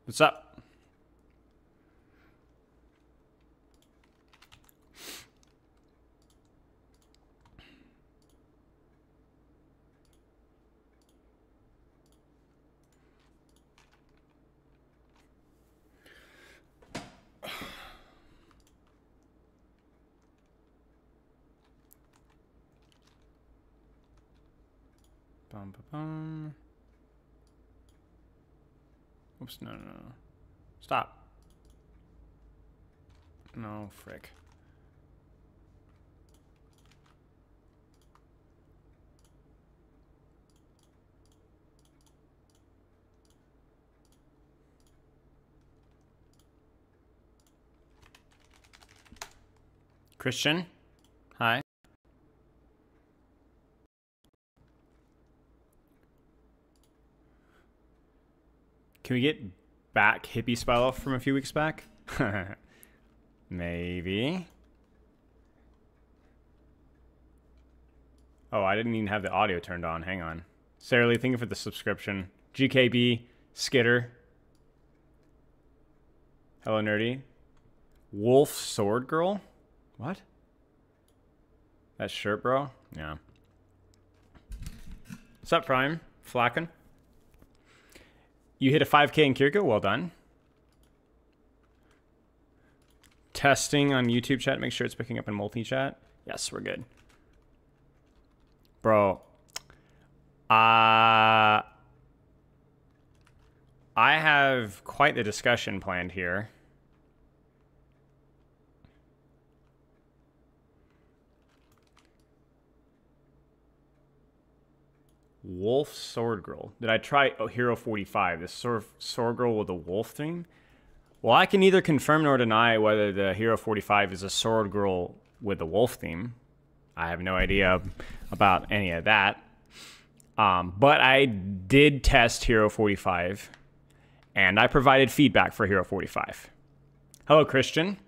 What's up? Bum, bum, bum. Oops, no. Stop. No, frick. Christian, hi. Can we get back hippie spell off from a few weeks back? Maybe. Oh, I didn't even have the audio turned on. Hang on. Sarah Lee, thank you for the subscription. GKB, Skitter. Hello, Nerdy. Wolf Sword Girl? What? That shirt, bro? Yeah. What's up, Prime? Flacken? You hit a 5K in Kiriko? Well done. Testing on YouTube chat. Make sure it's picking up in multi-chat. Yes, we're good. Bro. I have quite the discussion planned here. Wolf Sword Girl. Did I try Hero 45? This sort of Sword Girl with a wolf thing? Well, I can neither confirm nor deny whether the Hero 45 is a Sword Girl with a wolf theme. I have no idea about any of that. But I did test Hero 45, and I provided feedback for Hero 45. Hello, Christian.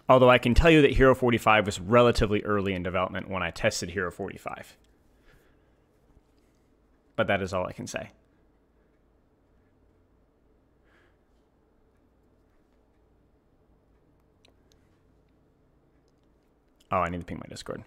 Although I can tell you that Hero 45 was relatively early in development when I tested Hero 45. But that is all I can say. Oh, I need to ping my Discord.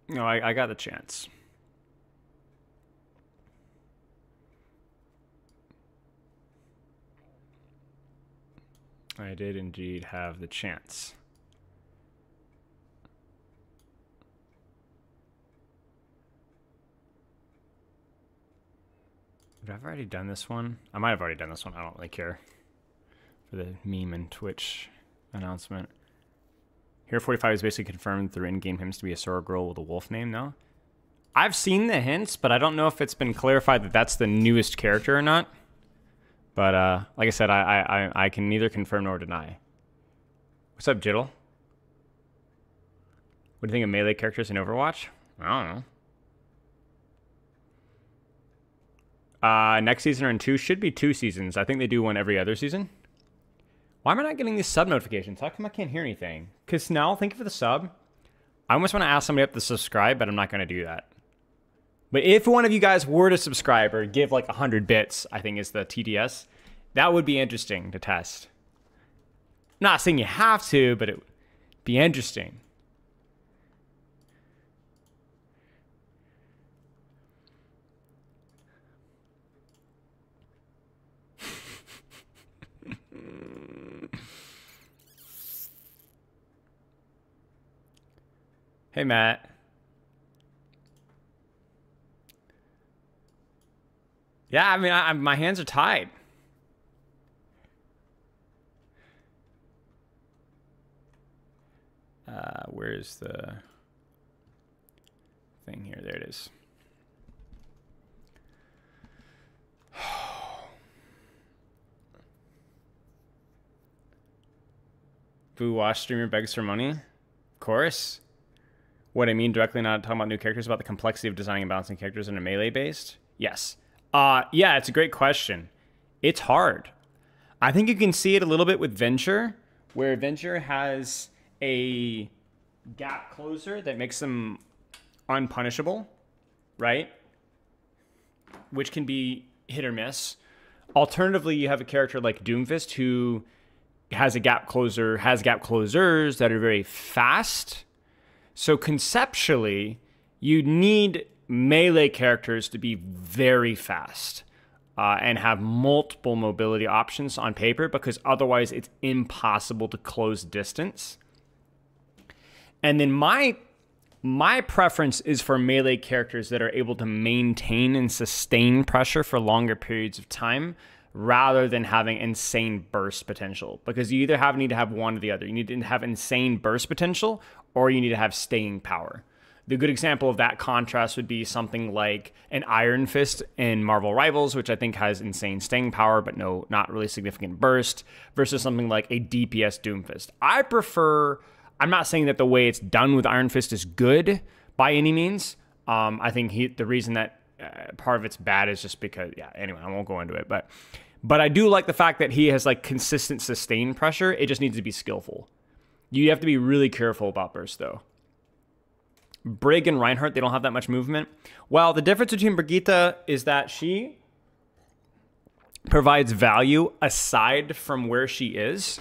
No, I got the chance. I did indeed have the chance. Have I already done this one? I might have already done this one. I don't really care for the meme and Twitch announcement. Hero 45 is basically confirmed through in-game hints to be a sword girl with a wolf name now. I've seen the hints, but I don't know if it's been clarified that that's the newest character or not. But like I said, I can neither confirm nor deny. What's up, Jiddle? What do you think of melee characters in Overwatch? I don't know. Next season or in 2 should be 2 seasons. I think they do one every other season. Why am I not getting these sub notifications? How come I can't hear anything? Because Snell, thank you for the sub. I almost want to ask somebody up to subscribe, but I'm not going to do that. But if one of you guys were to subscribe or give like 100 bits, I think is the TDS, that would be interesting to test. I'm not saying you have to, but it would be interesting. Hey, Matt. Yeah, I mean, my hands are tied. Where's the thing here? There it is. Boo Wash streamer begs for money? Of course. What I mean directly, not talking about new characters, about the complexity of designing and balancing characters in a melee based. Yes. Yeah, it's a great question. It's hard. I think you can see it a little bit with Venture, where Venture has a gap closer that makes them unpunishable, right? Which can be hit or miss. Alternatively, you have a character like Doomfist who has a gap closer, has gap closers that are very fast. So conceptually, you need melee characters to be very fast and have multiple mobility options on paper, because otherwise it's impossible to close distance. And then my preference is for melee characters that are able to maintain and sustain pressure for longer periods of time, rather than having insane burst potential, because you either need to have one or the other. You need to have insane burst potential, or you need to have staying power. The good example of that contrast would be something like an Iron Fist in Marvel Rivals, which I think has insane staying power, but not really significant burst, versus something like a DPS Doomfist. I'm not saying that the way it's done with Iron Fist is good by any means. I think the reason that part of it's bad is just because, yeah, anyway, I won't go into it, but I do like the fact that he has like consistent sustained pressure. It just needs to be skillful. You have to be really careful about burst though. Brig and Reinhardt, they don't have that much movement. Well, the difference between Brigitte is that she provides value aside from where she is,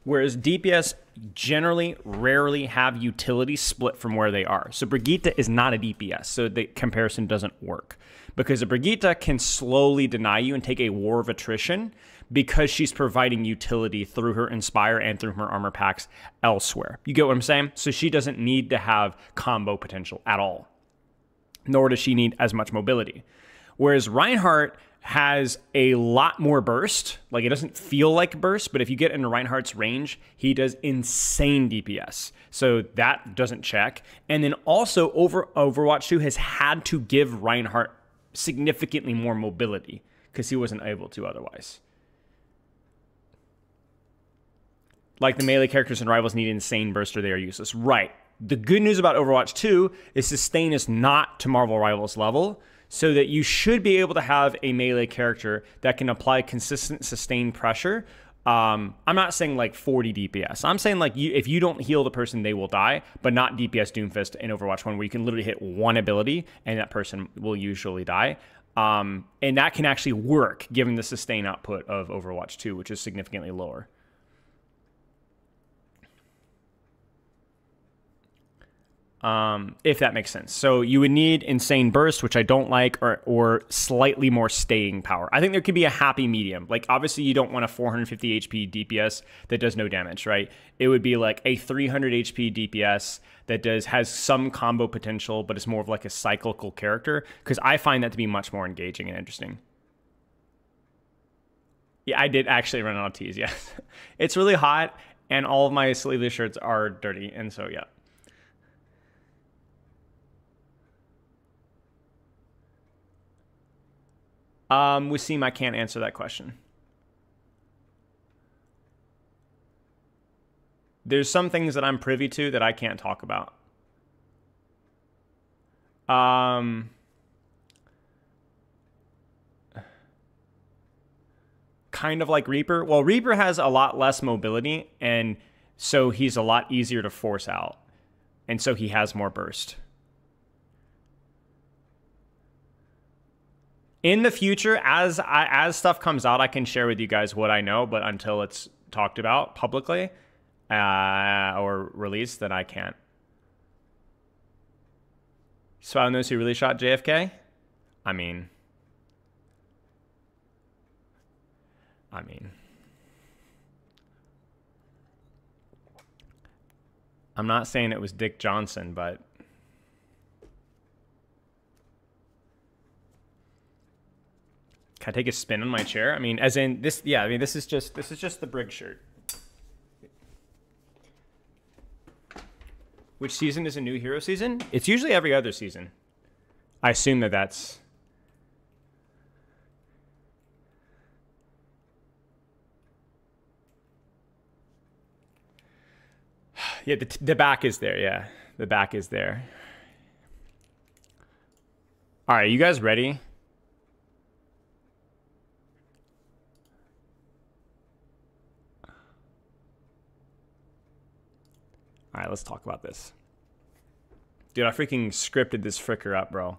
whereas DPS generally rarely have utility split from where they are. So Brigitte is not a DPS, so the comparison doesn't work. Because a Brigitte can slowly deny you and take a war of attrition because she's providing utility through her Inspire and through her armor packs elsewhere. You get what I'm saying? So she doesn't need to have combo potential at all, nor does she need as much mobility. Whereas Reinhardt has a lot more burst. Like, it doesn't feel like burst, but if you get into Reinhardt's range, he does insane DPS. So that doesn't check. And then also Overwatch 2 has had to give Reinhardt significantly more mobility because he wasn't able to otherwise. Like the melee characters in Rivals need insane burst or they are useless. Right. The good news about Overwatch 2 is sustain is not to Marvel Rivals level, so that you should be able to have a melee character that can apply consistent sustained pressure. I'm not saying like 40 DPS. I'm saying like if you don't heal the person, they will die, but not DPS Doomfist in Overwatch 1, where you can literally hit one ability and that person will usually die. And that can actually work given the sustain output of Overwatch 2, which is significantly lower. If that makes sense. So you would need insane burst, which I don't like, or slightly more staying power. I think there could be a happy medium. Like, obviously you don't want a 450 HP DPS that does no damage, right? It would be like a 300 HP DPS that has some combo potential, but it's more of like a cyclical character, because I find that to be much more engaging and interesting. Yeah, I did actually run out of teas, yes. It's really hot, and all of my sleeveless shirts are dirty, and so yeah. Wasim, I can't answer that question. There's some things that I'm privy to that I can't talk about. Kind of like Reaper. Well, Reaper has a lot less mobility, and so he's a lot easier to force out. And so he has more burst. In the future, as stuff comes out, I can share with you guys what I know, but until it's talked about publicly or released, then I can't. So knows who really shot JFK? I mean, I'm not saying it was Dick Johnson, but can I take a spin on my chair? I mean, as in this, yeah, I mean, this is just the Brig shirt. Which season is a new hero season? It's usually every other season. I assume that's... Yeah, the back is there, yeah. The back is there. All right, you guys ready? All right, let's talk about this. Dude, I freaking scripted this fricker up, bro.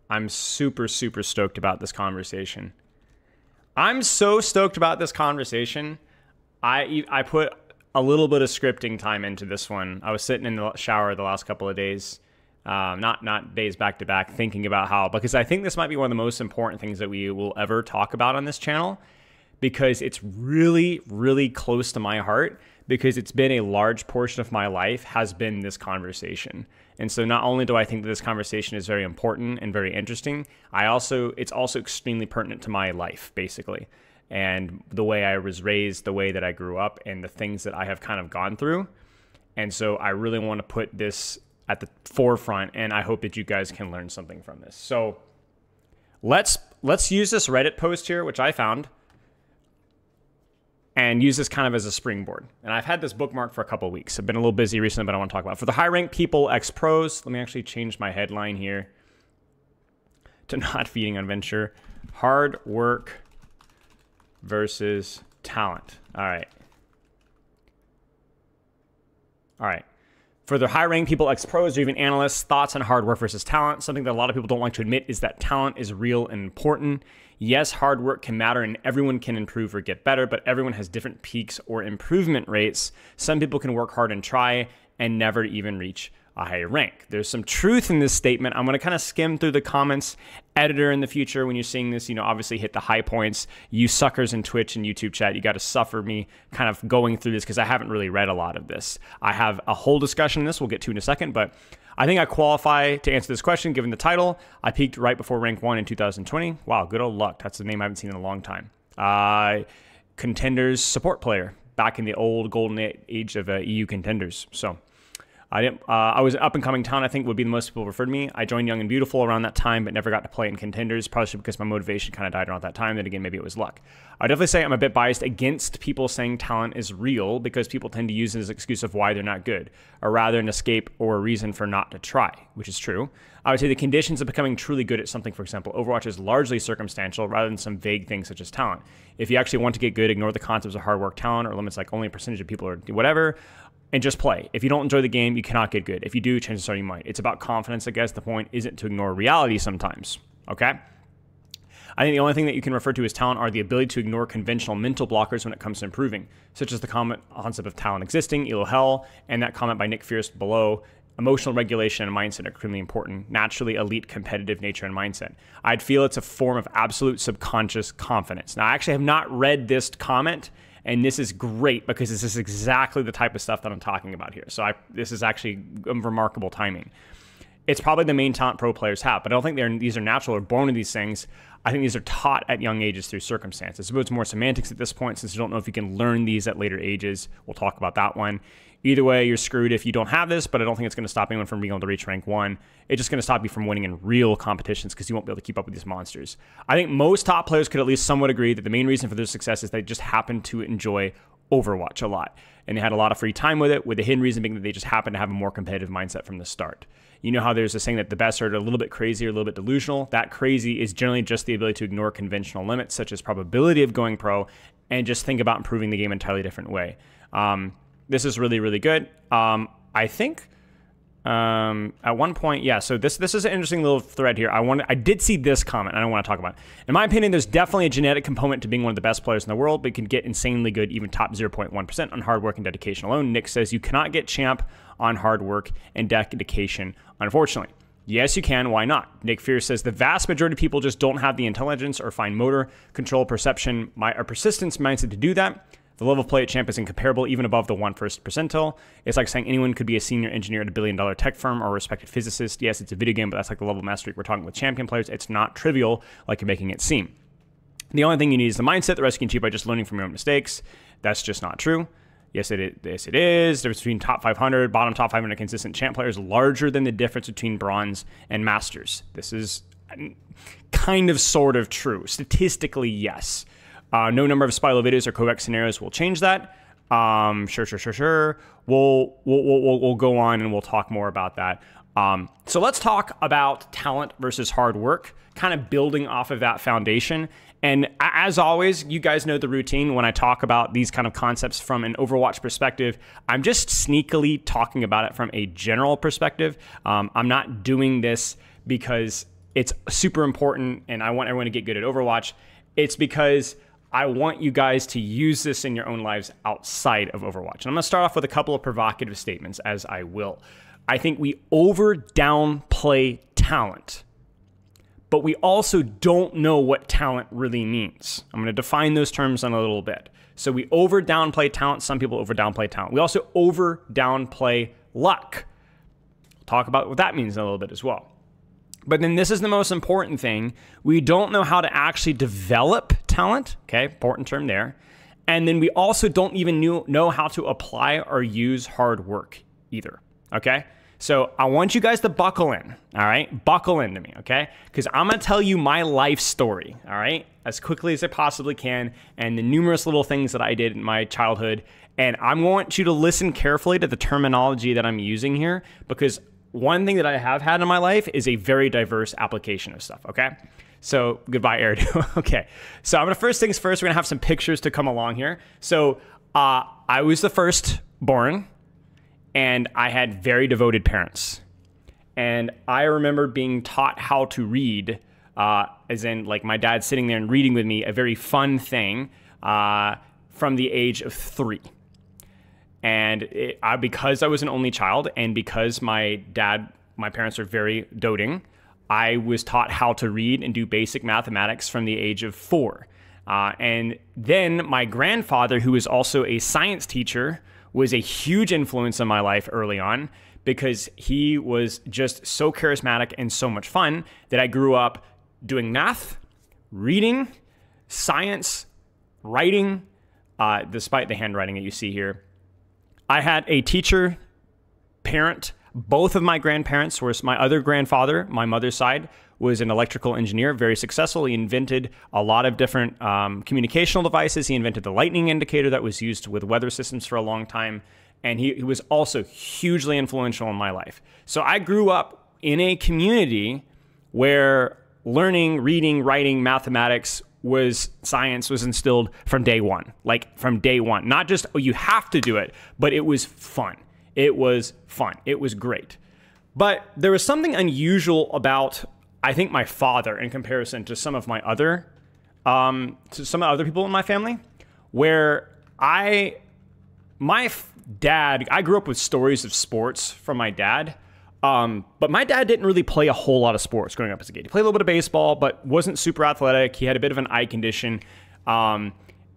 I'm super, super stoked about this conversation. I'm so stoked about this conversation. I put a little bit of scripting time into this one. I was sitting in the shower the last couple of days, not days back to back, thinking about how, because I think this might be one of the most important things that we will ever talk about on this channel, because it's really, really close to my heart, because it's been a large portion of my life has been this conversation. And so not only do I think that this conversation is very important and very interesting, it's also extremely pertinent to my life, basically. And the way I was raised, the way that I grew up, and the things that I have kind of gone through. And so I really want to put this at the forefront, and I hope that you guys can learn something from this. So let's use this Reddit post here, which I found, and use this kind of as a springboard. And I've had this bookmarked for a couple of weeks. I've been a little busy recently, but I want to talk about it. For the high-ranked people, ex-pros, let me actually change my headline here to not feeding on venture. Hard work versus talent. All right. For the high-ranked people, ex-pros, or even analysts, thoughts on hard work versus talent. Something that a lot of people don't like to admit is that talent is real and important. Yes, hard work can matter and everyone can improve or get better, but everyone has different peaks or improvement rates. Some people can work hard and try and never even reach a higher rank. There's some truth in this statement. I'm going to kind of skim through the comments. Editor, in the future, when you're seeing this, obviously hit the high points. You suckers in Twitch and YouTube chat, you got to suffer me kind of going through this because I haven't really read a lot of this. I have a whole discussion on this we'll get to in a second, but I think I qualify to answer this question given the title. I peaked right before rank 1 in 2020. Wow, good old luck. That's a name I haven't seen in a long time. Contenders support player back in the old golden age of EU contenders. So I was up and coming talent, I think would be the most people referred to me. I joined Young and Beautiful around that time, but never got to play in contenders, probably because my motivation kind of died around that time. Then again, maybe it was luck. I definitely say I'm a bit biased against people saying talent is real because people tend to use it as an excuse of why they're not good, or rather an escape or a reason for not to try, which is true. I would say the conditions of becoming truly good at something, for example, Overwatch is largely circumstantial rather than some vague thing such as talent. If you actually want to get good, ignore the concepts of hard work, talent, or limits like only a percentage of people or whatever, and just play. If you don't enjoy the game, you cannot get good. If you do, chances are you might. It's about confidence, I guess. The point isn't to ignore reality sometimes, okay? I think the only thing that you can refer to as talent are the ability to ignore conventional mental blockers when it comes to improving, such as the concept of talent existing, elo hell, and that comment by Nick Fierce below. Emotional regulation and mindset are extremely important. Naturally elite competitive nature and mindset. I'd feel it's a form of absolute subconscious confidence. Now, I actually have not read this comment, and this is great because this is exactly the type of stuff that I'm talking about here. So this is actually remarkable timing. It's probably the main talent pro players have, but I don't think these are natural or born with these things. I think these are taught at young ages through circumstances. I suppose it's more semantics at this point since you don't know if you can learn these at later ages. We'll talk about that one. Either way, you're screwed if you don't have this, but I don't think it's going to stop anyone from being able to reach rank 1. It's just going to stop you from winning in real competitions because you won't be able to keep up with these monsters. I think most top players could at least somewhat agree that the main reason for their success is they just happen to enjoy Overwatch a lot. And they had a lot of free time with it, with the hidden reason being that they just happen to have a more competitive mindset from the start. You know how there's a saying that the best are a little bit crazy or a little bit delusional? That crazy is generally just the ability to ignore conventional limits, such as probability of going pro, and just think about improving the game an entirely different way. This is really, really good. I think at one point, yeah, so this is an interesting little thread here. I did see this comment, and I want to talk about it. In my opinion, there's definitely a genetic component to being one of the best players in the world, but can get insanely good, even top 0.1% on hard work and dedication alone. Nick says you cannot get champ on hard work and dedication, unfortunately. Yes, you can. Why not? Nick Fierce says the vast majority of people just don't have the intelligence or fine motor, control, perception, or persistence mindset to do that. The level of play at champ is incomparable, even above the 1% percentile. It's like saying anyone could be a senior engineer at a billion-dollar tech firm or a respected physicist. Yes, it's a video game, but that's like the level of mastery we're talking with champion players. It's not trivial like you're making it seem. The only thing you need is the mindset. The rest you can achieve by just learning from your own mistakes. That's just not true. Yes, it is. Yes, it is. The difference between top 500, bottom top 500 consistent champ players is larger than the difference between bronze and masters. This is kind of sort of true. Statistically, yes. No number of Spilo videos or Kovac scenarios will change that. Sure. We'll go on and we'll talk more about that. So let's talk about talent versus hard work, kind of building off of that foundation. And as always, you guys know the routine when I talk about these kind of concepts from an Overwatch perspective. I'm just sneakily talking about it from a general perspective. I'm not doing this because it's super important and I want everyone to get good at Overwatch. It's because I want you guys to use this in your own lives outside of Overwatch. And I'm going to start off with a couple of provocative statements, as I will. I think we downplay talent, but we also don't know what talent really means. I'm going to define those terms in a little bit. So we downplay talent. Some people downplay talent. We also downplay luck. We'll talk about what that means in a little bit as well. But then this is the most important thing. We don't know how to actually develop talent. Okay, important term there. And then we also don't even know how to apply or use hard work either. Okay, so I want you guys to buckle in. All right, buckle into me. Okay, because I'm going to tell you my life story. All right, as quickly as I possibly can, and the numerous little things that I did in my childhood. And I want you to listen carefully to the terminology that I'm using here, because one thing that I have had in my life is a very diverse application of stuff, okay? So, goodbye, Eridu. Okay, so I'm gonna first things first, we're gonna have some pictures to come along here. So, I was the firstborn, and I had very devoted parents. And I remember being taught how to read, as in, like, my dad sitting there and reading with me, a very fun thing, from the age of 3. And because I was an only child and because my parents are very doting, I was taught how to read and do basic mathematics from the age of 4. And then my grandfather, who was also a science teacher, was a huge influence on my life early on because he was just so charismatic and so much fun that I grew up doing math, reading, science, writing, despite the handwriting that you see here. I had a teacher, parent. Both of my grandparents were, my other grandfather, my mother's side, was an electrical engineer, very successful. He invented a lot of different communicational devices. He invented the lightning indicator that was used with weather systems for a long time. And he was also hugely influential in my life. So I grew up in a community where learning, reading, writing, mathematics science was instilled from day one. Like from day one. Not just, oh, you have to do it, but it was fun. It was fun. It was great. But there was something unusual about, I think, my father in comparison to some of my other, people in my family, where my dad, I grew up with stories of sports from my dad. But my dad didn't really play a whole lot of sports growing up as a kid. He played a little bit of baseball, but wasn't super athletic. He had a bit of an eye condition.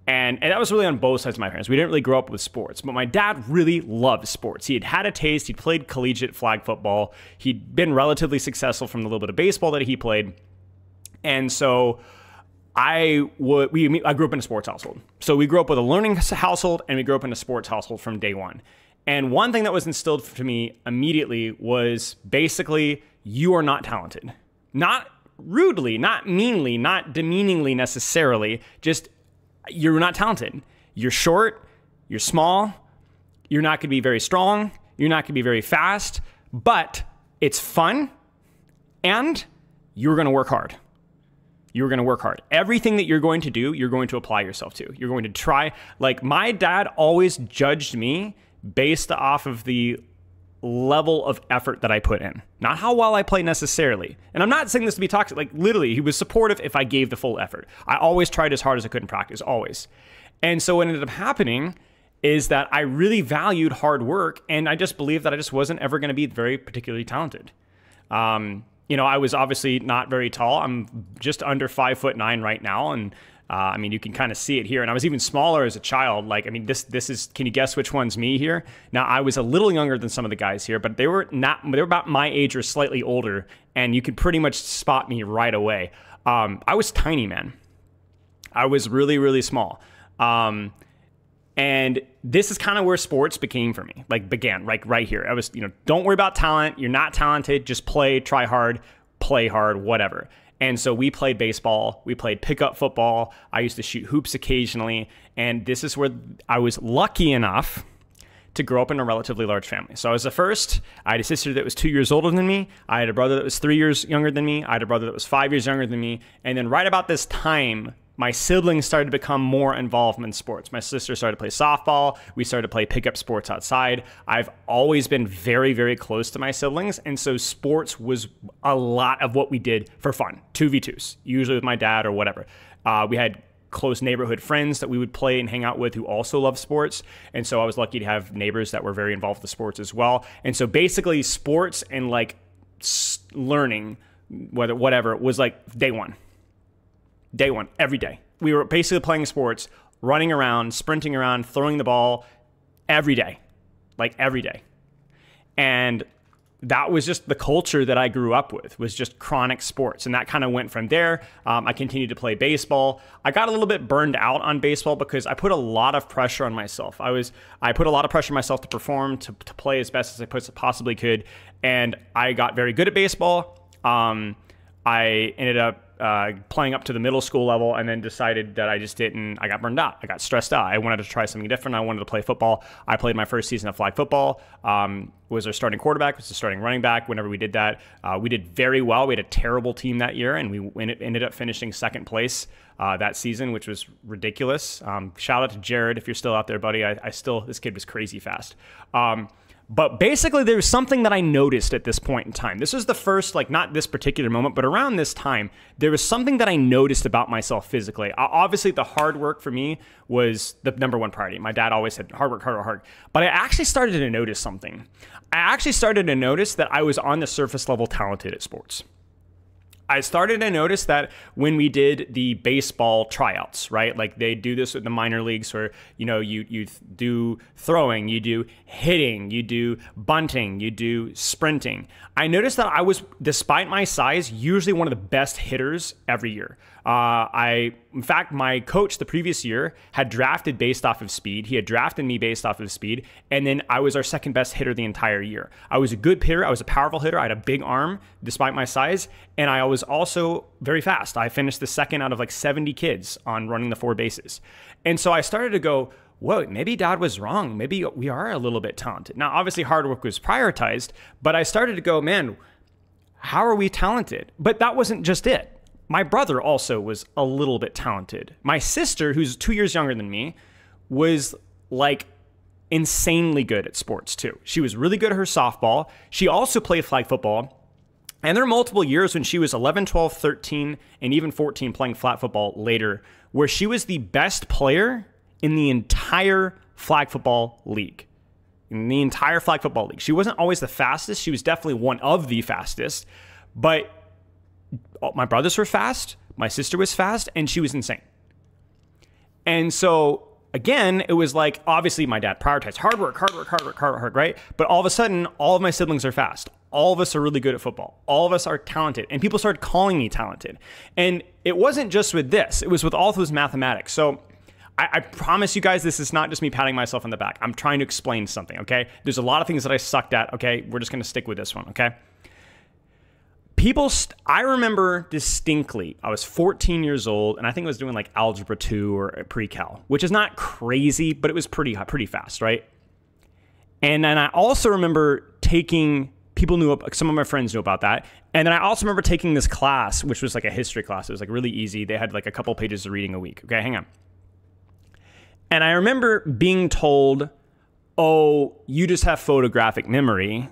And that was really on both sides of my parents. We didn't really grow up with sports, but my dad really loved sports. He had a taste. He played collegiate flag football. He'd been relatively successful from the little bit of baseball that he played. And so I grew up in a sports household. So we grew up with a learning household and we grew up in a sports household from day one. And one thing that was instilled to me immediately was basically, you are not talented. Not rudely, not meanly, not demeaningly necessarily, just you're not talented. You're short, you're small, you're not going to be very strong, you're not going to be very fast, but it's fun and you're going to work hard. You're going to work hard. Everything that you're going to do, you're going to apply yourself to. You're going to try. Like, my dad always judged me based off of the level of effort that I put in, not how well I play necessarily. And I'm not saying this to be toxic. Like, literally, he was supportive if I gave the full effort. I always tried as hard as I could in practice, always. And so what ended up happening is that I really valued hard work, and I just believed that I just wasn't ever going to be very particularly talented. I was obviously not very tall. I'm just under 5'9" right now, and you can kind of see it here. And I was even smaller as a child. Like, this is, can you guess which one's me here? Now, I was a little younger than some of the guys here, but they were about my age or slightly older, and you could pretty much spot me right away. I was tiny, man. I was really, really small. And this is kind of where sports began, right here. I was, don't worry about talent. You're not talented. Just play hard, whatever. And so we played baseball, we played pickup football. I used to shoot hoops occasionally. And this is where I was lucky enough to grow up in a relatively large family. So I was the first. I had a sister that was 2 years older than me. I had a brother that was 3 years younger than me. I had a brother that was 5 years younger than me. And then right about this time, my siblings started to become more involved in sports. My sister started to play softball. We started to play pickup sports outside. I've always been very, very close to my siblings. And so sports was a lot of what we did for fun. 2v2s, usually with my dad or whatever. We had close neighborhood friends that we would play and hang out with who also love sports. And so I was lucky to have neighbors that were very involved with sports as well. And so basically sports and like learning, whatever, was like day one. Day one, every day. We were basically playing sports, running around, sprinting around, throwing the ball every day, like every day. And that was just the culture that I grew up with, was just chronic sports. And that kind of went from there. I continued to play baseball. I got a little bit burned out on baseball because I put a lot of pressure on myself. I put a lot of pressure on myself to perform, to play as best as I possibly could. And I got very good at baseball. I ended up playing up to the middle school level and then decided that I got burned out. I got stressed out. I wanted to try something different. I wanted to play football. I played my first season of flag football, was our starting quarterback, was the starting running back. Whenever we did that, we did very well. We had a terrible team that year, and we ended up finishing second place that season, which was ridiculous. Shout out to Jared, if you're still out there, buddy. This kid was crazy fast. But basically, there was something that I noticed at this point in time. This was the first, like, not this particular moment, but around this time, there was something that I noticed about myself physically. Obviously, the hard work for me was the number one priority. My dad always said, hard work, hard work, hard. But I actually started to notice something. I actually started to notice that I was on the surface level talented at sports. I started to notice that when we did the baseball tryouts, right? Like they do this with the minor leagues where, you do throwing, you do hitting, you do bunting, you do sprinting. I noticed that I was, despite my size, usually one of the best hitters every year. In fact, my coach the previous year had drafted based off of speed. He had drafted me based off of speed. And then I was our second best hitter the entire year. I was a good hitter. I was a powerful hitter. I had a big arm despite my size. And I was also very fast. I finished the second out of like 70 kids on running the 4 bases. And so I started to go, whoa, maybe dad was wrong. Maybe we are a little bit talented. Now, obviously hard work was prioritized, but I started to go, man, how are we talented? But that wasn't just it. My brother also was a little bit talented. My sister, who's 2 years younger than me, was like insanely good at sports too. She was really good at her softball. She also played flag football. And there are multiple years when she was 11, 12, 13, and even 14 playing flag football later, where she was the best player in the entire flag football league. In the entire flag football league. She wasn't always the fastest. She was definitely one of the fastest. But my brothers were fast, my sister was fast, and she was insane. And so, again, it was like, obviously my dad prioritized hard work, right? But all of a sudden, all of my siblings are fast. All of us are really good at football. All of us are talented. And people started calling me talented. And it wasn't just with this. It was with all those mathematics. So I promise you guys, this is not just me patting myself on the back. I'm trying to explain something, okay? There's a lot of things that I sucked at, okay? We're just going to stick with this one, okay? I remember distinctly, I was 14 years old, and I think I was doing like Algebra 2 or pre-cal, which is not crazy, but it was pretty fast, right? And then I also remember some of my friends knew about that. And then I also remember taking this class, which was like a history class. It was like really easy. They had like a couple pages of reading a week. Okay, hang on. And I remember being told, oh, you just have photographic memory.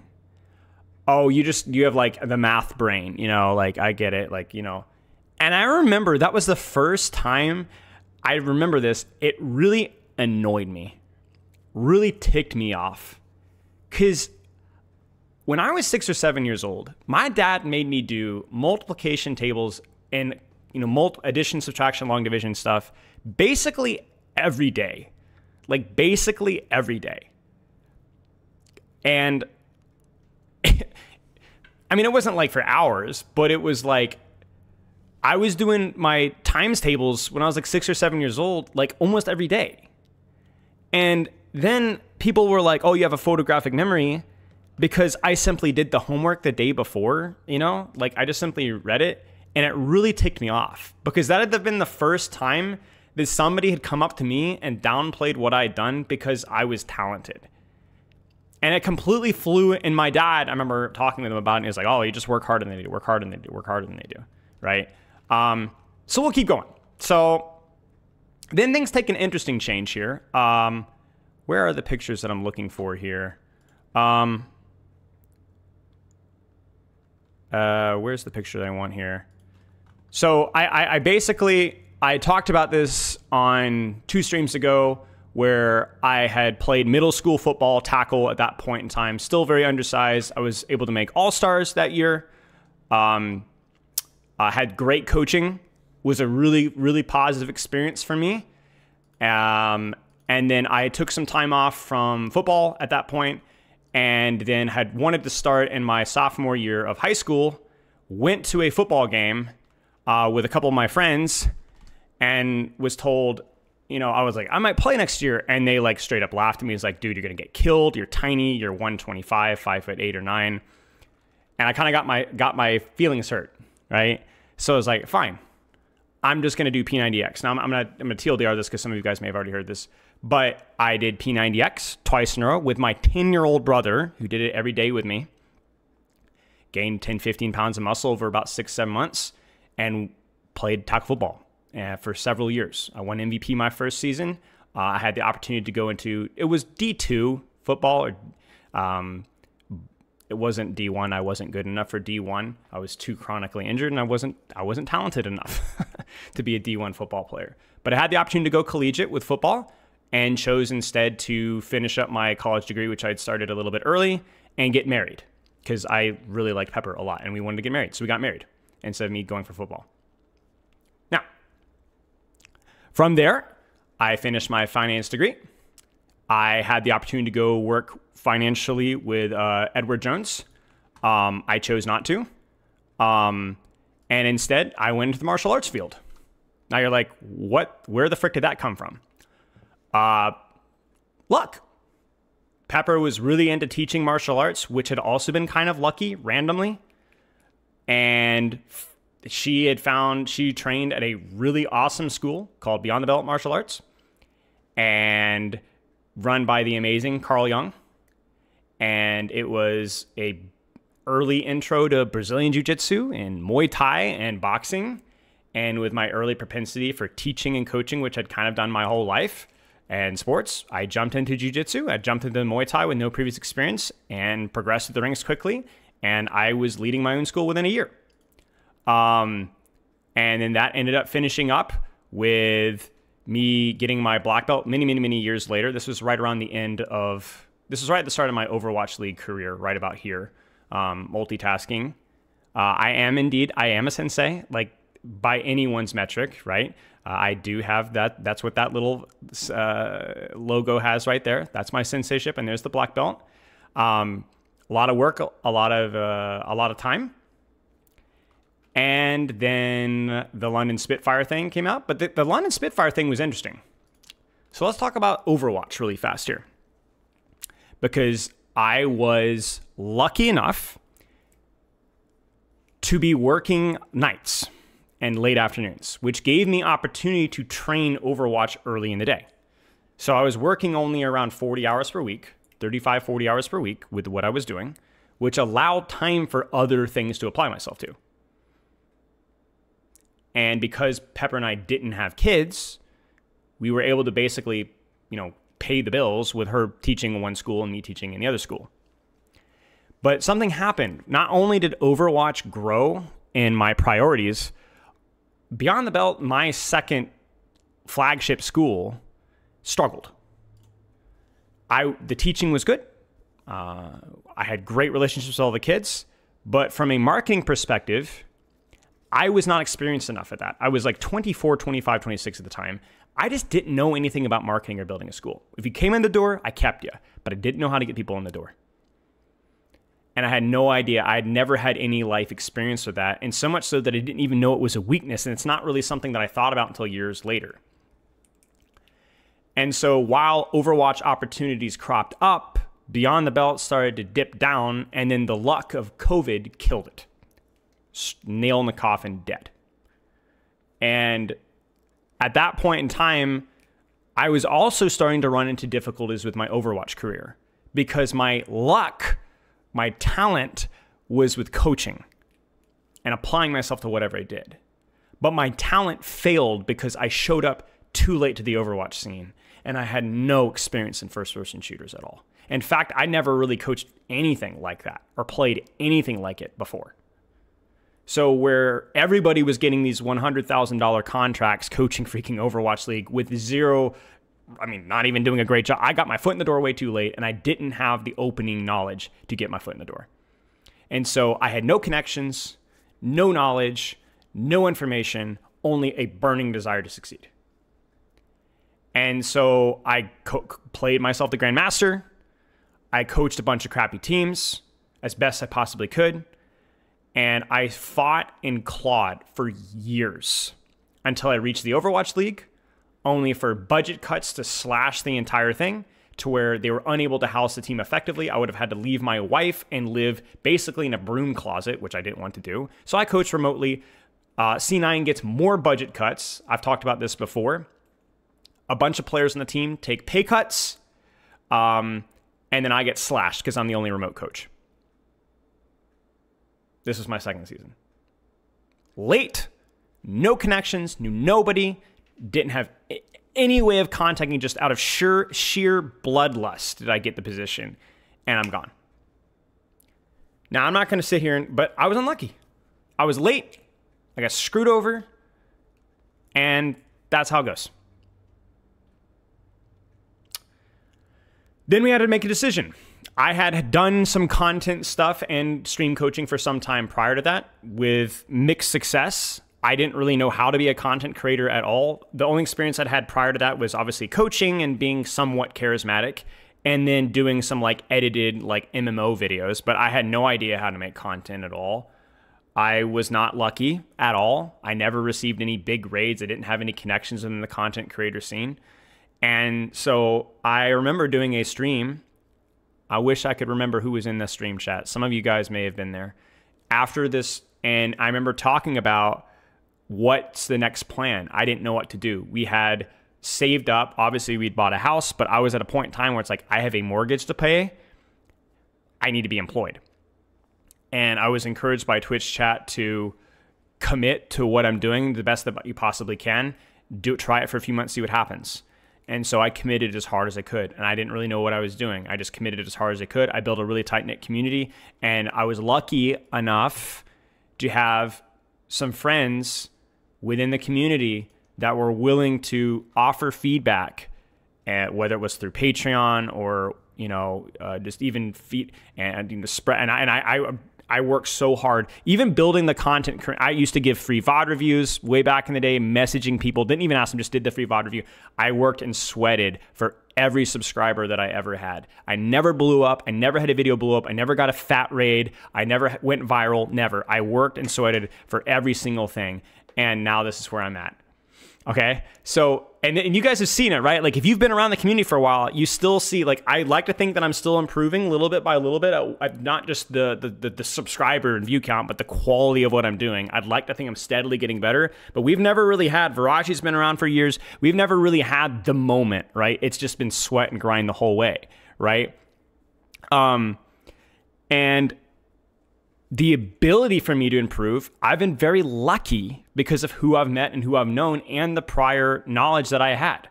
Oh, you have like the math brain, like I get it, And I remember that was the first time I remember this. It really annoyed me, really ticked me off. Because when I was 6 or 7 years old, my dad made me do multiplication tables and, addition, subtraction, long division stuff basically every day. Basically every day. And I mean, it wasn't like for hours, but it was like I was doing my times tables when I was like 6 or 7 years old, like almost every day. And then people were like, oh, you have a photographic memory because I simply did the homework the day before, I just simply read it. And it really ticked me off because that had been the first time that somebody had come up to me and downplayed what I had done because I was talented. And it completely flew. And my dad, I remember talking with him about it, and he was like, oh, you just work harder than they do, work harder than they do, work harder than they do, right? So we'll keep going. So then things take an interesting change here. Where are the pictures that I'm looking for here? Where's the picture that I want here? So I basically, I talked about this on 2 streams ago where I had played middle school football tackle at that point in time, still very undersized. I was able to make all-stars that year. I had great coaching, was a really, really positive experience for me. And then I took some time off from football at that point, and then had wanted to start in my sophomore year of high school, went to a football game with a couple of my friends, and was told, you know, I was like, I might play next year. And they like straight up laughed at me. It's like, dude, you're going to get killed. You're tiny. You're 125, 5'8" or 9. And I kind of got my feelings hurt, right? So I was like, fine, I'm just going to do P90X. Now I'm going to TLDR this because some of you guys may have already heard this, but I did P90X twice in a row with my 10-year-old brother who did it every day with me. Gained 10, 15 pounds of muscle over about 6-7 months and played tackle football for several years. I won MVP my first season. I had the opportunity to go into, it was D2 football, or it wasn't D1. I wasn't good enough for D1. I was too chronically injured, and I wasn't talented enough to be a D1 football player. But I had the opportunity to go collegiate with football and chose instead to finish up my college degree, which I'd started a little bit early, and get married because I really liked Pepper a lot, and we wanted to get married. So we got married instead of me going for football. Now, from there, I finished my finance degree. I had the opportunity to go work financially with Edward Jones. I chose not to. And instead, I went into the martial arts field. Now you're like, what? Where the frick did that come from? Luck. Pepper was really into teaching martial arts, which had also been kind of lucky randomly. And she trained at a really awesome school called Beyond the Belt Martial Arts, and run by the amazing Carl Jung. And it was a early intro to Brazilian Jiu-Jitsu and Muay Thai and boxing. And with my early propensity for teaching and coaching, which I'd kind of done my whole life, and sports, I jumped into Jiu-Jitsu. I jumped into Muay Thai with no previous experience and progressed through the ranks quickly. And I was leading my own school within a year. And then that ended up finishing up with me getting my black belt many years later. This was right around the this was right at the start of my Overwatch League career, right about here. Multitasking. I am a sensei, like by anyone's metric, right? I do have that. That's what that little logo has right there. That's my sensei-ship, and there's the black belt. A lot of work, a lot of time. And then the London Spitfire thing came out. But the London Spitfire thing was interesting. So let's talk about Overwatch really fast here. Because I was lucky enough to be working nights and late afternoons, which gave me opportunity to train Overwatch early in the day. So I was working only around 40 hours per week, 35, 40 hours per week with what I was doing, which allowed time for other things to apply myself to. And because Pepper and I didn't have kids, we were able to basically, pay the bills with her teaching in one school and me teaching in the other school. But something happened. Not only did Overwatch grow in my priorities, Beyond the Belt, my second flagship school, struggled. The teaching was good. I had great relationships with all the kids, but from a marketing perspective, I was not experienced enough at that. I was like 24, 25, 26 at the time. I just didn't know anything about marketing or building a school. If you came in the door, I kept you, but I didn't know how to get people in the door. And I had no idea. I had never had any life experience with that. And so much so that I didn't even know it was a weakness. And it's not really something that I thought about until years later. And so while Overwatch opportunities cropped up, Beyond the Belt started to dip down. And then the luck of COVID killed it. nail in the coffin, dead. And at that point in time, I was also starting to run into difficulties with my Overwatch career because my luck, my talent was with coaching and applying myself to whatever I did. But my talent failed because I showed up too late to the Overwatch scene and I had no experience in first-person shooters at all. In fact, I never really coached anything like that or played anything like it before. So where everybody was getting these $100,000 contracts coaching freaking Overwatch League with zero, not even doing a great job. I got my foot in the door way too late and I didn't have the opening knowledge to get my foot in the door. And so I had no connections, no knowledge, no information, only a burning desire to succeed. And so I played myself the Grandmaster. I coached a bunch of crappy teams as best I possibly could. And I fought and clawed for years until I reached the Overwatch League, only for budget cuts to slash the entire thing to where they were unable to house the team effectively. I would have had to leave my wife and live basically in a broom closet, which I didn't want to do. So I coached remotely. C9 gets more budget cuts. I've talked about this before. A bunch of players on the team take pay cuts, and then I get slashed because I'm the only remote coach. This was my second season. Late, no connections, knew nobody, didn't have any way of contacting, just out of sheer bloodlust did I get the position, and I'm gone. Now, I'm not going to sit here, but I was unlucky. I was late, I got screwed over, and that's how it goes. Then we had to make a decision. I had done some content stuff and stream coaching for some time prior to that with mixed success. I didn't really know how to be a content creator at all. The only experience I'd had prior to that was obviously coaching and being somewhat charismatic and then doing some edited MMO videos, but I had no idea how to make content at all. I was not lucky at all. I never received any big raids. I didn't have any connections within the content creator scene. And so I remember doing a stream. I wish I could remember who was in the stream chat. Some of you guys may have been there. After this, and I remember talking about what's the next plan. I didn't know what to do. We had saved up. Obviously, we'd bought a house, but I was at a point in time where it's I have a mortgage to pay. I need to be employed. And I was encouraged by Twitch chat to commit to what I'm doing the best that you possibly can. Try it for a few months, see what happens. And so I committed as hard as I could. And I didn't really know what I was doing. I just committed as hard as I could. I built a really tight-knit community. And I was lucky enough to have some friends within the community that were willing to offer feedback, whether it was through Patreon or, just even feed and spread. And I worked so hard, even building the content. I used to give free VOD reviews way back in the day, messaging people, didn't even ask them, just did the free VOD review. I worked and sweated for every subscriber that I ever had. I never blew up. I never had a video blow up. I never got a fat raid. I never went viral, never. I worked and sweated for every single thing. And now this is where I'm at. Okay. So, and you guys have seen it, right? If you've been around the community for a while, you still see, I like to think that I'm still improving little bit by little bit. Not just the subscriber and view count, but the quality of what I'm doing. I'd like to think I'm steadily getting better, but we've never really had, Virachi's been around for years. We've never really had the moment, right? It's just been sweat and grind the whole way, right? And the ability for me to improve, I've been very lucky because of who I've met and who I've known and the prior knowledge that I had.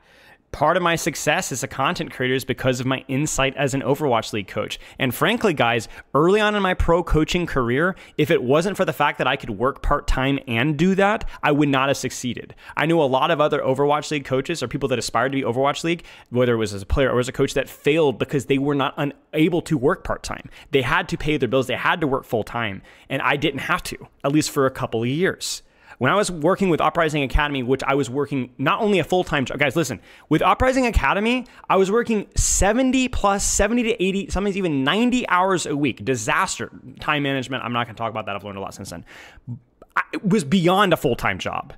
Part of my success as a content creator is because of my insight as an Overwatch League coach. And frankly, guys, early on in my pro coaching career, if it wasn't for the fact that I could work part-time and do that, I would not have succeeded. I knew a lot of other Overwatch League coaches or people that aspired to be Overwatch League, whether it was as a player or as a coach, that failed because they were not unable to work part-time. They had to pay their bills. They had to work full-time. And I didn't have to, at least for a couple of years. When I was working with Uprising Academy, which I was working not only a full-time job, guys, listen, with Uprising Academy, I was working 70 to 80, sometimes even 90 hours a week. Disaster. Time management, I'm not going to talk about that. I've learned a lot since then. It was beyond a full-time job.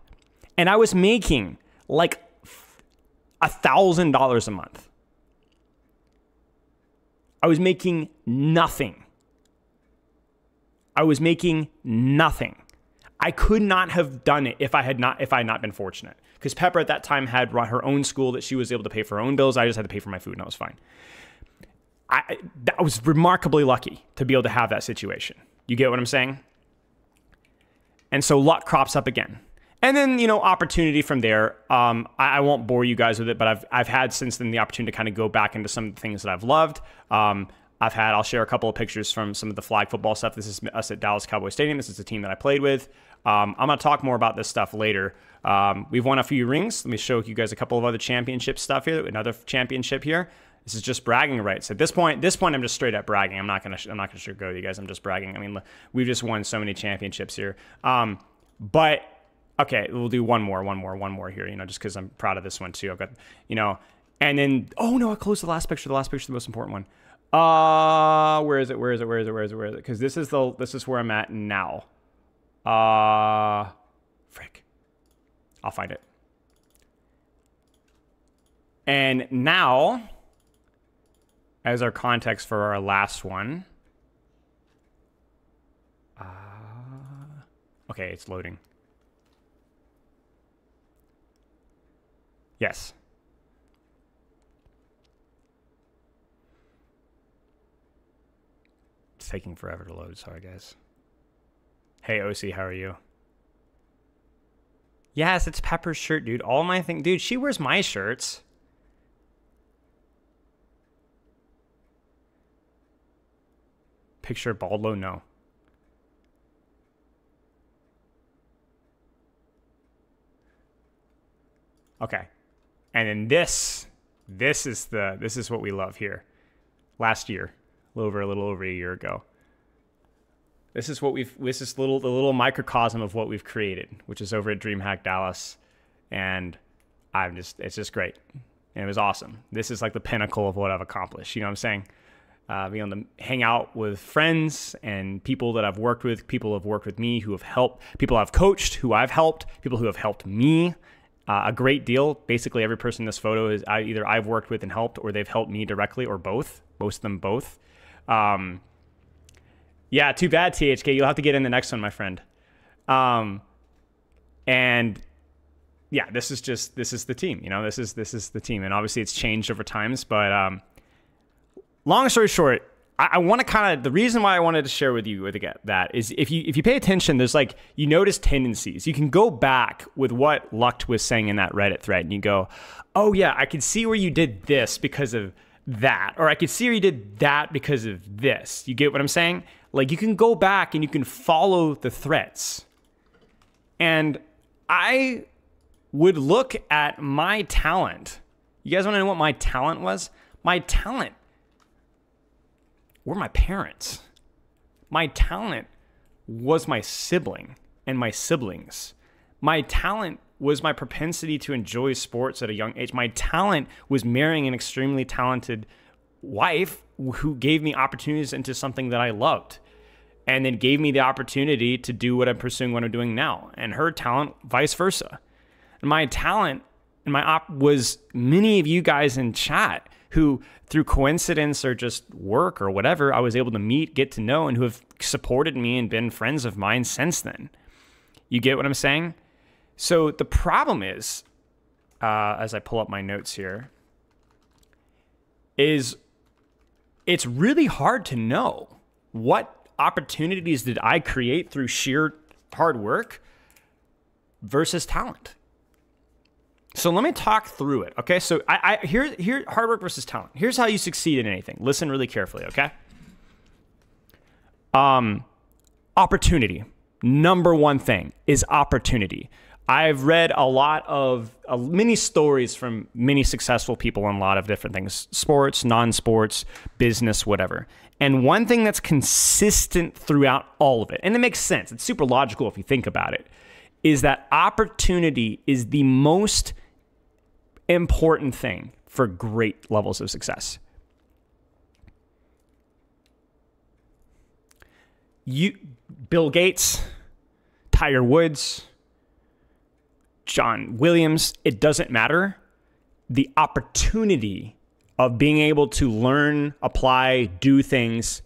And I was making $1,000 a month. I was making nothing. I could not have done it if I had not been fortunate. Because Pepper at that time had her own school that she was able to pay for her own bills. I just had to pay for my food, and that was fine. I was remarkably lucky to be able to have that situation. You get what I'm saying? And so luck crops up again. And then, opportunity from there. I won't bore you guys with it, but I've had since then the opportunity to kind of go back into some of the things that I've loved. I'll share a couple of pictures from some of the flag football stuff. This is us at Dallas Cowboy Stadium. This is the team that I played with. I'm going to talk more about this stuff later. We've won a few rings. Let me show you guys a couple of other championship stuff here. Another championship here. This is just bragging rights. At this point, I'm just straight up bragging. I'm not gonna sugarcoat you guys. I'm just bragging. I mean, we've just won so many championships here. But okay, we'll do one more here. Just because I'm proud of this one too. I've got, and then I closed the last picture. The last picture is the most important one. Where is it? Because this is where I'm at now. Frick. I'll find it. And now, as our context for our last one. Okay, it's loading. Yes. It's taking forever to load. Sorry, guys. Hey, OC, how are you? Yes, it's Pepper's shirt, dude. All my thing, dude, she wears my shirts. Picture Baldlow? No. Okay. And then this is what we love here. Last year, a little over a year ago. This is the little microcosm of what we've created, which is over at DreamHack Dallas. And it's just great. And it was awesome. This is like the pinnacle of what I've accomplished. You know what I'm saying? Being able to hang out with friends and people that I've worked with, people who have worked with me, who have helped, people I've coached, who I've helped, people who have helped me a great deal. Basically, every person in this photo is either I've worked with and helped, or they've helped me directly, or both. Most of them both. Yeah, too bad, THK. You'll have to get in the next one, my friend. And yeah, this is the team. This is the team, and obviously it's changed over times, but. Long story short, I want to the reason why I wanted to share with you that is if you pay attention, there's you notice tendencies. You can go back with what Lucht was saying in that Reddit thread, and you go, oh yeah, I can see where you did this because of that, or I could see where you did that because of this. You get what I'm saying? You can go back and you can follow the threads. And I would look at my talent. You guys want to know what my talent was? My talent were my parents. My talent was my sibling and my siblings. My talent was my propensity to enjoy sports at a young age. My talent was marrying an extremely talented wife who gave me opportunities into something that I loved, and then gave me the opportunity to do what I'm pursuing, what I'm doing now. And her talent, vice versa. And my talent and my was many of you guys in chat who, through coincidence or just work or whatever, I was able to meet, get to know, and who have supported me and been friends of mine since then. You get what I'm saying? So the problem is, as I pull up my notes here, is it's really hard to know what opportunities did I create through sheer hard work versus talent. So let me talk through it, okay? So here, hard work versus talent. Here's how you succeed in anything. Listen really carefully, okay? Opportunity. Number one thing is opportunity. I've read a lot of many stories from many successful people in a lot of different things: sports, non-sports, business, whatever. And one thing that's consistent throughout all of it, and it makes sense, it's super logical if you think about it, is that opportunity is the most important thing for great levels of success. Bill Gates, Tiger Woods, John Williams, it doesn't matter. The opportunity of being able to learn, apply, do things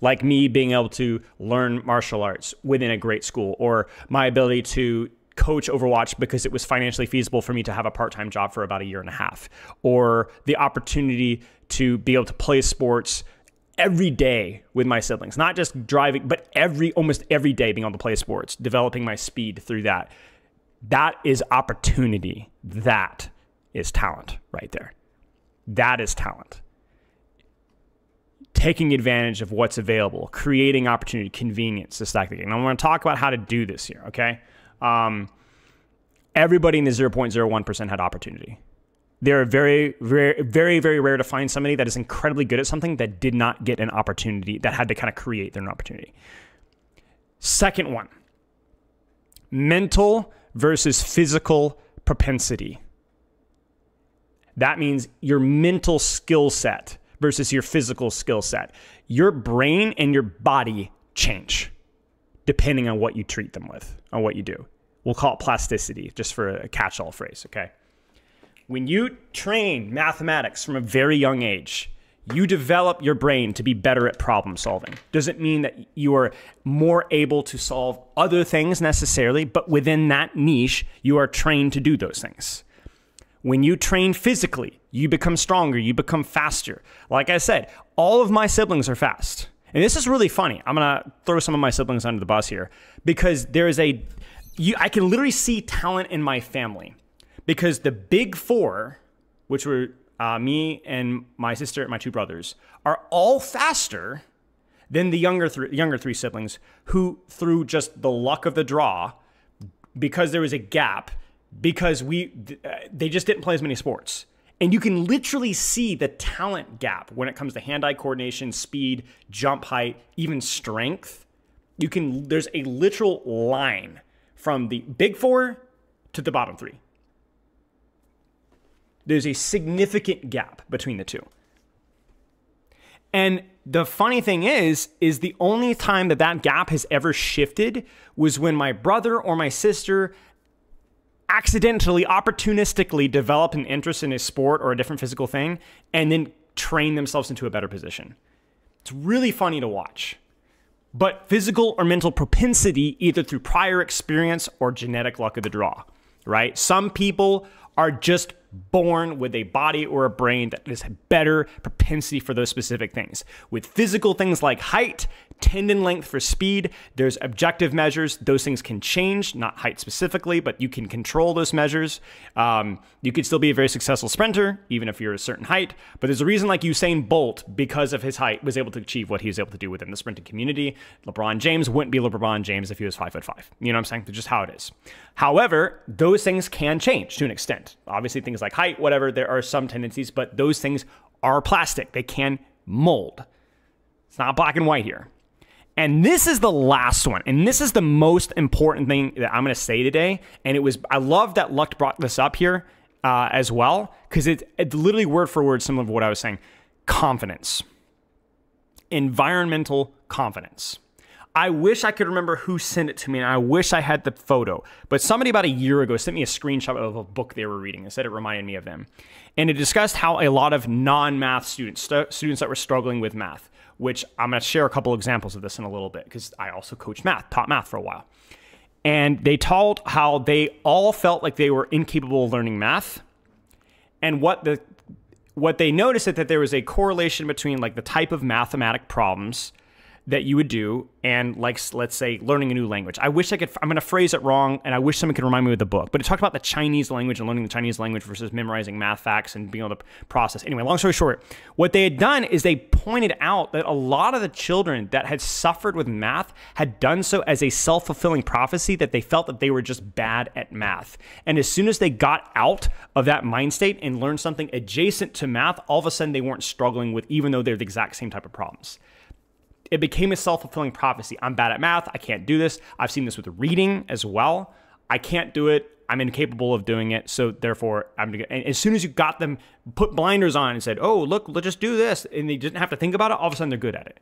like me being able to learn martial arts within a great school, or my ability to coach Overwatch because it was financially feasible for me to have a part-time job for about a year and a half, or the opportunity to be able to play sports every day with my siblings, not just driving, but almost every day being able to play sports, developing my speed through that. That is opportunity. That is talent right there. That is talent. Taking advantage of what's available, creating opportunity, convenience, this type of thing. And I want to talk about how to do this here, okay? Everybody in the 0.01% had opportunity. They're very, very, very, very rare to find somebody that is incredibly good at something that did not get an opportunity, that had to kind of create their own opportunity. Second one, mental versus physical propensity. That means your mental skill set versus your physical skill set. Your brain and your body change depending on what you treat them with, on what you do. We'll call it plasticity, just for a catch-all phrase, okay? When you train mathematics from a very young age, you develop your brain to be better at problem solving. Doesn't mean that you are more able to solve other things necessarily, but within that niche, you are trained to do those things. When you train physically, you become stronger, you become faster. Like I said, all of my siblings are fast. And this is really funny. I'm gonna throw some of my siblings under the bus here because I can literally see talent in my family because the big four, which were me and my sister and my two brothers, are all faster than the younger three siblings who, through just the luck of the draw, because there was a gap, because they just didn't play as many sports. And you can literally see the talent gap when it comes to hand-eye coordination, speed, jump height, even strength. There's a literal line from the big four to the bottom three. There's a significant gap between the two. And the funny thing is the only time that gap has ever shifted was when my brother or my sister accidentally, opportunistically developed an interest in a sport or a different physical thing and then train themselves into a better position. It's really funny to watch. But physical or mental propensity, either through prior experience or genetic luck of the draw, right? Some people are just born with a body or a brain that is better propensity for those specific things. With physical things like height, tendon length for speed, there's objective measures. Those things can change, not height specifically, but you can control those measures. You could still be a very successful sprinter, even if you're a certain height. But there's a reason like Usain Bolt, because of his height, was able to achieve what he was able to do within the sprinting community. LeBron James wouldn't be LeBron James if he was 5'5". You know what I'm saying? That's just how it is. However, those things can change to an extent. Obviously, things like height, whatever, there are some tendencies, but those things are plastic. They can mold. It's not black and white here. And this is the last one. And this is the most important thing that I'm going to say today. And I love that Luck brought this up here as well, because it's literally word for word similar to what I was saying. Confidence. Environmental confidence. I wish I could remember who sent it to me, and I wish I had the photo. But somebody about a year ago sent me a screenshot of a book they were reading and said it reminded me of them. And it discussed how a lot of non-math students that were struggling with math, which I'm going to share a couple examples of this in a little bit because I also taught math for a while. And they told how they all felt like they were incapable of learning math. And what they noticed is that there was a correlation between like the type of mathematic problems that you would do and, like, let's say learning a new language. I'm going to phrase it wrong, and I wish someone could remind me of the book, but it talked about the Chinese language and learning the Chinese language versus memorizing math facts and being able to process. Anyway, long story short, what they had done is they pointed out that a lot of the children that had suffered with math had done so as a self-fulfilling prophecy, that they felt that they were just bad at math. And as soon as they got out of that mind state and learned something adjacent to math, all of a sudden they weren't struggling with, even though they're the exact same type of problems. It became a self-fulfilling prophecy. I'm bad at math. I can't do this. I've seen this with reading as well. I can't do it. I'm incapable of doing it. So therefore, and as soon as you got them, put blinders on and said, oh, look, let's just do this, and they didn't have to think about it, all of a sudden they're good at it.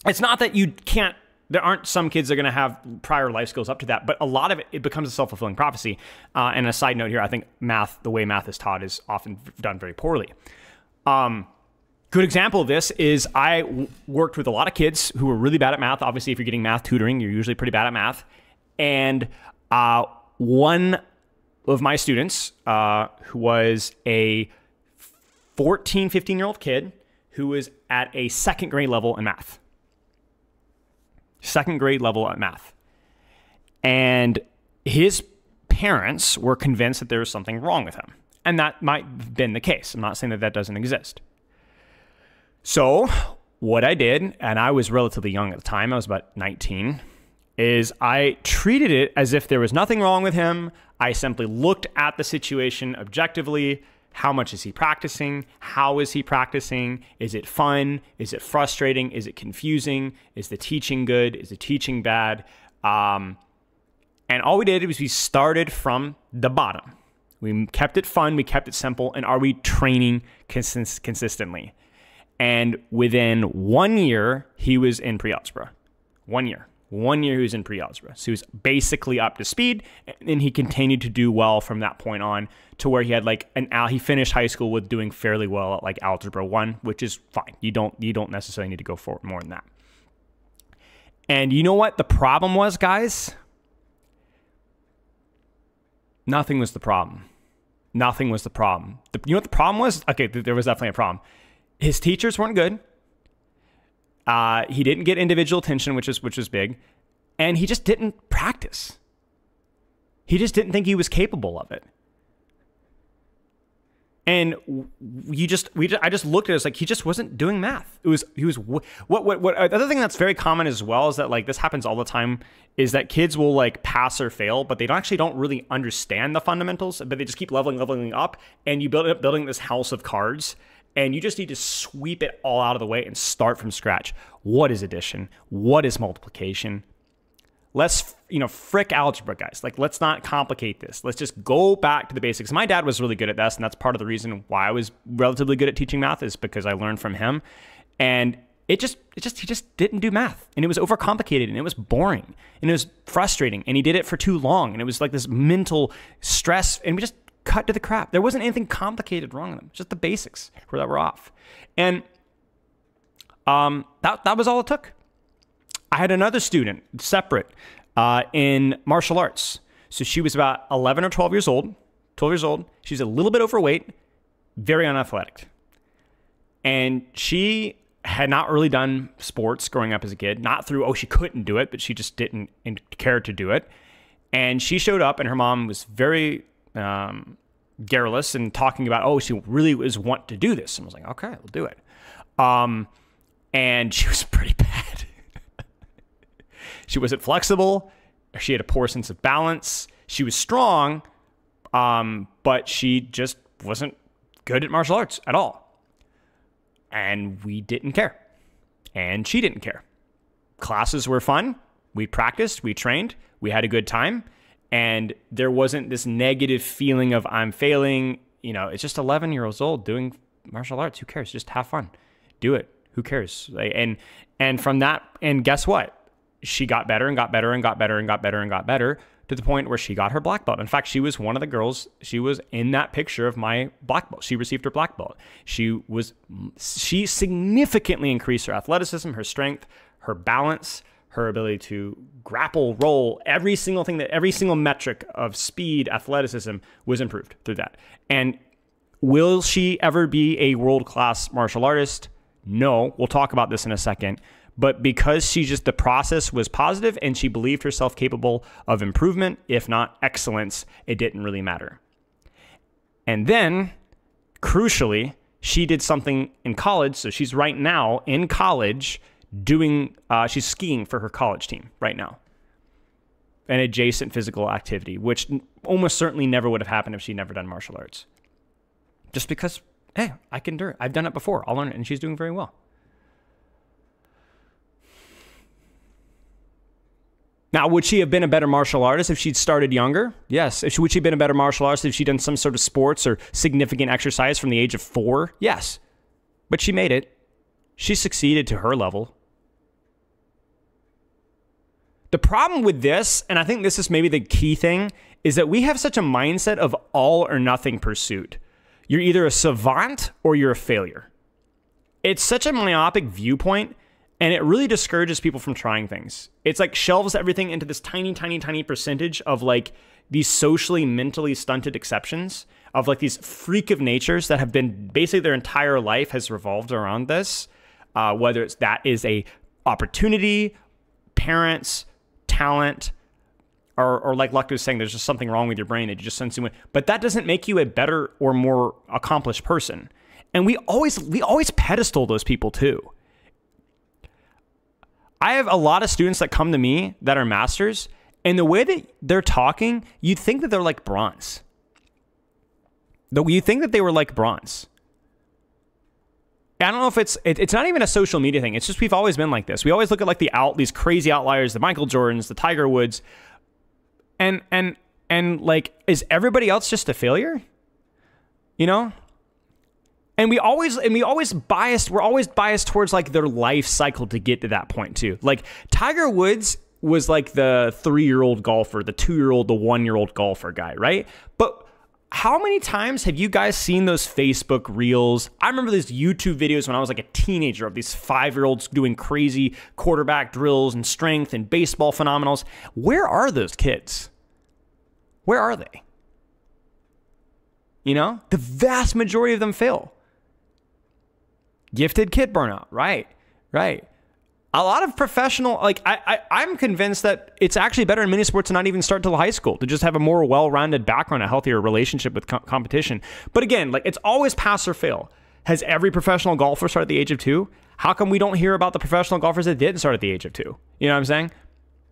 It's not that you can't, there aren't some kids that are going to have prior life skills up to that, but a lot of it becomes a self-fulfilling prophecy. And a side note here, I think math, the way math is taught is often done very poorly. Good example of this is I worked with a lot of kids who were really bad at math. Obviously, if you're getting math tutoring, you're usually pretty bad at math. And one of my students who was a 14, 15-year-old kid who was at a second grade level in math. Second grade level at math. And his parents were convinced that there was something wrong with him. And that might have been the case. I'm not saying that that doesn't exist. So what I did, and I was relatively young at the time, I was about 19, is I treated it as if there was nothing wrong with him. I simply looked at the situation objectively. How much is he practicing? How is he practicing? Is it fun? Is it frustrating? Is it confusing? Is the teaching good? Is the teaching bad? And all we did was we started from the bottom. We kept it fun. We kept it simple. And are we training consistently? And within 1 year, he was in pre-algebra. 1 year. 1 year he was in pre-algebra. So he was basically up to speed. And he continued to do well from that point on to where he had like he finished high school with doing fairly well at like Algebra 1, which is fine. You don't necessarily need to go for more than that. And you know what the problem was, guys? Nothing was the problem. Nothing was the problem. You know what the problem was? Okay, there was definitely a problem. His teachers weren't good. He didn't get individual attention, which was big. And he just didn't practice. He just didn't think he was capable of it. And I just looked at it as like he just wasn't doing math. What other thing that's very common as well is that like this happens all the time is that kids will like pass or fail, but they don't really understand the fundamentals, but they just keep leveling up, and you build up building this house of cards, and you just need to sweep it all out of the way and start from scratch. What is addition? What is multiplication? Let's, frick algebra, guys. Like, let's not complicate this. Let's just go back to the basics. My dad was really good at this, and that's part of the reason why I was relatively good at teaching math is because I learned from him. And he just didn't do math, and it was overcomplicated, and it was boring, and it was frustrating, and he did it for too long, and it was like this mental stress, and we just cut to the crap. There wasn't anything complicated wrong with them, just the basics that were off. And that was all it took. I had another student, separate, in martial arts. So she was about 11 or 12 years old. She's a little bit overweight, very unathletic. And she had not really done sports growing up as a kid. Not through, she couldn't do it, but she just didn't care to do it. And she showed up, and her mom was very garrulous and talking about, she really was want to do this. And I was like, okay, we'll do it. And she was pretty bad. She wasn't flexible. She had a poor sense of balance. She was strong, but she just wasn't good at martial arts at all. And we didn't care. And she didn't care. Classes were fun. We practiced. We trained. We had a good time. And there wasn't this negative feeling of I'm failing. It's just 11-year-olds old doing martial arts. Who cares? Just have fun. Do it. Who cares? And from that, and guess what? She got better and got better and got better and got better and got better to the point where she got her black belt. In fact, she was one of the girls. She was in that picture of my black belt. She received her black belt. She significantly increased her athleticism, her strength, her balance, her ability to grapple, roll, every single metric of speed, athleticism was improved through that. And will she ever be a world-class martial artist? No. We'll talk about this in a second. But because the process was positive and she believed herself capable of improvement, if not excellence, it didn't really matter. And then, crucially, she did something in college. So she's right now in college she's skiing for her college team right now. An adjacent physical activity, which almost certainly never would have happened if she'd never done martial arts. Just because, hey, I can do it. I've done it before. I'll learn it. And she's doing very well. Now, would she have been a better martial artist if she'd started younger? Yes. Would she have been a better martial artist if she'd done some sort of sports or significant exercise from the age of 4? Yes. But she made it. She succeeded to her level. The problem with this, and I think this is maybe the key thing, is that we have such a mindset of all or nothing pursuit. You're either a savant or you're a failure. it's such a myopic viewpoint, and it really discourages people from trying things. It's like shelves everything into this tiny, tiny, tiny percentage of like these socially, mentally stunted exceptions of like these freak of natures that have been basically their entire life has revolved around this. Whether it's that is a opportunity, parents, talent, or like Luck was saying, there's just something wrong with your brain that you just sense. But that doesn't make you a better or more accomplished person. And we always pedestal those people too. I have a lot of students that come to me that are masters, and the way that they're talking, you'd think that they're like bronze. Though you think that they were like bronze. I don't know if it's not even a social media thing. It's just we've always been like this. We always look at like these crazy outliers, the Michael Jordans, the Tiger Woods, and like, is everybody else just a failure? You know? And we're always biased towards like their life cycle to get to that point too. Like Tiger Woods was like the 3-year-old golfer, the 2-year-old, the 1-year-old golfer guy, right? But how many times have you guys seen those Facebook reels? I remember these YouTube videos when I was like a teenager of these 5-year-olds doing crazy quarterback drills and strength and baseball phenomenals. Where are those kids? Where are they? You know, the vast majority of them fail. Gifted kid burnout, right? A lot of professional, like I'm convinced that it's actually better in many sports to not even start till high school, to just have a more well-rounded background, a healthier relationship with competition. But again, like it's always pass or fail. Has every professional golfer started at the age of 2? How come we don't hear about the professional golfers that didn't start at the age of 2? You know what I'm saying?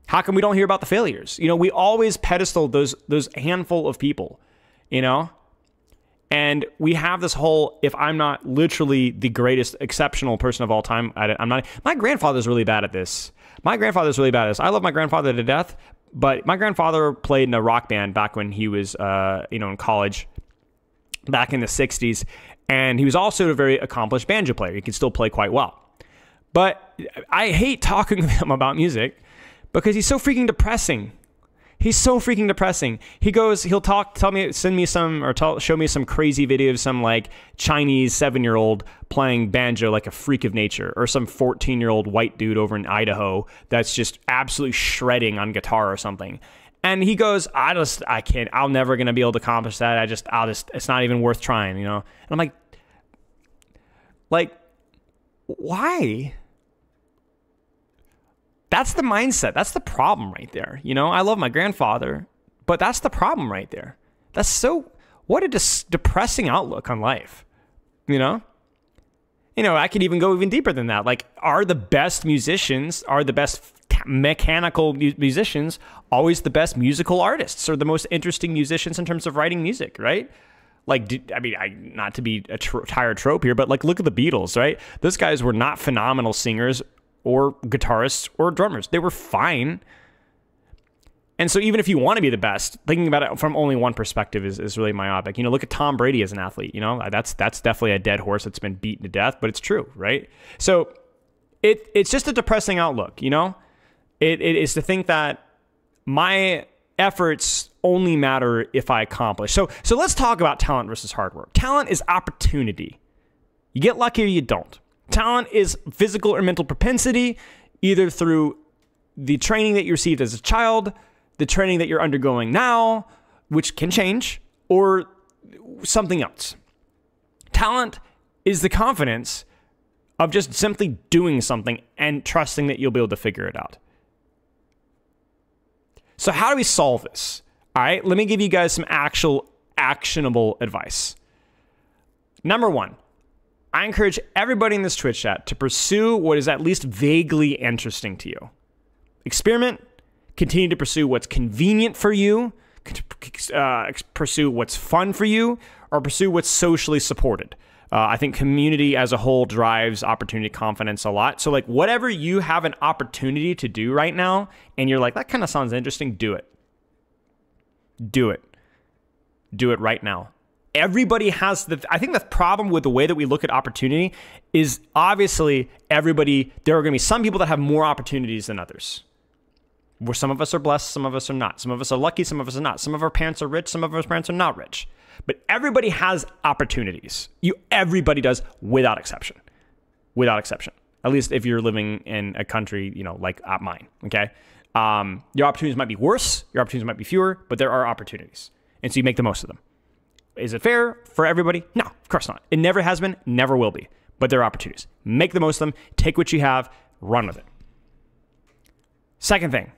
How come we don't hear about the failures? You know, we always pedestal those handful of people, you know? And we have this whole, if I'm not literally the greatest exceptional person of all time, I'm not. My grandfather's really bad at this. I love my grandfather to death, but my grandfather played in a rock band back when he was, in college, back in the 60s. And he was also a very accomplished banjo player. He could still play quite well. But I hate talking to him about music because he's so freaking depressing. He's so freaking depressing. He'll send me some, or show me some crazy video of some like Chinese 7-year-old playing banjo like a freak of nature, or some 14-year-old white dude over in Idaho that's just absolutely shredding on guitar or something. And he goes, I can't, I'm never going to be able to accomplish that. It's not even worth trying, you know? And I'm like, why? That's the mindset. That's the problem right there. You know, I love my grandfather, but that's the problem right there. What a depressing outlook on life, you know? You know, I could even go even deeper than that. Like, are the best mechanical musicians always the best musical artists, or the most interesting musicians in terms of writing music, right? Like, not to be a tired trope here, but like, look at the Beatles, right? Those guys were not phenomenal singers or guitarists or drummers. They were fine. And so even if you want to be the best, thinking about it from only one perspective is really myopic. You know, look at Tom Brady as an athlete. You know, that's definitely a dead horse that's been beaten to death, but it's true, right? So it's just a depressing outlook, you know? It is to think that my efforts only matter if I accomplish. So let's talk about talent versus hard work. Talent is opportunity. You get lucky or you don't. Talent is physical or mental propensity, either through the training that you received as a child, the training that you're undergoing now, which can change, or something else. Talent is the confidence of just simply doing something and trusting that you'll be able to figure it out. So how do we solve this? All right, let me give you guys some actual actionable advice. Number 1. I encourage everybody in this Twitch chat to pursue what is at least vaguely interesting to you. Experiment, continue to pursue what's convenient for you, pursue what's fun for you, or pursue what's socially supported. I think community as a whole drives opportunity confidence a lot. So like whatever you have an opportunity to do right now, and you're like, that kind of sounds interesting, do it. Do it. Do it right now. Everybody has I think the problem with the way that we look at opportunity is obviously there are going to be some people that have more opportunities than others. Where some of us are blessed, some of us are not. Some of us are lucky, some of us are not. Some of our parents are rich, some of our parents are not rich. But everybody has opportunities. Everybody does, without exception. without exception. At least if you're living in a country, you know, like mine, okay? Your opportunities might be worse, your opportunities might be fewer, but there are opportunities. And so you make the most of them. Is it fair for everybody? No, of course not. It never has been, never will be. But there are opportunities. Make the most of them, take what you have, run with it. Second thing,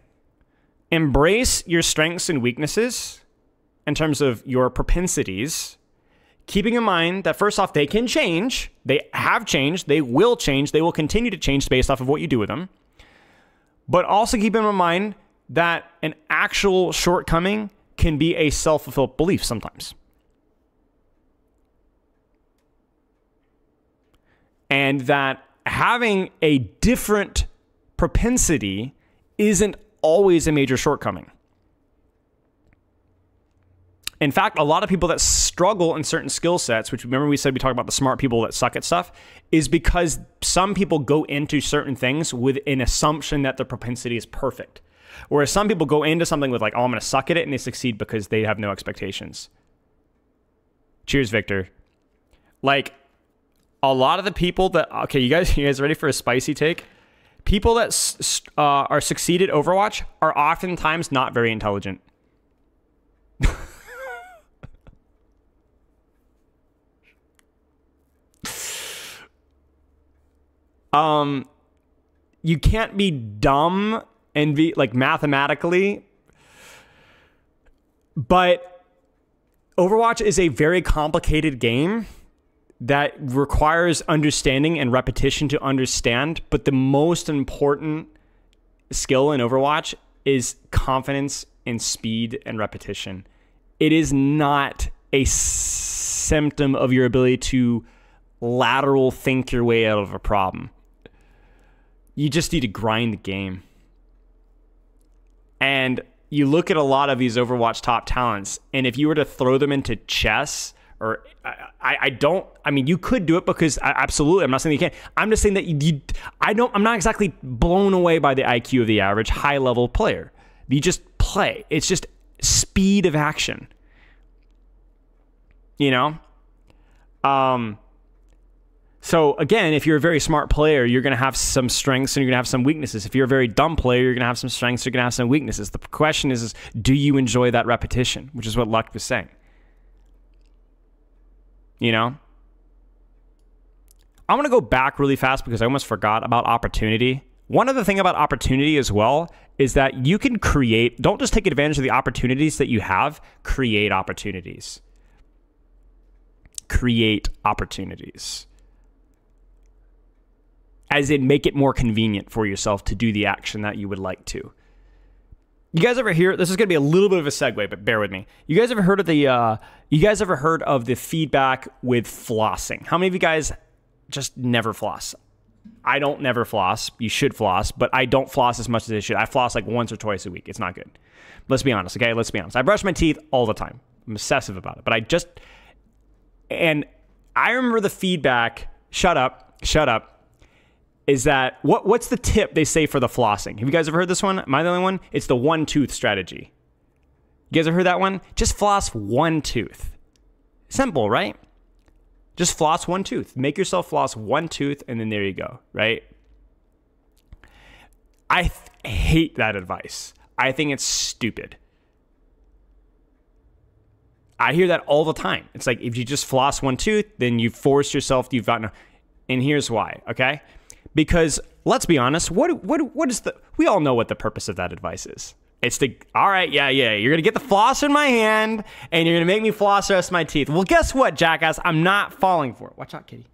embrace your strengths and weaknesses in terms of your propensities, keeping in mind that first off, they can change. They have changed. They will change. They will continue to change based off of what you do with them. But also keep in mind that an actual shortcoming can be a self-fulfilled belief sometimes. And that having a different propensity isn't always a major shortcoming. In fact, a lot of people that struggle in certain skill sets, which remember we said we talk about the smart people that suck at stuff, is because some people go into certain things with an assumption that their propensity is perfect. Whereas some people go into something with like, oh, I'm going to suck at it, and they succeed because they have no expectations. Cheers, Victor. Like, a lot of the people that, okay, you guys ready for a spicy take? People that are succeed at Overwatch are oftentimes not very intelligent. You can't be dumb and be like mathematically, but Overwatch is a very complicated game that requires understanding and repetition to understand. But the most important skill in Overwatch is confidence and speed and repetition. It is not a symptom of your ability to lateral think your way out of a problem. You just need to grind the game. And you look at a lot of these Overwatch top talents, and if you were to throw them into chess, or I mean, you could do it because absolutely, I'm not saying you can't. I'm just saying that I'm not exactly blown away by the IQ of the average high level player. You just play. It's just speed of action. You know? So again, if you're a very smart player, you're going to have some strengths and you're going to have some weaknesses. If you're a very dumb player, you're going to have some strengths, you're going to have some weaknesses. The question is do you enjoy that repetition? Which is what Luck was saying. You know? I want to go back really fast because I almost forgot about opportunity. One other thing about opportunity as well is that you can create, don't just take advantage of the opportunities that you have, create opportunities. Create opportunities. As in, make it more convenient for yourself to do the action that you would like to. You guys ever hear? This is going to be a little bit of a segue, but bear with me. You guys ever heard of the feedback with flossing? How many of you guys just never floss? I don't never floss. You should floss, but I don't floss as much as I should. I floss like once or twice a week. It's not good. Let's be honest, okay? Let's be honest. I brush my teeth all the time. I'm obsessive about it, but and I remember the feedback. Shut up. Is that what's the tip they say for the flossing? Have you guys ever heard this one? Am I the only one? It's the one tooth strategy. You guys ever heard that one? Just floss one tooth. Simple, right? Just floss one tooth. Make yourself floss one tooth, and then there you go, right? I hate that advice. I think it's stupid. I hear that all the time. It's like, if you just floss one tooth, then you force yourself, and here's why, okay? Because let's be honest, what is we all know what the purpose of that advice is. It's all right, yeah, you're going to get the flosser in my hand, and you're going to make me floss the rest of my teeth. Well, guess what, jackass? I'm not falling for it. Watch out, kitty.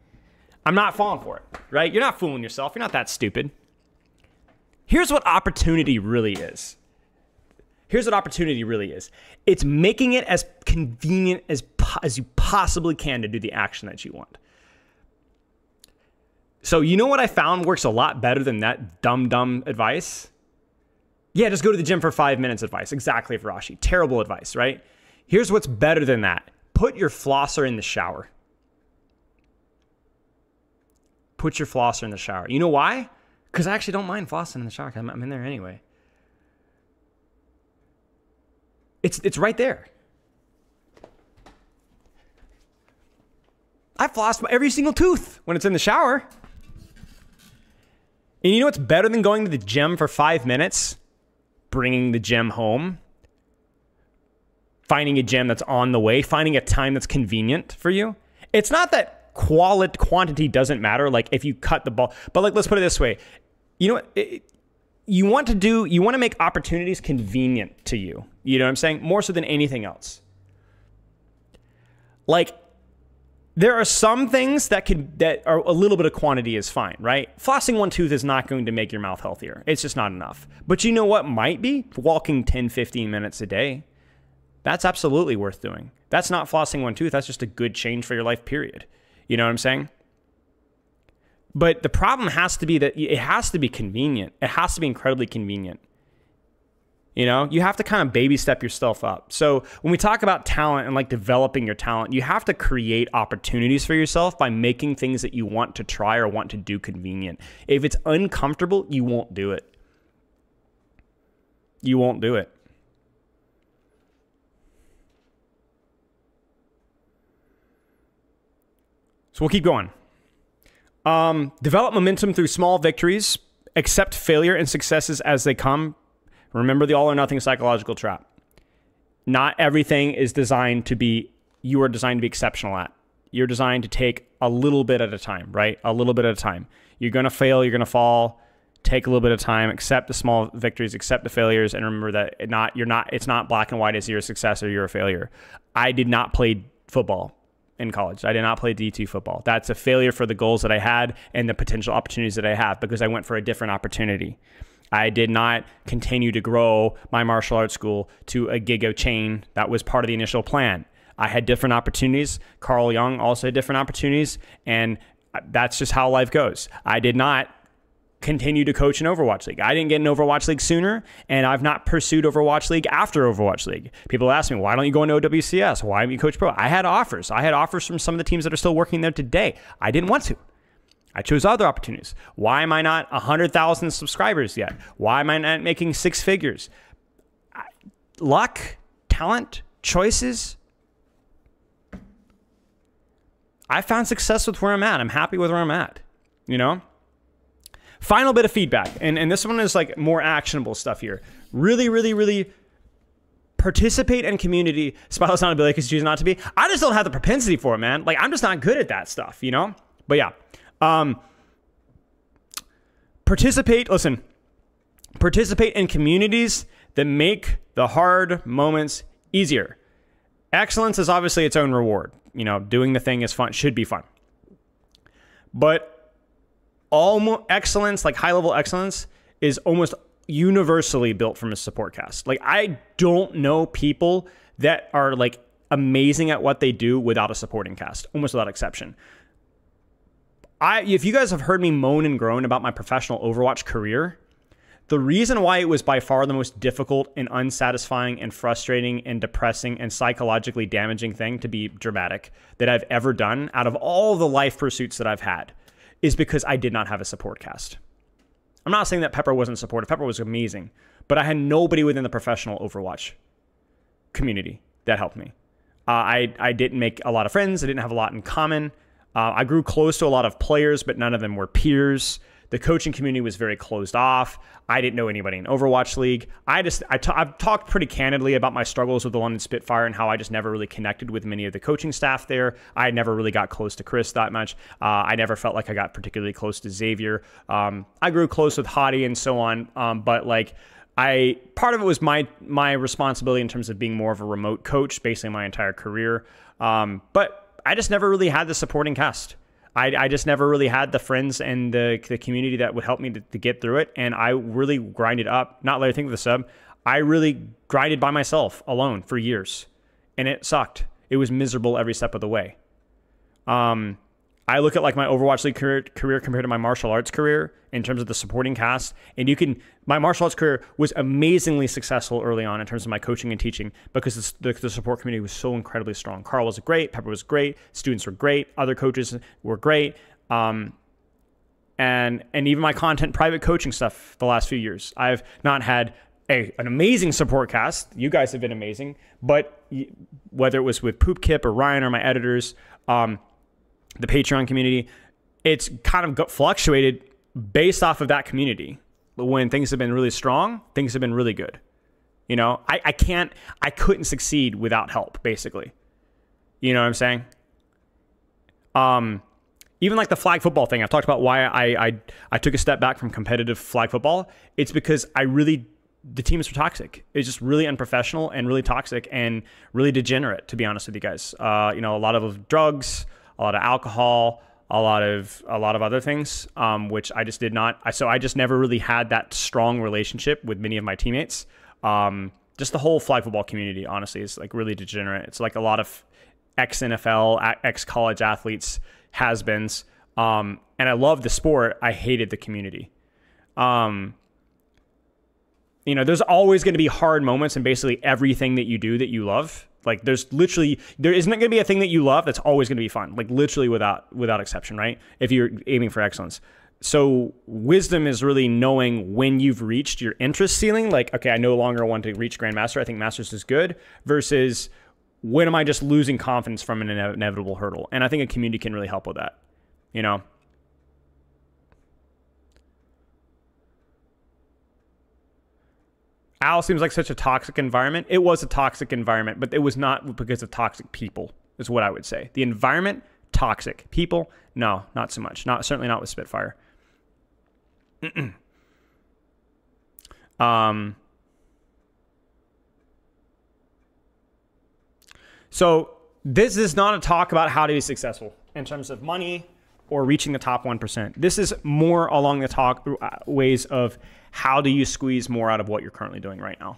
I'm not falling for it, right? You're not fooling yourself. You're not that stupid. Here's what opportunity really is. It's making it as convenient as you possibly can to do the action that you want. So you know what I found works a lot better than that dumb advice? Yeah, just go to the gym for 5 minutes advice. Exactly, Farashi. Terrible advice, right? Here's what's better than that. Put your flosser in the shower. Put your flosser in the shower. You know why? Because I actually don't mind flossing in the shower. I'm in there anyway. It's right there. I floss every single tooth when it's in the shower. And you know what's better than going to the gym for 5 minutes? Bringing the gym home. Finding a gym that's on the way. Finding a time that's convenient for you. It's not that quantity doesn't matter. Like if you cut the ball. But like, let's put it this way. You know what? You want to make opportunities convenient to you. You know what I'm saying? More so than anything else. Like, there are some things that are a little bit of quantity is fine, right? Flossing one tooth is not going to make your mouth healthier. It's just not enough. But you know what might be? Walking 10, 15 minutes a day. That's absolutely worth doing. That's not flossing one tooth. That's just a good change for your life, period. You know what I'm saying? But the problem has to be that it has to be convenient. It has to be incredibly convenient. You know, you have to kind of baby step yourself up. So when we talk about talent and like developing your talent, you have to create opportunities for yourself by making things that you want to try or want to do convenient. If it's uncomfortable, you won't do it. You won't do it. So we'll keep going. Develop momentum through small victories. Accept failure and successes as they come. Remember the all or nothing psychological trap. Not everything is designed to be, you are designed to be exceptional at. You're designed to take a little bit at a time, right? A little bit at a time. You're going to fail, you're going to fall. Take a little bit of time, accept the small victories, accept the failures, and remember that it's not black and white as you're a success or you're a failure. I did not play football in college. I did not play D2 football. That's a failure for the goals that I had and the potential opportunities that I have because I went for a different opportunity. I did not continue to grow my martial arts school to a giga chain. That was part of the initial plan. I had different opportunities. Carl Jung also had different opportunities, and that's just how life goes. I did not continue to coach in Overwatch League. I didn't get in Overwatch League sooner, and I've not pursued Overwatch League after Overwatch League. People ask me, why don't you go into OWCS? Why don't you coach pro? I had offers. I had offers from some of the teams that are still working there today. I didn't want to. I chose other opportunities. Why am I not 100,000 subscribers yet? Why am I not making 6 figures? Luck, talent, choices. I found success with where I'm at. I'm happy with where I'm at, you know? Final bit of feedback. And this one is like more actionable stuff here. Really, really, really participate in community. Smiley's not ability because choose not to be. I just don't have the propensity for it, man. Like, I'm just not good at that stuff, you know? But yeah. Participate in communities that make the hard moments easier. Excellence is obviously its own reward. You know, doing the thing is fun, should be fun. But excellence, like high-level excellence, is almost universally built from a support cast. Like, I don't know people that are like amazing at what they do without a supporting cast, almost without exception. If you guys have heard me moan and groan about my professional Overwatch career, the reason why it was by far the most difficult and unsatisfying and frustrating and depressing and psychologically damaging thing, to be dramatic, that I've ever done out of all the life pursuits that I've had is because I did not have a support cast. I'm not saying that Pepper wasn't supportive. Pepper was amazing, but I had nobody within the professional Overwatch community that helped me. I didn't make a lot of friends. I didn't have a lot in common. I grew close to a lot of players, but none of them were peers. The coaching community was very closed off. I didn't know anybody in Overwatch League. I've talked pretty candidly about my struggles with the London Spitfire and how I just never really connected with many of the coaching staff there. I never really got close to Chris that much. I never felt like I got particularly close to Xavier. I grew close with Hottie and so on, but like part of it was my responsibility in terms of being more of a remote coach, basically my entire career. But I just never really had the supporting cast. I just never really had the friends and the community that would help me to get through it. And I really grinded up, not let I think of the sub. I really grinded by myself alone for years. And it sucked. It was miserable every step of the way. I look at like my Overwatch League career compared to my martial arts career in terms of the supporting cast. And my martial arts career was amazingly successful early on in terms of my coaching and teaching because the support community was so incredibly strong. Carl was great. Pepper was great. Students were great. Other coaches were great. And even my content private coaching stuff the last few years, I've not had an amazing support cast. You guys have been amazing. But whether it was with Poop Kip or Ryan or my editors, the Patreon community, it's kind of fluctuated based off of that community. When things have been really strong, things have been really good. You know, I couldn't succeed without help, basically. You know what I'm saying? Even like the flag football thing, I've talked about why I took a step back from competitive flag football. It's because the teams were toxic. It was just really unprofessional and really toxic and really degenerate, to be honest with you guys. You know, a lot of drugs, a lot of alcohol, a lot of other things, which I just did not. So I just never really had that strong relationship with many of my teammates. Just the whole flag football community, honestly, is like really degenerate. It's like a lot of ex-NFL, ex-college athletes, has-beens. And I love the sport. I hated the community. You know, there's always going to be hard moments in basically everything that you do that you love. Like there isn't going to be a thing that you love that's always going to be fun, like literally without exception, right? If you're aiming for excellence. So wisdom is really knowing when you've reached your interest ceiling. Like, okay, I no longer want to reach Grandmaster. I think Masters is good, versus when am I just losing confidence from an inevitable hurdle? And I think a community can really help with that, you know? Al seems like such a toxic environment. It was a toxic environment, but it was not because of toxic people, is what I would say. The environment, toxic. People, no, not so much. Certainly not with Spitfire. So this is not a talk about how to be successful in terms of money or reaching the top 1%. This is more along the ways of how do you squeeze more out of what you're currently doing right now,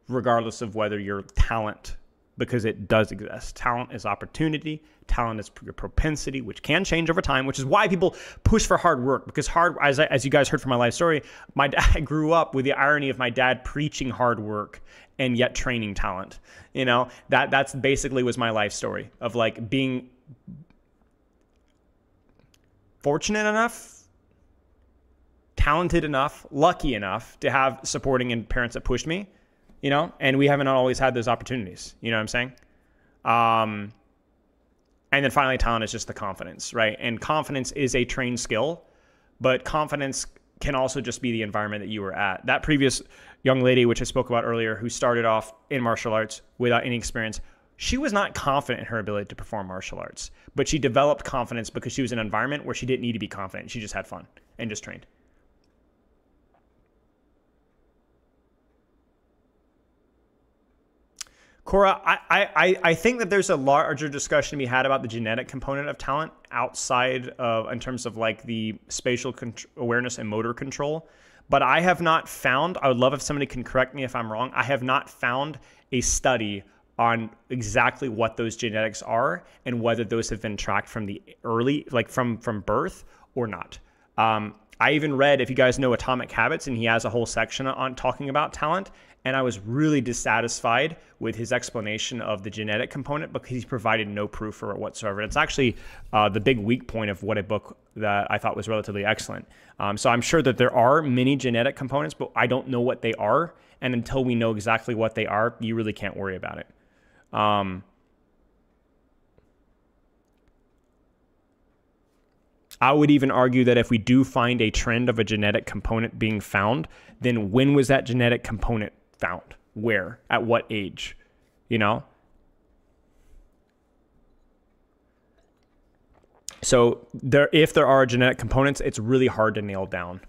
regardless of whether you're talent, because it does exist. Talent is opportunity. Talent is your propensity, which can change over time, which is why people push for hard work. Because as you guys heard from my life story, my dad grew up with the irony of my dad preaching hard work and yet training talent. You know, that's basically was my life story of like being fortunate enough, talented enough, lucky enough to have supporting and parents that pushed me, you know, and we haven't always had those opportunities. You know what I'm saying? And then finally, talent is just the confidence, right? And confidence is a trained skill, but confidence can also just be the environment that you were at. That previous young lady, which I spoke about earlier, who started off in martial arts without any experience, she was not confident in her ability to perform martial arts, but she developed confidence because she was in an environment where she didn't need to be confident. She just had fun and just trained. Cora, I think that there's a larger discussion to be had about the genetic component of talent outside of, in terms of like the spatial awareness and motor control. But I have not found, I would love if somebody can correct me if I'm wrong, I have not found a study on exactly what those genetics are and whether those have been tracked from the early, like from birth or not. I even read, if you guys know Atomic Habits, and he has a whole section on talking about talent, and I was really dissatisfied with his explanation of the genetic component because he provided no proof for it whatsoever. It's actually the big weak point of what a book that I thought was relatively excellent. So I'm sure that there are many genetic components, but I don't know what they are. And until we know exactly what they are, you really can't worry about it. I would even argue that if we do find a trend of a genetic component being found, then when was that genetic component found? Where? At what age? You know? So if there are genetic components, it's really hard to nail down.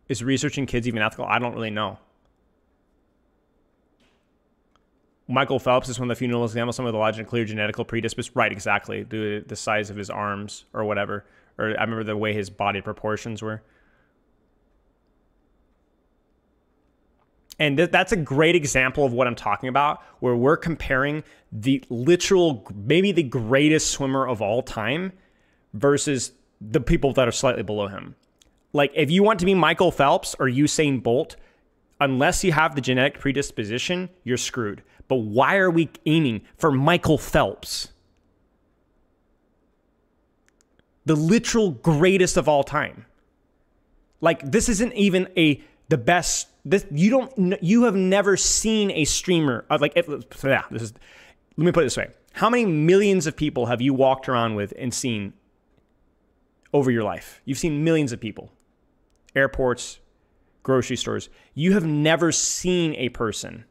Is researching kids even ethical? I don't really know. Michael Phelps is one of the few notable examples, some of the logic and clear genetical predisposition. Right, exactly. The size of his arms or whatever. Or I remember the way his body proportions were. And that's a great example of what I'm talking about, where we're comparing the literal, maybe the greatest swimmer of all time versus the people that are slightly below him. Like, if you want to be Michael Phelps or Usain Bolt, unless you have the genetic predisposition, you're screwed. But why are we aiming for Michael Phelps? The literal greatest of all time. Like, this isn't even the best. You have never seen a streamer let me put it this way. How many millions of people have you walked around with and seen over your life? You've seen millions of people. Airports, grocery stores. You have never seen a person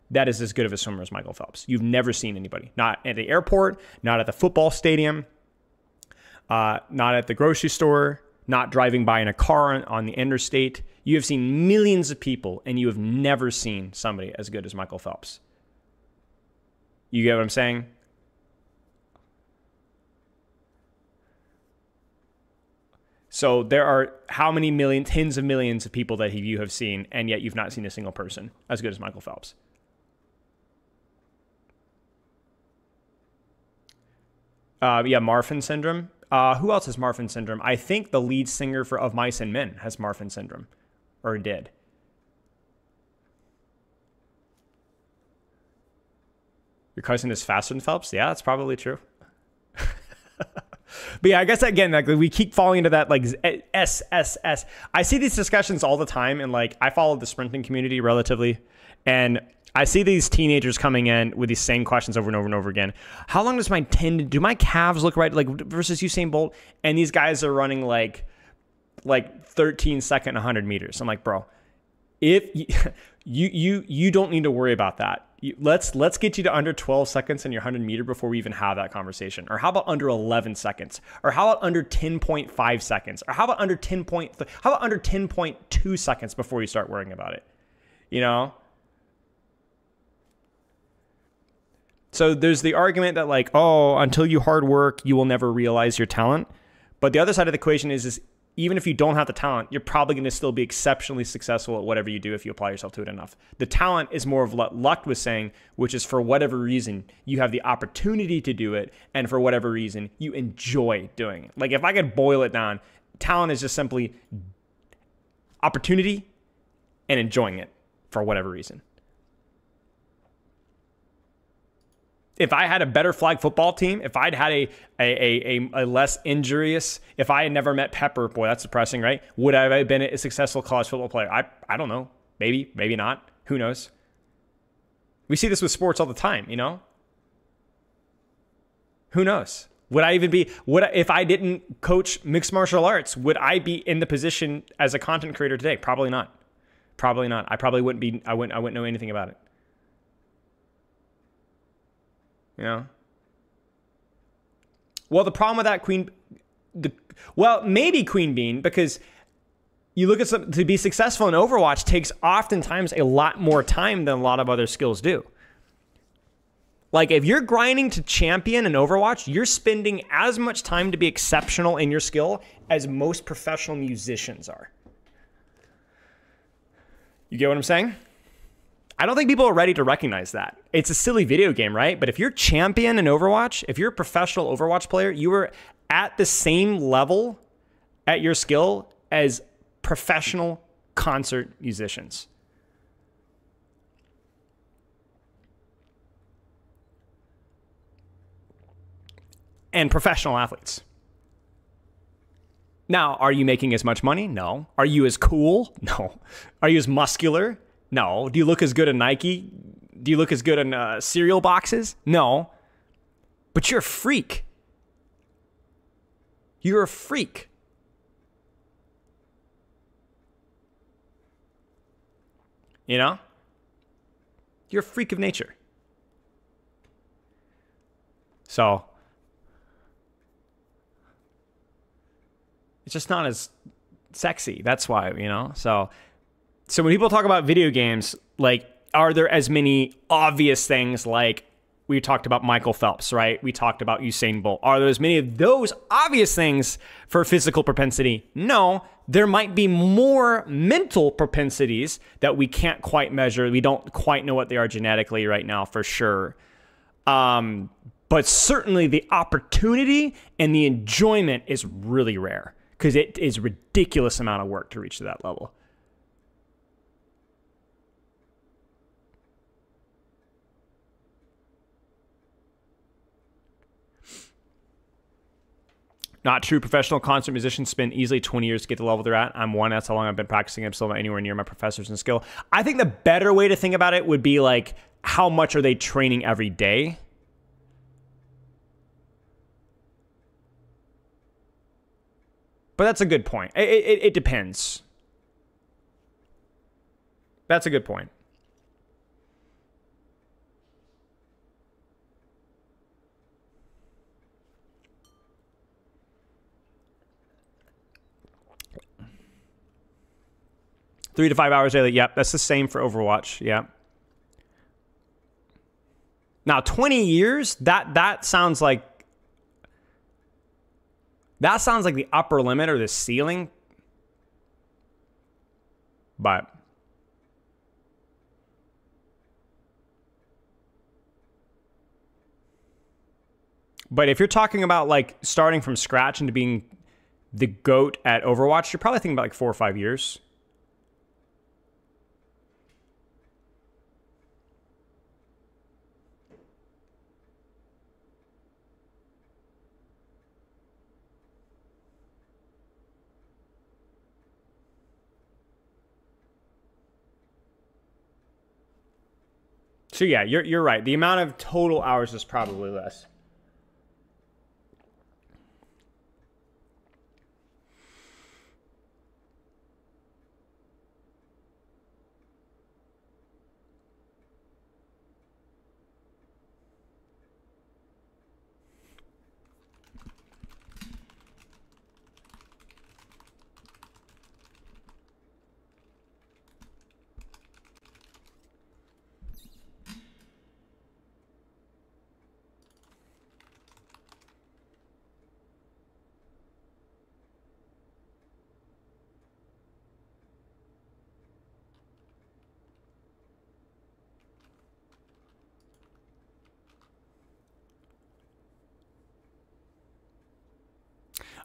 that is as good of a swimmer as Michael Phelps. You've never seen anybody. Not at the airport, not at the football stadium, not at the grocery store, not driving by in a car on the interstate. You have seen millions of people, and you have never seen somebody as good as Michael Phelps. You get what I'm saying? So there are how many millions, tens of millions of people that you have seen, and yet you've not seen a single person as good as Michael Phelps. Marfan syndrome. Who else has Marfan syndrome? I think the lead singer for Of Mice and Men has Marfan syndrome, or did. Your cousin is faster than Phelps? Yeah, that's probably true. But yeah, I guess again, like we keep falling into that like SSS. I see these discussions all the time, and like I follow the sprinting community relatively, and I see these teenagers coming in with these same questions over and over and over again. How long does do my calves look right? Like versus Usain Bolt, and these guys are running like 13-second 100 meters. I'm like, bro, if you don't need to worry about that. Let's get you to under 12 seconds in your 100 meter before we even have that conversation. Or how about under 11 seconds? Or how about under 10.5 seconds? Or how about under 10.2 seconds before you start worrying about it? You know? So there's the argument that like, oh, until you hard work, you will never realize your talent. But the other side of the equation is even if you don't have the talent, you're probably going to still be exceptionally successful at whatever you do if you apply yourself to it enough. The talent is more of what Luck was saying, which is for whatever reason, you have the opportunity to do it, and for whatever reason, you enjoy doing it. Like if I could boil it down, talent is just simply opportunity and enjoying it for whatever reason. If I had a better flag football team, if I'd had a less injurious, if I had never met Pepper, boy, that's depressing, right? Would I have been a successful college football player? I don't know. Maybe, maybe not. Who knows? We see this with sports all the time, you know? Who knows? Would I even be, if I didn't coach mixed martial arts, would I be in the position as a content creator today? Probably not. Probably not. I probably wouldn't be, I wouldn't know anything about it. You know? Well, the problem with that maybe Queen Bean, because you look at to be successful in Overwatch takes oftentimes a lot more time than a lot of other skills do. Like if you're grinding to champion in Overwatch, you're spending as much time to be exceptional in your skill as most professional musicians are. You get what I'm saying? I don't think people are ready to recognize that. It's a silly video game, right? But if you're champion in Overwatch, if you're a professional Overwatch player, you are at the same level at your skill as professional concert musicians. And professional athletes. Now, are you making as much money? No. Are you as cool? No. Are you as muscular? No. Do you look as good in Nike? Do you look as good in cereal boxes? No. But you're a freak. You're a freak. You know? You're a freak of nature. So, it's just not as sexy. That's why, you know? So when people talk about video games, like, are there as many obvious things like we talked about Michael Phelps, right? We talked about Usain Bolt. Are there as many of those obvious things for physical propensity? No, there might be more mental propensities that we can't quite measure. We don't quite know what they are genetically right now for sure. But certainly the opportunity and the enjoyment is really rare because it is a ridiculous amount of work to reach to that level. Not true. Professional concert musicians spend easily 20 years to get to the level they're at. I'm one. That's how long I've been practicing. I'm still not anywhere near my professors in skill. I think the better way to think about it would be like, how much are they training every day? But that's a good point. It depends. That's a good point. Three to 5 hours daily. Yep, that's the same for Overwatch. Yep. Now, 20 years, that sounds like the upper limit or the ceiling. But if you're talking about like starting from scratch into being the GOAT at Overwatch, you're probably thinking about like 4 or 5 years. So yeah, you're right. The amount of total hours is probably less.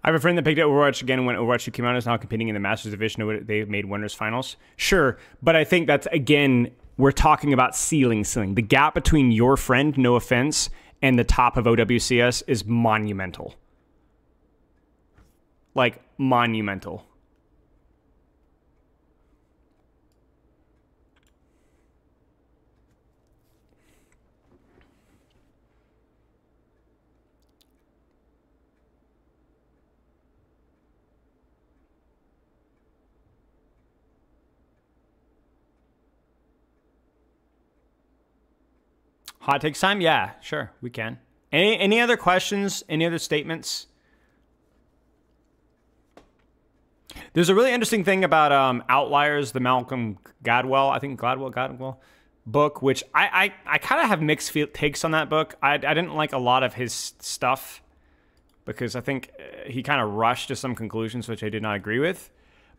I have a friend that picked up Overwatch again when Overwatch 2 came out. Is now competing in the Masters Division. They've made winners finals. Sure, but I think that's, again, we're talking about ceiling. The gap between your friend, no offense, and the top of OWCS is monumental. Like, monumental. Hot takes time? Yeah, sure, we can. Any other questions? Any other statements? There's a really interesting thing about Outliers, the Malcolm Gladwell, I think Gladwell book, which I kind of have mixed takes on that book. I didn't like a lot of his stuff because I think he kind of rushed to some conclusions, which I did not agree with.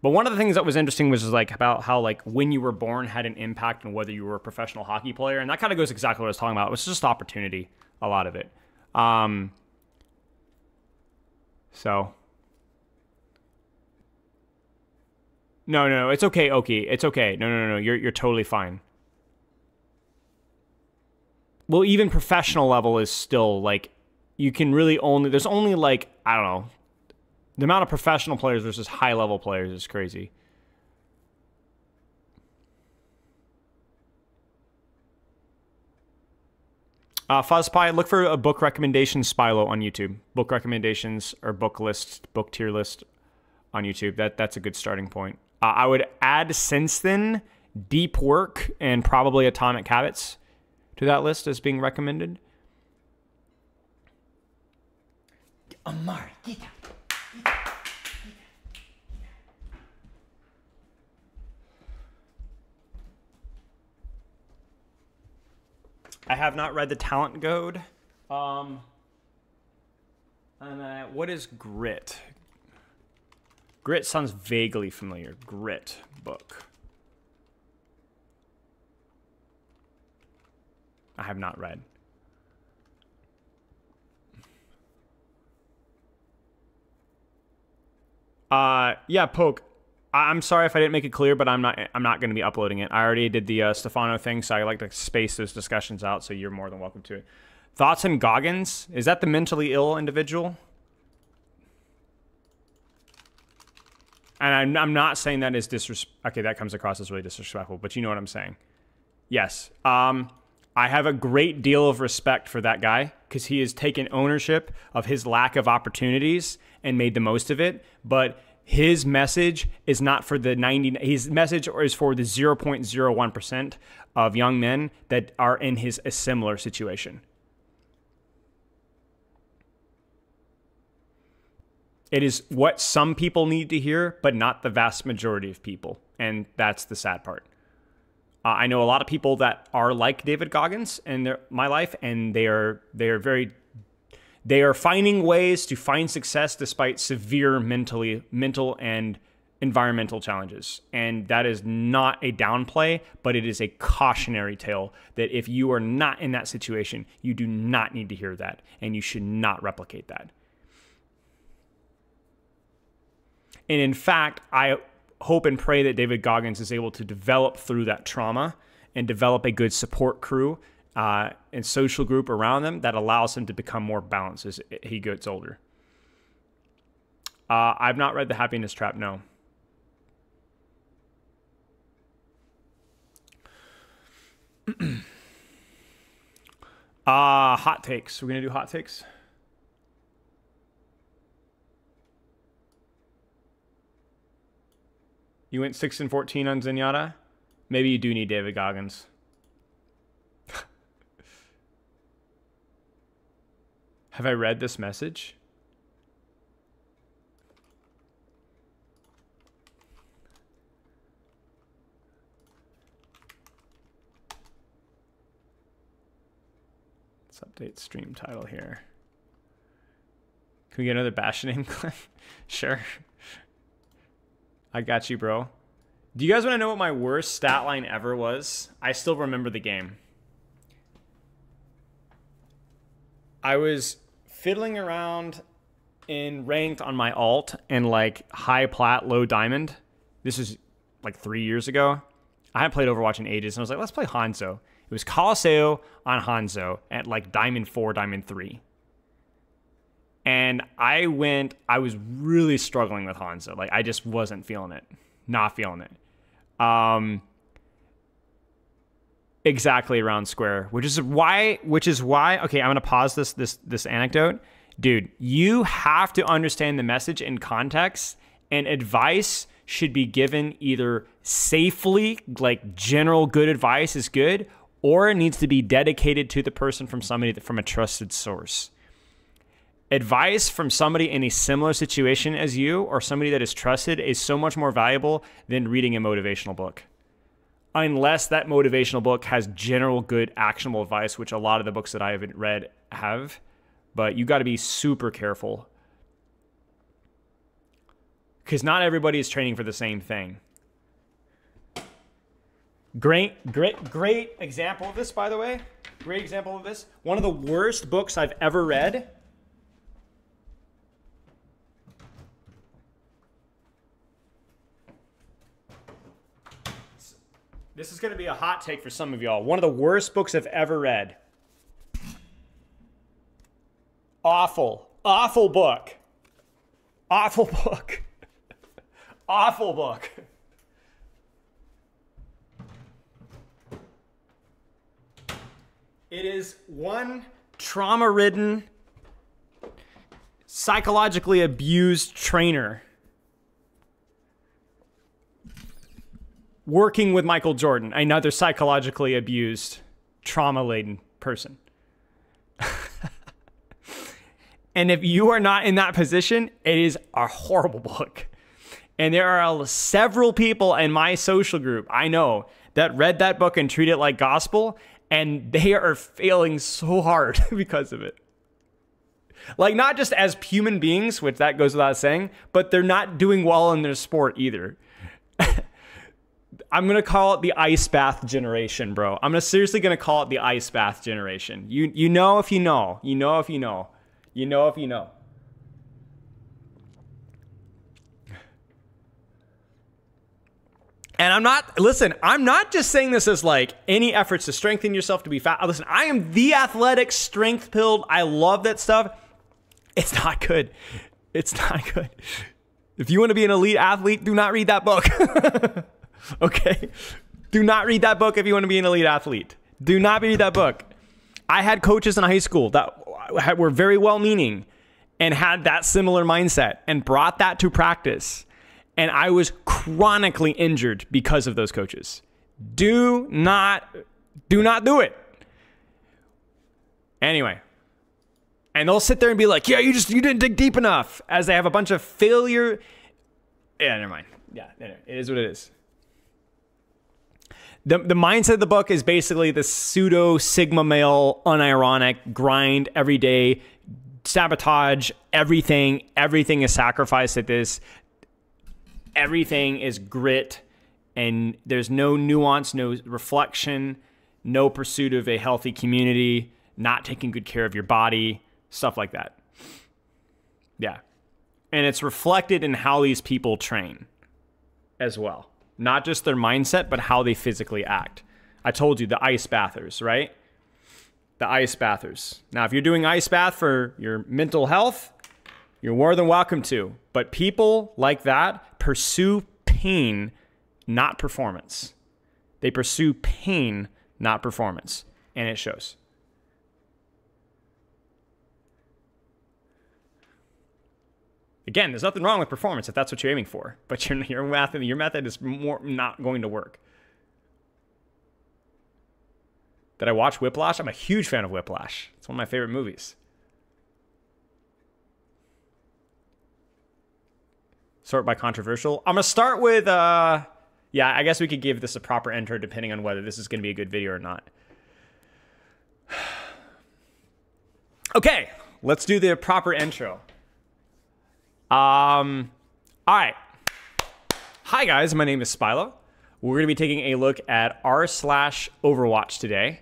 But one of the things that was interesting was like about how like when you were born had an impact on whether you were a professional hockey player. And that kind of goes exactly what I was talking about. It was just opportunity, a lot of it. So. No, it's okay, Oki. It's okay. No. You're totally fine. Well, even professional level is still like, you can really only, there's only like, I don't know. The amount of professional players versus high-level players is crazy. Fuzzpie, look for a book recommendation Spilo on YouTube. Book recommendations or book list, book tier list on YouTube. That's a good starting point. I would add since then Deep Work and probably Atomic Habits to that list as being recommended. Amari, get out. I have not read the Talent Code. And what is Grit? Grit sounds vaguely familiar. Grit book. I have not read. Yeah, Poke. I'm sorry if I didn't make it clear, but I'm not going to be uploading it. I already did the Stefano thing, so I like to space those discussions out, so you're more than welcome to it. Thoughts on Goggins? Is that the mentally ill individual? And I'm not saying that is disrespectful. Okay, that comes across as really disrespectful, but you know what I'm saying. Yes. I have a great deal of respect for that guy. because he has taken ownership of his lack of opportunities and made the most of it. But his message is not for the 90, his message is for the 0.01% of young men that are in a similar situation. It is what some people need to hear, but not the vast majority of people. And that's the sad part. I know a lot of people that are like David Goggins in my life, and they are finding ways to find success despite severe mental and environmental challenges. And that is not a downplay, but it is a cautionary tale that if you are not in that situation, you do not need to hear that, and you should not replicate that. And in fact, I hope and pray that David Goggins is able to develop through that trauma and develop a good support crew and social group around them that allows him to become more balanced as he gets older. I've not read The Happiness Trap, no. Hot takes. We're going to do hot takes. You went 6-14 on Zenyatta. Maybe you do need David Goggins. Have I read this message? Let's update stream title here. Can we get another Bash name clip? Sure. I got you, bro. Do you guys want to know what my worst stat line ever was? I still remember the game. I was fiddling around in ranked on my alt and like high plat, low diamond. This was like 3 years ago. I hadn't played Overwatch in ages, and I was like, let's play Hanzo. It was Colosseo on Hanzo at like diamond 4, diamond 3. And I was really struggling with Hanzo. Like, I just wasn't feeling it. Not feeling it. Exactly around square, which is why, okay, I'm going to pause this anecdote. Dude, you have to understand the message in context, and advice should be given either safely, like general good advice is good, or it needs to be dedicated to the person from a trusted source. Advice from somebody in a similar situation as you or somebody that is trusted is so much more valuable than reading a motivational book. Unless that motivational book has general good actionable advice, which a lot of the books that I haven't read have. But you got to be super careful. Because not everybody is training for the same thing. Great example of this, by the way. Great example of this. One of the worst books I've ever read. This is going to be a hot take for some of y'all. One of the worst books I've ever read. Awful. Awful book. Awful book. Awful book. It is one trauma-ridden, psychologically abused trainer working with Michael Jordan, another psychologically abused, trauma-laden person. And if you are not in that position, it is a horrible book. And there are several people in my social group I know that read that book and treat it like gospel, and they are failing so hard because of it. Like, not just as human beings, which that goes without saying, but they're not doing well in their sport either. I'm going to call it the ice bath generation, bro. I'm seriously going to call it the ice bath generation. You know if you know. You know if you know. You know if you know. And I'm not just saying this as like any efforts to strengthen yourself to be fat. Listen, I am the athletic strength pilled. I love that stuff. It's not good. It's not good. If you want to be an elite athlete, do not read that book. Okay? Do not read that book if you want to be an elite athlete. Do not read that book. I had coaches in high school that were very well-meaning and had that similar mindset and brought that to practice. And I was chronically injured because of those coaches. Do not do it. Anyway. And they'll sit there and be like, yeah, you didn't dig deep enough, as they have a bunch of failure. Yeah, never mind. Yeah, it is what it is. The mindset of the book is basically the pseudo Sigma male, unironic, grind every day, sabotage everything. Everything is sacrifice at this. Everything is grit, and there's no nuance, no reflection, no pursuit of a healthy community, not taking good care of your body, stuff like that. Yeah. And it's reflected in how these people train as well. Not just their mindset, but how they physically act. I told you, the ice bathers, right? The ice bathers. Now, if you're doing ice bath for your mental health, you're more than welcome to. But people like that pursue pain, not performance. They pursue pain, not performance. And it shows. Again, there's nothing wrong with performance if that's what you're aiming for, but your method is more not going to work. Did I watch Whiplash? I'm a huge fan of Whiplash. It's one of my favorite movies. Sort by controversial. I'm going to start with, yeah, I guess we could give this a proper intro depending on whether this is going to be a good video or not. Okay, let's do the proper intro. All right. Hi guys, my name is Spilo. We're going to be taking a look at r/Overwatch today,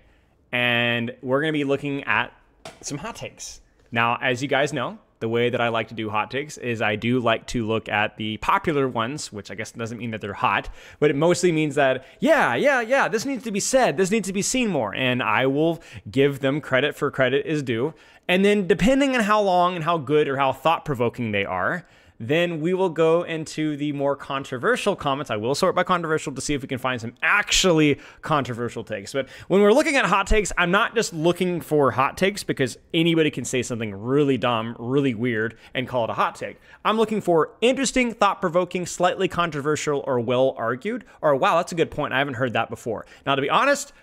and we're going to be looking at some hot takes. Now, as you guys know, the way that I like to do hot takes is I do like to look at the popular ones, which I guess doesn't mean that they're hot, but it mostly means that, yeah, this needs to be said, this needs to be seen more, and I will give them credit for credit is due. And then depending on how long and how good or how thought-provoking they are, then we will go into the more controversial comments. I will sort by controversial to see if we can find some actually controversial takes. But when we're looking at hot takes, I'm not just looking for hot takes because anybody can say something really dumb, really weird, and call it a hot take. I'm looking for interesting, thought-provoking, slightly controversial, or well-argued, or wow, that's a good point. I haven't heard that before. Now, to be honest,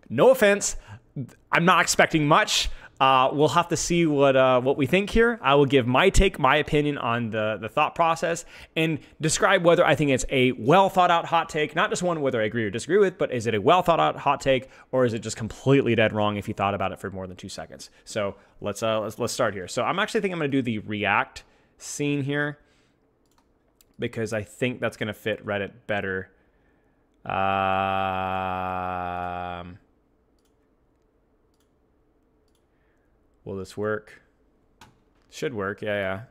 no offense, I'm not expecting much. We'll have to see what we think here. I will give my take, my opinion on the thought process, and describe whether I think it's a well thought out hot take, not just one whether I agree or disagree with, but is it a well thought out hot take, or is it just completely dead wrong if you thought about it for more than 2 seconds? So let's start here. So I'm actually think I'm going to do the react scene here because I think that's going to fit Reddit better. Will this work? Should work, yeah.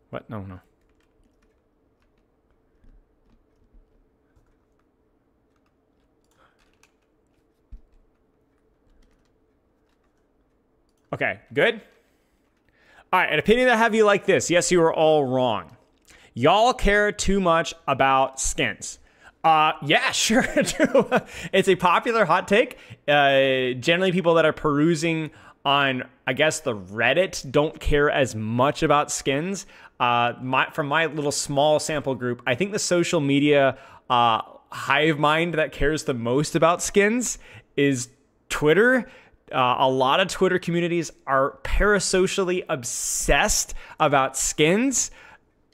What? No. Okay, good? All right, an opinion that have you like this. Yes, you are all wrong. Y'all care too much about skins. Yeah, sure. It's a popular hot take. Generally, people that are perusing on, I guess, the Reddit don't care as much about skins. From my little small sample group, I think the social media hive mind that cares the most about skins is Twitter. A lot of Twitter communities are parasocially obsessed about skins,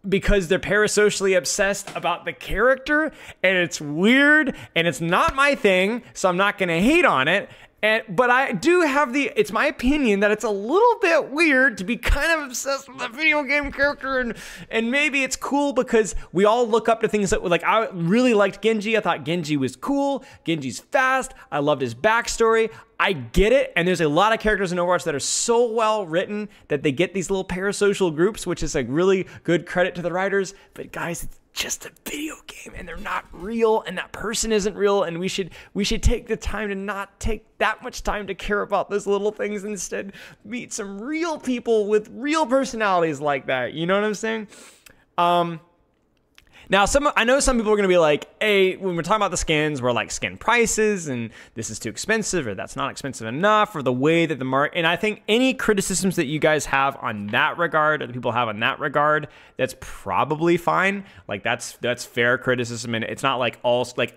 because they're parasocially obsessed about the character, and it's weird, and it's not my thing, so I'm not going to hate on it. But I do have it's my opinion that it's a little bit weird to be kind of obsessed with a video game character, and maybe it's cool because we all look up to things that, like, I really liked Genji. I thought Genji was cool. Genji's fast. I loved his backstory. I get it, and there's a lot of characters in Overwatch that are so well written that they get these little parasocial groups, which is a really good credit to the writers. But guys, it's just a video game, and they're not real, and that person isn't real, and we should take the time to not take that much time to care about those little things. Instead, meet some real people with real personalities like that. You know what I'm saying? Now, I know some people are going to be like, hey, when we're talking about the skins, we're like skin prices and this is too expensive or that's not expensive enough or the way that the market. And I think any criticisms that you guys have on that regard or that people have on that regard, that's probably fine. Like that's fair criticism. And it's not like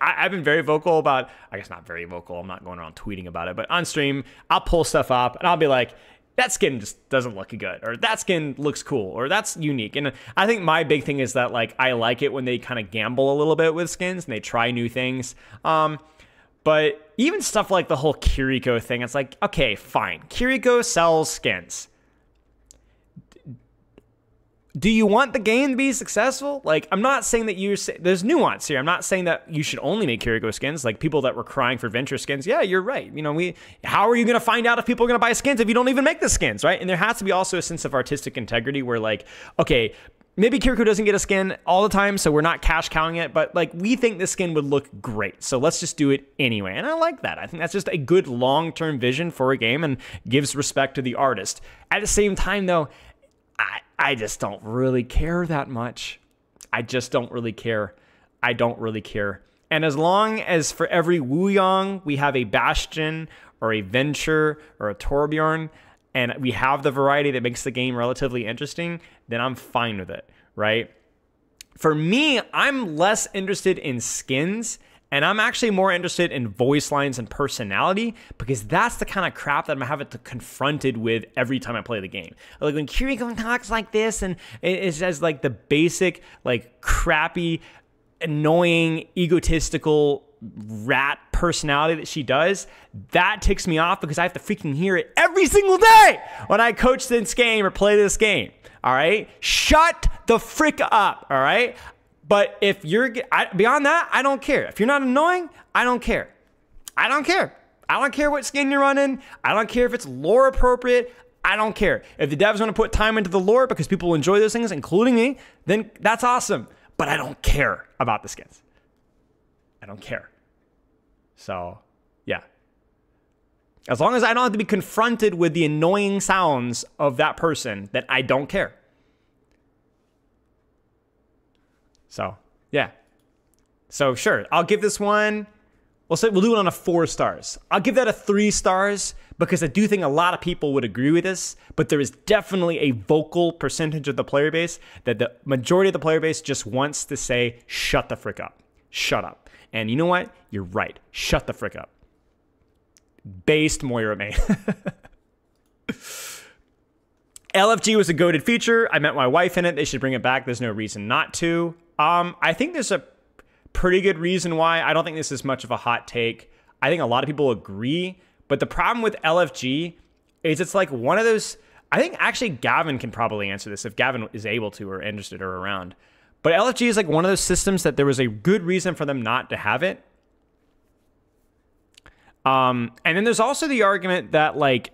I've been very vocal about, I guess not very vocal. I'm not going around tweeting about it, but on stream, I'll pull stuff up and I'll be like, that skin just doesn't look good, or that skin looks cool, or that's unique. And I think my big thing is that like I like it when they kind of gamble a little bit with skins and they try new things. But even stuff like the whole Kiriko thing, it's like, okay, fine. Kiriko sells skins. Do you want the game to be successful? Like, I'm not saying that there's nuance here. I'm not saying that you should only make Kiriko skins. Like, people that were crying for Venture skins, yeah, you're right. You know, how are you going to find out if people are going to buy skins if you don't even make the skins, right? And there has to be also a sense of artistic integrity where, like, okay, maybe Kiriko doesn't get a skin all the time, so we're not cash cowing it, but, like, we think this skin would look great, so let's just do it anyway. And I like that. I think that's just a good long-term vision for a game and gives respect to the artist. At the same time, though, I just don't really care that much. I just don't really care. I don't really care. And as long as for every Wooyong, we have a Bastion or a Venture or a Torbjorn, and we have the variety that makes the game relatively interesting, then I'm fine with it, right? For me, I'm less interested in skins, and I'm actually more interested in voice lines and personality, because that's the kind of crap that I'm having to confronted with every time I play the game. Like when Kiriko talks like this and it says like the basic, like crappy, annoying, egotistical rat personality that she does, that ticks me off because I have to freaking hear it every single day when I coach this game or play this game. All right? Shut the frick up. All right? But if you're, beyond that, I don't care. If you're not annoying, I don't care. I don't care. I don't care what skin you're running. I don't care if it's lore appropriate. I don't care. If the devs want to put time into the lore because people enjoy those things, including me, then that's awesome. But I don't care about the skins. I don't care. So, yeah. As long as I don't have to be confronted with the annoying sounds of that person, then I don't care. So, yeah. So, sure, I'll give this one, we'll do it on a 4 stars. I'll give that a 3 stars because I do think a lot of people would agree with this, but there is definitely a vocal percentage of the player base that the majority of the player base just wants to say, shut the frick up. Shut up. And you know what? You're right. Shut the frick up. Based Moira main. LFG was a goated feature. I met my wife in it. They should bring it back. There's no reason not to. I think there's a pretty good reason why. I don't think this is much of a hot take. I think a lot of people agree. But the problem with LFG is it's like one of those... I think actually Gavin can probably answer this if Gavin is able to or interested or around. But LFG is like one of those systems that there was a good reason for them not to have it. And then there's also the argument that like...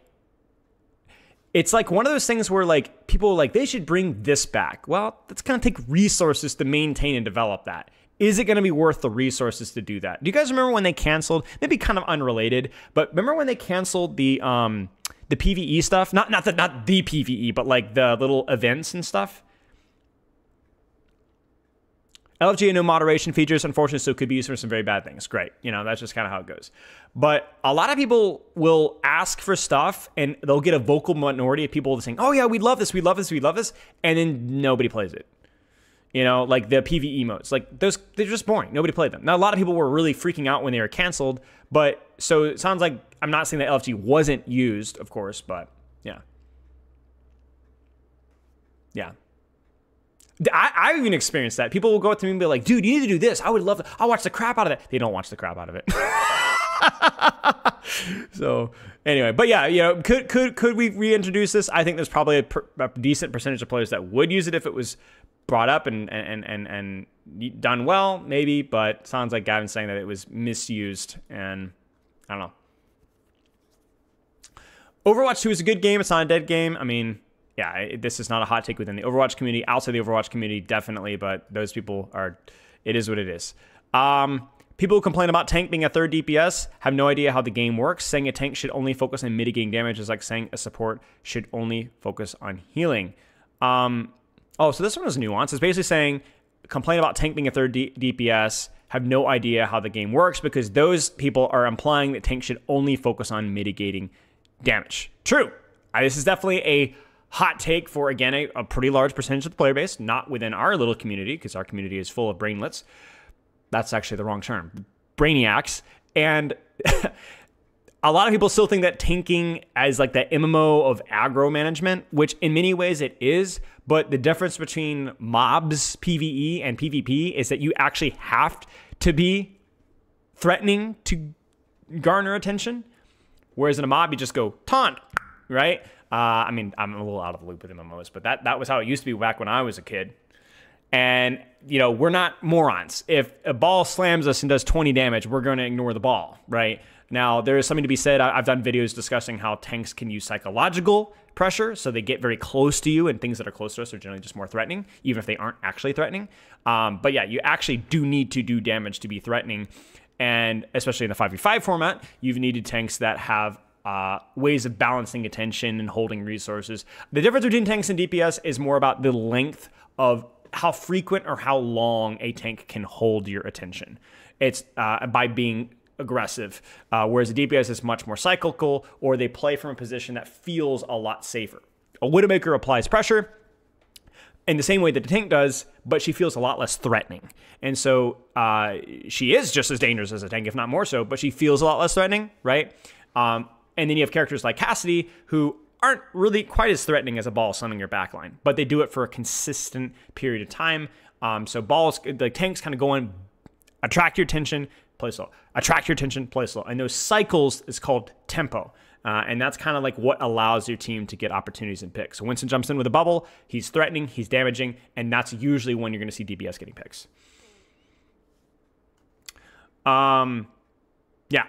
It's like one of those things where like people are like, they should bring this back. Well, that's going to take resources to maintain and develop that. Is it going to be worth the resources to do that? Do you guys remember when they canceled, maybe kind of unrelated, but remember when they canceled the PvE stuff? Not the PvE, but like the little events and stuff. LFG had no moderation features, unfortunately, so it could be used for some very bad things. Great. You know, that's just kind of how it goes. But a lot of people will ask for stuff, and they'll get a vocal minority of people saying, oh, yeah, we love this, we love this, we love this, and then nobody plays it. You know, like the PvE modes. Like, they're just boring. Nobody played them. Now, a lot of people were really freaking out when they were canceled, but so it sounds like, I'm not saying that LFG wasn't used, of course, but yeah. Yeah. I've even experienced that. People will go up to me and be like, dude, you need to do this. I would love to. I'll watch the crap out of it. They don't watch the crap out of it. So anyway, but yeah, you know, could we reintroduce this? I think there's probably a decent percentage of players that would use it if it was brought up and done well, maybe, but sounds like Gavin's saying that it was misused, and I don't know. Overwatch 2 is a good game. It's not a dead game. I mean, yeah, this is not a hot take within the Overwatch community. Outside the Overwatch community, definitely, but those people are, it is what it is. People who complain about tank being a third DPS have no idea how the game works. Saying a tank should only focus on mitigating damage is like saying a support should only focus on healing. Oh, so this one is nuanced. It's basically saying complain about tank being a third DPS have no idea how the game works, because those people are implying that tank should only focus on mitigating damage. True. This is definitely a hot take for, again, a pretty large percentage of the player base, not within our little community, because our community is full of brainlets. That's actually the wrong term. Brainiacs. And a lot of people still think that tanking as like the MMO of aggro management, which in many ways it is, but the difference between mobs PvE and PvP is that you actually have to be threatening to garner attention, whereas in a mob you just go taunt, right? I mean, I'm a little out of the loop with MMOs, but that was how it used to be back when I was a kid. And, you know, we're not morons. If a ball slams us and does 20 damage, we're going to ignore the ball, right? Now, there is something to be said. I've done videos discussing how tanks can use psychological pressure, so they get very close to you, and things that are close to us are generally just more threatening, even if they aren't actually threatening. But yeah, you actually do need to do damage to be threatening, and especially in the 5v5 format, you've needed tanks that have ways of balancing attention and holding resources. The difference between tanks and DPS is more about the length of how frequent or how long a tank can hold your attention. It's by being aggressive, whereas a DPS is much more cyclical, or they play from a position that feels a lot safer. A Widowmaker applies pressure in the same way that the tank does, but she feels a lot less threatening. And so she is just as dangerous as a tank, if not more so, but she feels a lot less threatening, right? And then you have characters like Cassidy, who aren't really quite as threatening as a ball slamming your backline, but they do it for a consistent period of time. So balls, the tanks kind of go in, attract your attention, play slow, attract your attention, play slow. And those cycles is called tempo. And that's kind of like what allows your team to get opportunities and picks. So Winston jumps in with a bubble, he's threatening, he's damaging, and that's usually when you're going to see DPS getting picks. Yeah,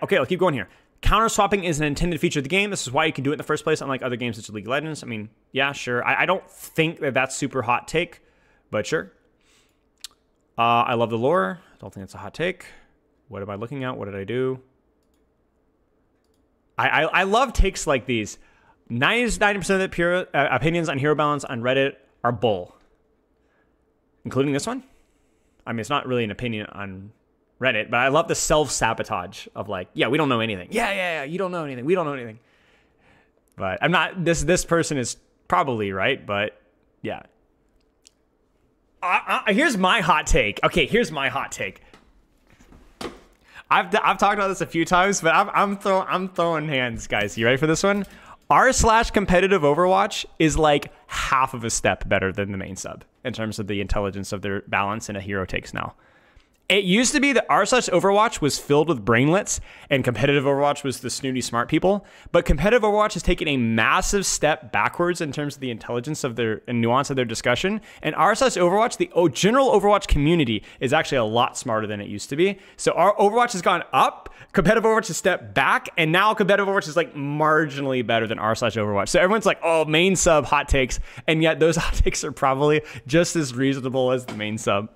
okay, I'll keep going here. Counter swapping is an intended feature of the game. This is why you can do it in the first place, unlike other games such as League of Legends. I mean, yeah, sure. I don't think that that's super hot take, but sure. I love the lore. I don't think it's a hot take. What am I looking at? What did I do? I love takes like these. 90% of the pure opinions on hero balance on Reddit are bull, including this one. I mean, it's not really an opinion on Reddit, but I love the self-sabotage of like, yeah, we don't know anything. Yeah, you don't know anything. We don't know anything. But I'm not, this person is probably right, but yeah. Here's my hot take. Okay, here's my hot take. I've talked about this a few times, but I'm throwing hands, guys. You ready for this one? R/competitive Overwatch is like half of a step better than the main sub in terms of the intelligence of their balance and a hero takes now. It used to be that R/Overwatch was filled with brainlets and competitive Overwatch was the snooty smart people. But competitive Overwatch has taken a massive step backwards in terms of the intelligence of their and nuance of their discussion. And R/Overwatch, the general Overwatch community, is actually a lot smarter than it used to be. So our Overwatch has gone up, competitive Overwatch has stepped back, and now competitive Overwatch is like marginally better than R/Overwatch. So everyone's like, oh, main sub hot takes. And yet those hot takes are probably just as reasonable as the main sub.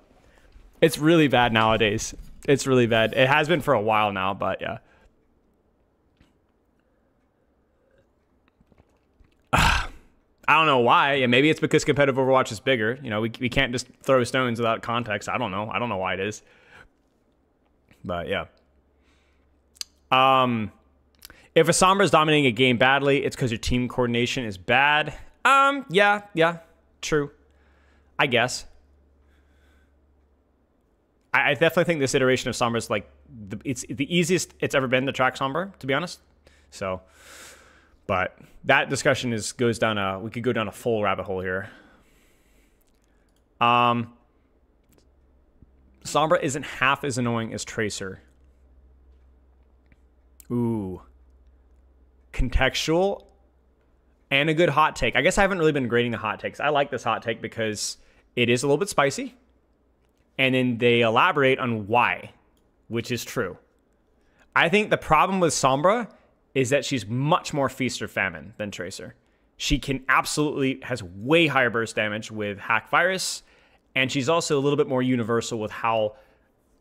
It's really bad nowadays. It's really bad. It has been for a while now, but yeah. I don't know why. Yeah, maybe it's because competitive Overwatch is bigger. You know, we can't just throw stones without context. I don't know. I don't know why it is. But yeah. If a Sombra is dominating a game badly, it's because your team coordination is bad. Yeah, true. I guess. I definitely think this iteration of Sombra is like it's the easiest it's ever been to track Sombra, to be honest. So, but that discussion goes down we could go down a full rabbit hole here. Sombra isn't half as annoying as Tracer. Ooh, contextual and a good hot take. I guess I haven't really been grading the hot takes. I like this hot take because it is a little bit spicy. And then they elaborate on why, which is true. I think the problem with Sombra is that she's much more feast or famine than Tracer. She can absolutely has way higher burst damage with Hack Virus, and she's also a little bit more universal with how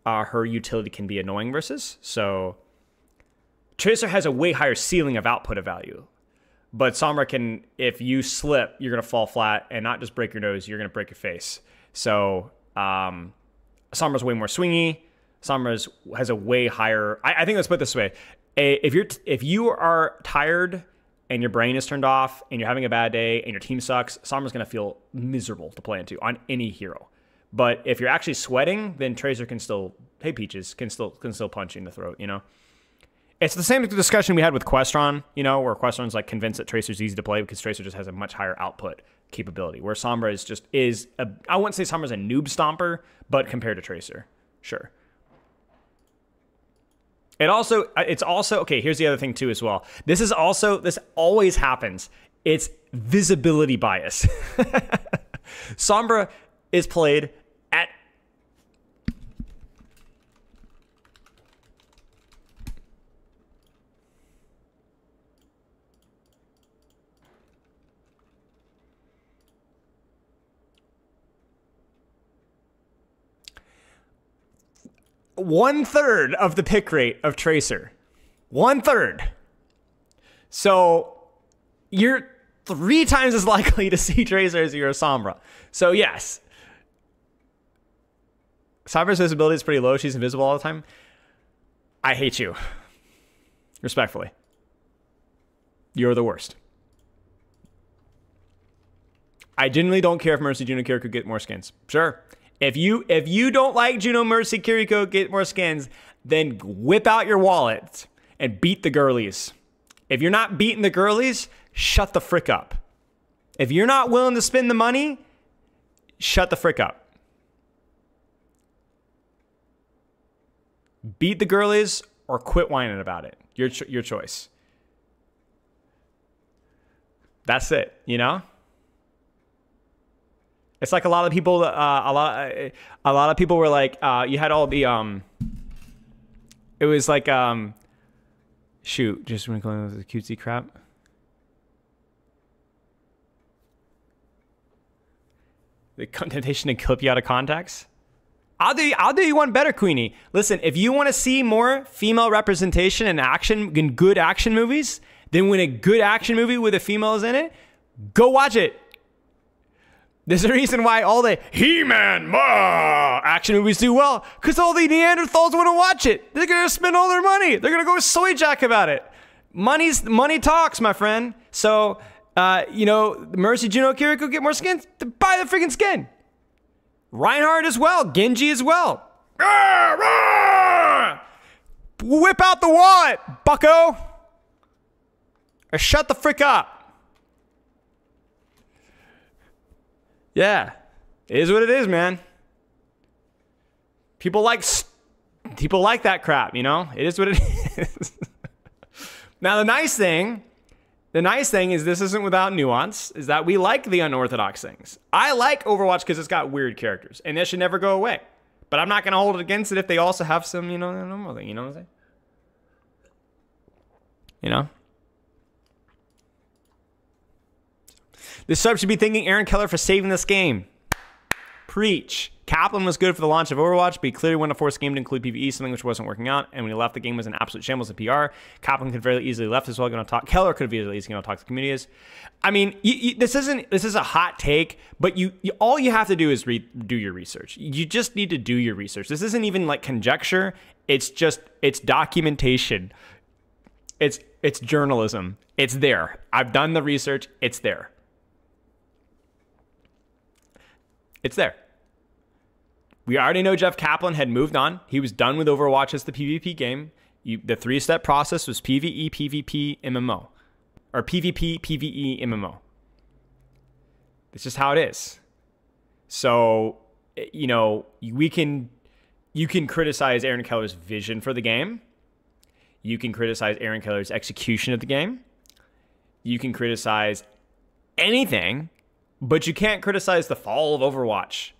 her utility can be annoying versus. So Tracer has a way higher ceiling of output of value. But Sombra can, if you slip, you're going to fall flat and not just break your nose, you're going to break your face. So Sombra's way more swingy. Sombra's has a way higher. I think let's put it this way: if you are tired and your brain is turned off and you're having a bad day and your team sucks, Sombra's gonna feel miserable to play into on any hero. But if you're actually sweating, then Tracer can still, hey Peaches, can still punch you in the throat. You know, it's the same discussion we had with Questron. You know, where Questron's like convinced that Tracer's easy to play because Tracer just has a much higher output capability. Where Sombra I wouldn't say Sombra's a noob stomper, but compared to Tracer, sure. It's also, okay, here's the other thing too as well. This always happens. It's visibility bias. Sombra is played at one-third of the pick rate of Tracer. 1/3. So you're 3 times as likely to see Tracer as you're a Sombra. So yes. Sombra's visibility is pretty low. She's invisible all the time. I hate you. Respectfully. You're the worst. I genuinely don't care if Mercy Juno Kiriko could get more skins. Sure. If you don't like Juno, Mercy, Kiriko get more skins, then whip out your wallet and beat the girlies. If you're not beating the girlies, shut the frick up. If you're not willing to spend the money, shut the frick up. Beat the girlies or quit whining about it. Your choice. That's it, you know? It's like a lot of people. A lot of people were like, you had all the. It was like, shoot, just wrinkling with the cutesy crap. The temptation to clip you out of context. I'll do you one better, Queenie. Listen, if you want to see more female representation in good action movies, then when a good action movie with a female is in it, go watch it. There's a reason why all the He-Man action movies do well, because all the Neanderthals want to watch it. They're going to spend all their money. They're going to go soy jack about it. Money talks, my friend. So, Mercy, Juno, Kiriko get more skins. Buy the freaking skin. Reinhardt as well. Genji as well. Whip out the wallet, bucko. Or shut the frick up. Yeah, it is what it is, man. People like that crap, you know? It is what it is. Now, the nice thing is this isn't without nuance, is that we like the unorthodox things. I like Overwatch because it's got weird characters, and that should never go away. But I'm not going to hold it against it if they also have some, normal thing, you know what I'm saying? You know? This sub should be thanking Aaron Keller for saving this game. Preach. Kaplan was good for the launch of Overwatch, but he clearly wanted to force the game to include PvE, something which wasn't working out. And when he left, the game was an absolute shambles of PR. Kaplan could very easily left as well. Keller could have easily talk to the community. I mean, this is a hot take, but all you have to do is do your research. You just need to do your research. This isn't even like conjecture. It's documentation. It's journalism. It's there. I've done the research. It's there. It's there. We already know Jeff Kaplan had moved on. He was done with Overwatch as the PvP game. The 3-step process was PvE, PvP, MMO. Or PvP, PvE, MMO. It's just how it is. So, you can criticize Aaron Keller's vision for the game. You can criticize Aaron Keller's execution of the game. You can criticize anything. But you can't criticize the fall of Overwatch.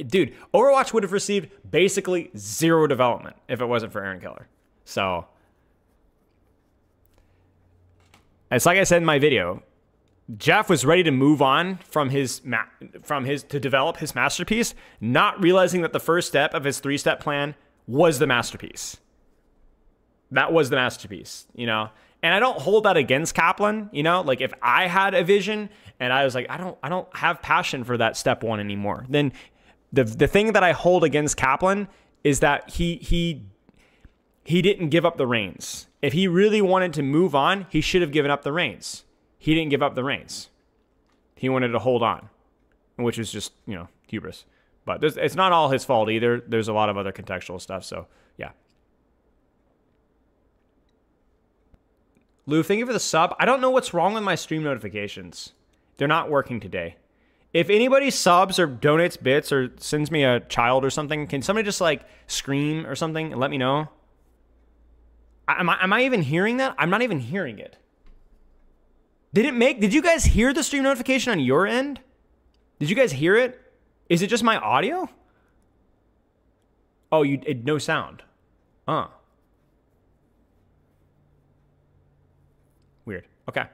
Dude, Overwatch would have received basically 0 development if it wasn't for Aaron Keller. So, it's like I said in my video, Jeff was ready to move on from to develop his masterpiece, not realizing that the first step of his 3-step plan was the masterpiece. That was the masterpiece, And I don't hold that against Kaplan, like if I had a vision and I was like, I don't have passion for that step 1 anymore, then The thing that I hold against Kaplan is that he didn't give up the reins. If he really wanted to move on, he should have given up the reins. He didn't give up the reins. He wanted to hold on, which is just, hubris. But it's not all his fault either. There's a lot of other contextual stuff. So, yeah. Lou, thank you for the sub. I don't know what's wrong with my stream notifications. They're not working today. If anybody subs or donates bits or sends me a child or something, can somebody just like scream or something and let me know? Am I even hearing that? I'm not even hearing it. Did you guys hear the stream notification on your end? Did you guys hear it? Is it just my audio? Oh, no sound. Weird. Okay.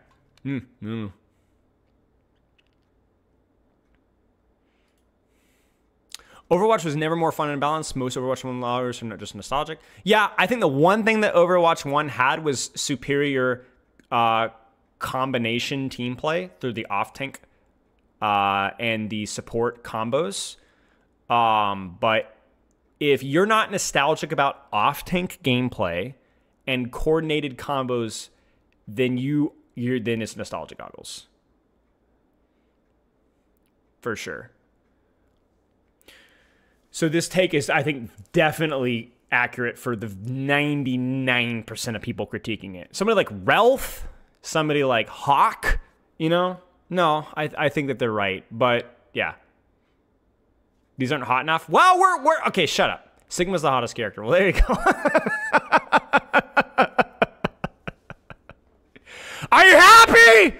Overwatch was never more fun and balanced. Most Overwatch 1 hours are just nostalgic. Yeah, I think the one thing that Overwatch 1 had was superior combination team play through the off-tank and the support combos. But if you're not nostalgic about off-tank gameplay and coordinated combos, then then it's nostalgia goggles. For sure. So this take is, I think, definitely accurate for the 99% of people critiquing it. Somebody like Relf, somebody like Hawk, no, I think that they're right. But yeah, these aren't hot enough. Well, we're okay. Shut up. Sigma's the hottest character. Well, there you go. Are you happy?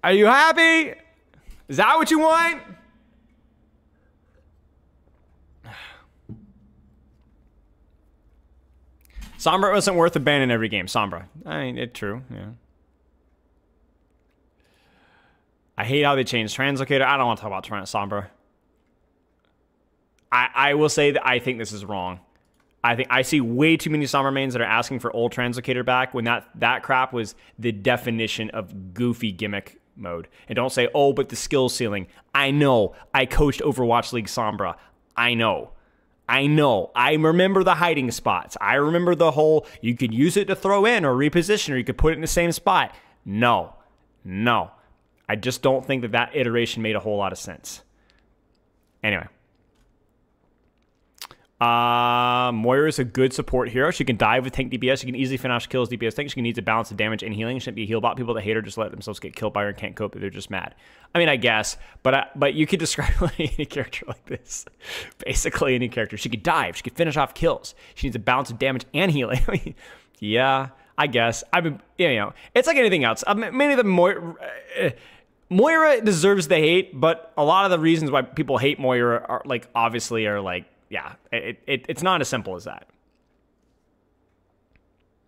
Are you happy? Is that what you want? Sombra wasn't worth a ban in every game. Sombra. I mean, it's true. Yeah. I hate how they changed Translocator. I don't want to talk about Sombra. I will say that I think this is wrong. I see way too many Sombra mains that are asking for old Translocator back when that crap was the definition of goofy gimmick mode. And don't say, oh, but the skill ceiling. I know. I coached Overwatch League Sombra. I know. I remember the hiding spots. I remember the whole, you could use it to throw in or reposition, or you could put it in the same spot. No. I just don't think that iteration made a whole lot of sense. Anyway. Moira is a good support hero. She can dive with tank DPS. She can easily finish kills DPS tank. She can need to balance the damage and healing. She shouldn't be a heal bot. People that hate her just let themselves get killed by her and can't cope. They're just mad. I mean, I guess, but you could describe any character like this. Basically, any character. She could dive. She could finish off kills. She needs a balance of damage and healing. Yeah, I guess. It's like anything else. Many of the Moira deserves the hate, but a lot of the reasons why people hate Moira are obviously yeah, it's not as simple as that.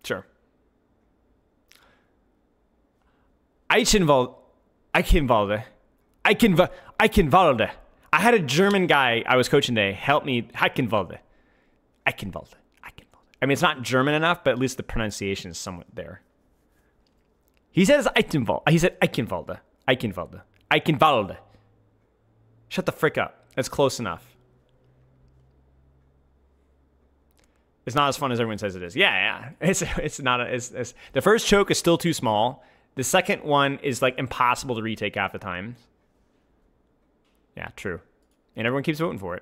Sure. Eichenwalde. I had a German guy I was coaching today help me. Eichenwalde. I mean, it's not German enough, but at least the pronunciation is somewhat there. He says Eichenwalde. He said Eichenwalde. Shut the frick up. That's close enough. It's not as fun as everyone says it is. Yeah. It's not. It's the first choke is still too small. The second one is impossible to retake half the time. Yeah, true. And everyone keeps voting for it.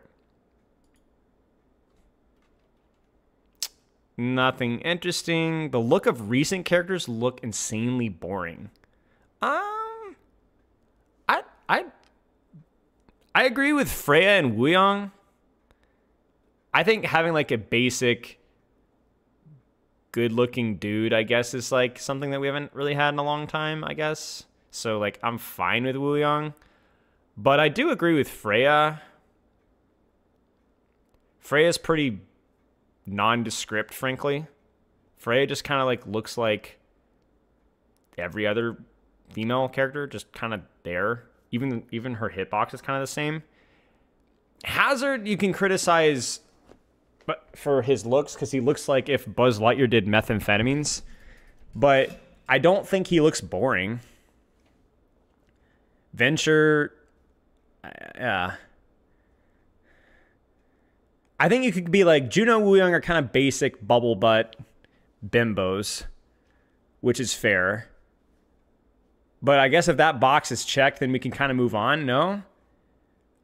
Nothing interesting. The look of recent characters look insanely boring. I agree with Freya and Wuyong. I think having a basic good-looking dude, I guess, is something that we haven't really had in a long time, I guess. So I'm fine with Wuyong. But I do agree with Freya. Freya's pretty nondescript, frankly. Freya just kind of looks like every other female character, just kind of there. Even her hitbox is kind of the same. Hazard, you can criticize for his looks, because he looks like if Buzz Lightyear did methamphetamines. But I don't think he looks boring. Venture, Yeah. I think you could be like, Juno, Wooyoung are kind of basic bubble butt bimbos, which is fair. But I guess if that box is checked, then we can kind of move on, no?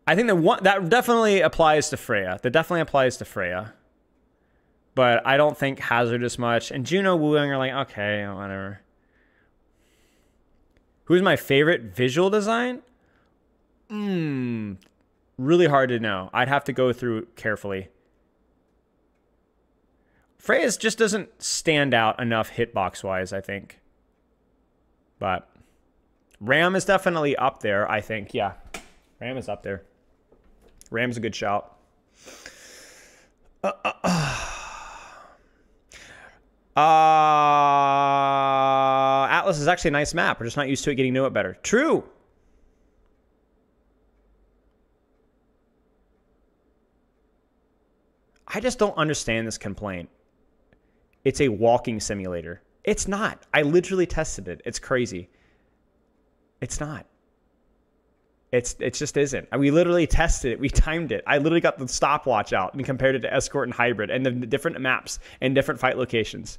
I think that definitely applies to Freya. That definitely applies to Freya. But I don't think Hazard as much. And Juno, Wooyoung are like, okay, whatever. Who's my favorite visual design? Really hard to know. I'd have to go through carefully. Freya's just doesn't stand out enough hitbox-wise, I think. But Ram is definitely up there, I think. Yeah, Ram is up there. Ram's a good shout. Atlas is actually a nice map. We're just not used to it, getting to know it better. True. I just don't understand this complaint. It's a walking simulator. It's not. I literally tested it. It's crazy. It's not. It just isn't. We literally tested it. We timed it. I literally got the stopwatch out and compared it to Escort and Hybrid and the different maps and different fight locations.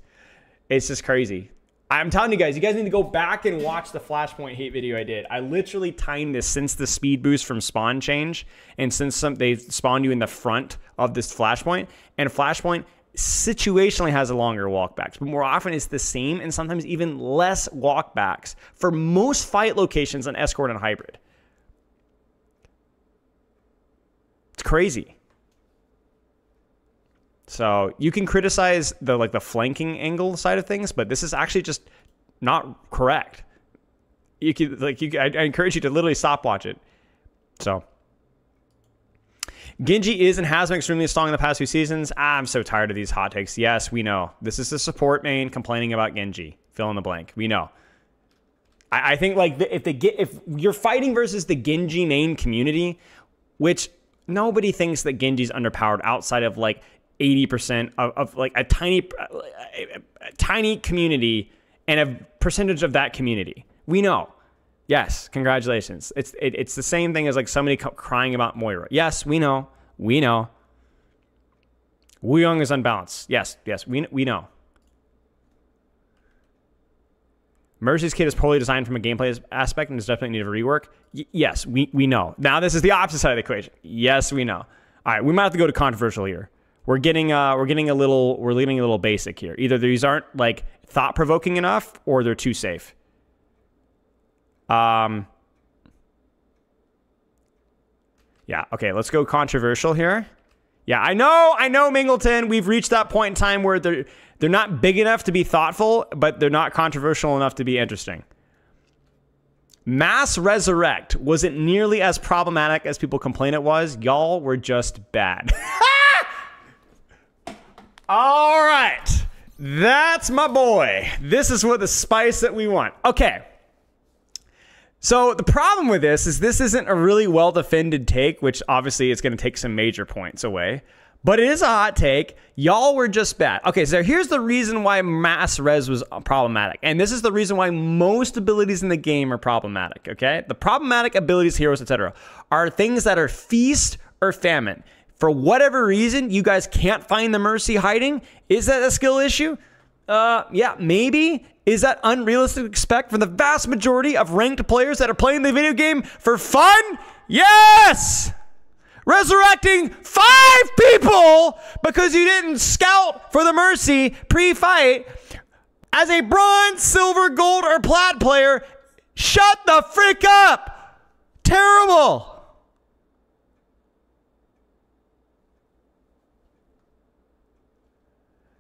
It's just crazy. I'm telling you guys need to go back and watch the Flashpoint hate video I did. I literally timed this since the speed boost from spawn change and since they spawned you in the front of this Flashpoint. And Flashpoint situationally has a longer walkbacks, but more often it's the same and sometimes even less walkbacks for most fight locations on Escort and Hybrid. It's crazy. So you can criticize the flanking angle side of things, but this is actually just not correct. You could I encourage you to literally stopwatch it. So Genji is and has been extremely strong in the past few seasons. I'm so tired of these hot takes. Yes, we know. This is the support main complaining about Genji. Fill in the blank. We know. I think if you're fighting versus the Genji main community, which nobody thinks that Genji's underpowered outside of 80% of a tiny community and a percentage of that community. We know. Yes, congratulations. It's the same thing as somebody crying about Moira. Yes, we know. We know. Wooyoung is unbalanced. Yes, we know. Mercy's kit is poorly designed from a gameplay aspect and is definitely need a rework. Yes, we know. Now this is the opposite side of the equation. Yes, we know. All right, we might have to go to controversial here. We're getting a little basic here. Either these aren't thought-provoking enough or they're too safe. Yeah, okay, let's go controversial here. Yeah, I know, Mingleton. We've reached that point in time where they're not big enough to be thoughtful, but they're not controversial enough to be interesting. Mass Resurrect wasn't nearly as problematic as people complain it was. Y'all were just bad. All right. That's my boy. This is what the spice that we want. Okay. So the problem with this isn't a really well-defended take, which obviously is going to take some major points away. But it is a hot take. Y'all were just bad. Okay, so here's the reason why mass res was problematic. And this is the reason why most abilities in the game are problematic, okay? The problematic abilities, heroes, etc., are things that are feast or famine. For whatever reason, you guys can't find the Mercy hiding. Is that a skill issue? Yeah, maybe. Is that unrealistic to expect from the vast majority of ranked players that are playing the video game for fun? Yes! Resurrecting 5 people because you didn't scout for the Mercy pre-fight as a bronze, silver, gold, or plat player. Shut the frick up! Terrible!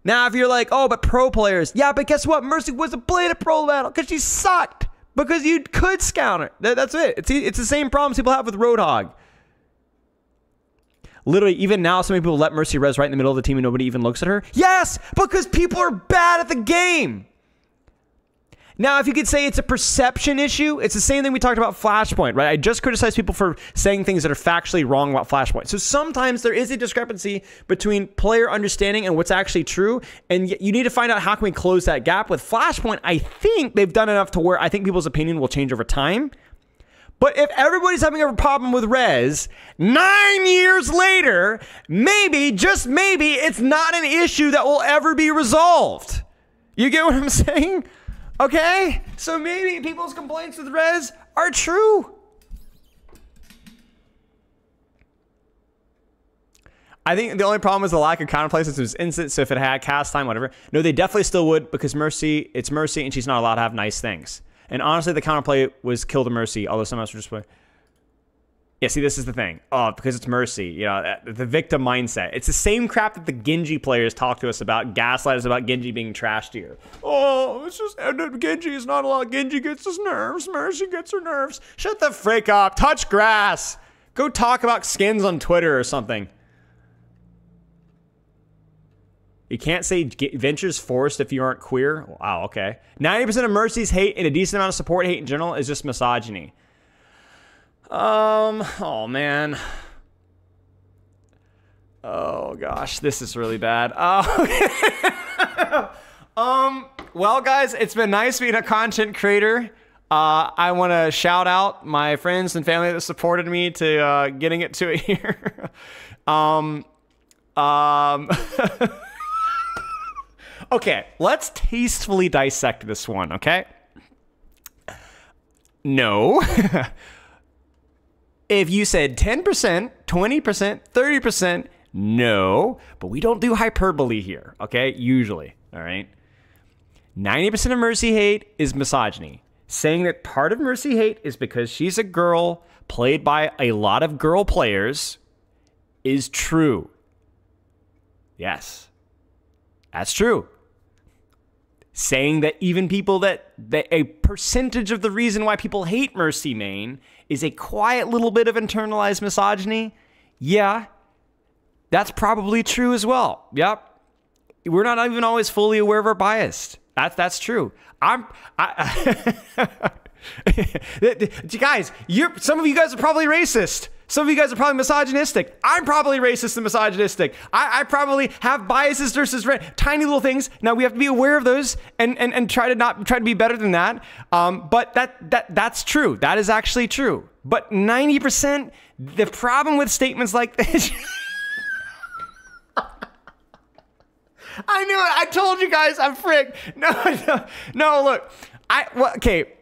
Now, if you're like, oh, but pro players. Yeah, but guess what? Mercy wasn't playing a pro battle because she sucked. Because you could scout her. That's it. It's the same problems people have with Roadhog. Literally, even now, some people let Mercy res right in the middle of the team and nobody even looks at her. Yes, because people are bad at the game. Now, if you could say it's a perception issue, it's the same thing we talked about Flashpoint, right? I just criticized people for saying things that are factually wrong about Flashpoint. So sometimes there is a discrepancy between player understanding and what's actually true, and you need to find out how can we close that gap. With Flashpoint, I think they've done enough to where I think people's opinion will change over time. But if everybody's having a problem with Rez, 9 years later, maybe, just maybe, it's not an issue that will ever be resolved. You get what I'm saying? Okay? So maybe people's complaints with Rez are true. I think the only problem is the lack of counterplay since it was instant, so if it had cast time, whatever. No, they definitely still would because Mercy, it's Mercy, and she's not allowed to have nice things. And honestly, the counterplay was kill the Mercy, although some of us were just play. Yeah, see, this is the thing. Oh, because it's Mercy, you know, the victim mindset. It's the same crap that the Genji players talk to us about, gaslight us about Genji being trashed here. Oh, it's just, Genji is not allowed. Genji gets his nerves. Mercy gets her nerves. Shut the frick up. Touch grass. Go talk about skins on Twitter or something. You can't say Venture's forced if you aren't queer. Wow, okay. 90% of Mercy's hate and a decent amount of support hate in general is just misogyny. Oh man. Oh gosh, this is really bad. Well guys, it's been nice being a content creator. I want to shout out my friends and family that supported me to getting it to it here. Okay, let's tastefully dissect this one, okay? No. If you said 10%, 20%, 30%, no. But we don't do hyperbole here, okay? Usually, all right? 90% of Mercy hate is misogyny. Saying that part of Mercy hate is because she's a girl played by a lot of girl players is true. Yes. That's true. Saying that even people that a percentage of the reason why people hate Mercy main is a quiet little bit of internalized misogyny, yeah, that's probably true as well. Yep. We're not even always fully aware of our bias. That's true. Guys, some of you guys are probably racist. Some of you guys are probably misogynistic. I'm probably racist and misogynistic. I probably have biases versus tiny little things. Now we have to be aware of those and try to be better than that. But that's true. That is actually true. But 90%, the problem with statements like this. I knew it. I told you guys. I'm frick. No. Look. Okay.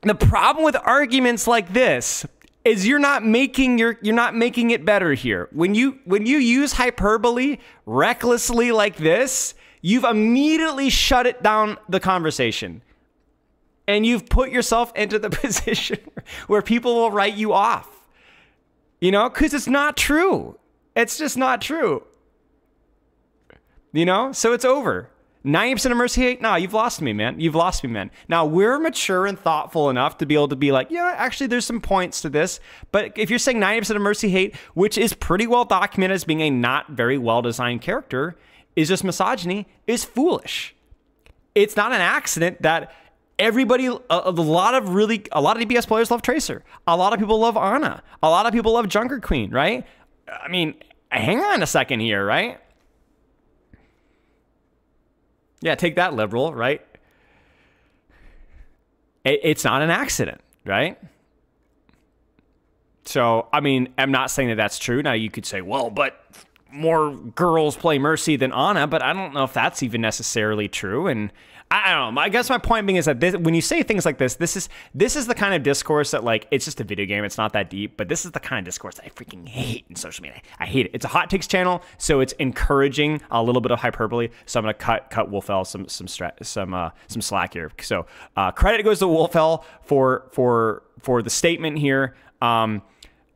The problem with arguments like this is you're not making it better here. When you use hyperbole recklessly like this, you've immediately shut it down the conversation. And you've put yourself into the position where people will write you off. You know, because it's not true. It's just not true. You know, so it's over. 90% of Mercy hate? Nah, you've lost me, man. You've lost me, man. Now, we're mature and thoughtful enough to be able to be like, yeah, actually, there's some points to this. But if you're saying 90% of Mercy hate, which is pretty well documented as being a not very well-designed character, is just misogyny, is foolish. It's not an accident that everybody, a lot of DPS players love Tracer. A lot of people love Ana. A lot of people love Junker Queen, right? I mean, hang on a second here, right? Yeah, take that, liberal, right? It's not an accident, right? So, I mean, I'm not saying that that's true. Now, you could say, well, but more girls play Mercy than Ana, but I don't know if that's even necessarily true. And I don't know. I guess my point being is that when you say things like this is the kind of discourse that, like, it's just a video game. It's not that deep, but this is the kind of discourse that I freaking hate in social media. I hate it. It's a hot takes channel, so it's encouraging a little bit of hyperbole. So I'm gonna cut Wolfell some slack here. So credit goes to Wolfell for the statement here.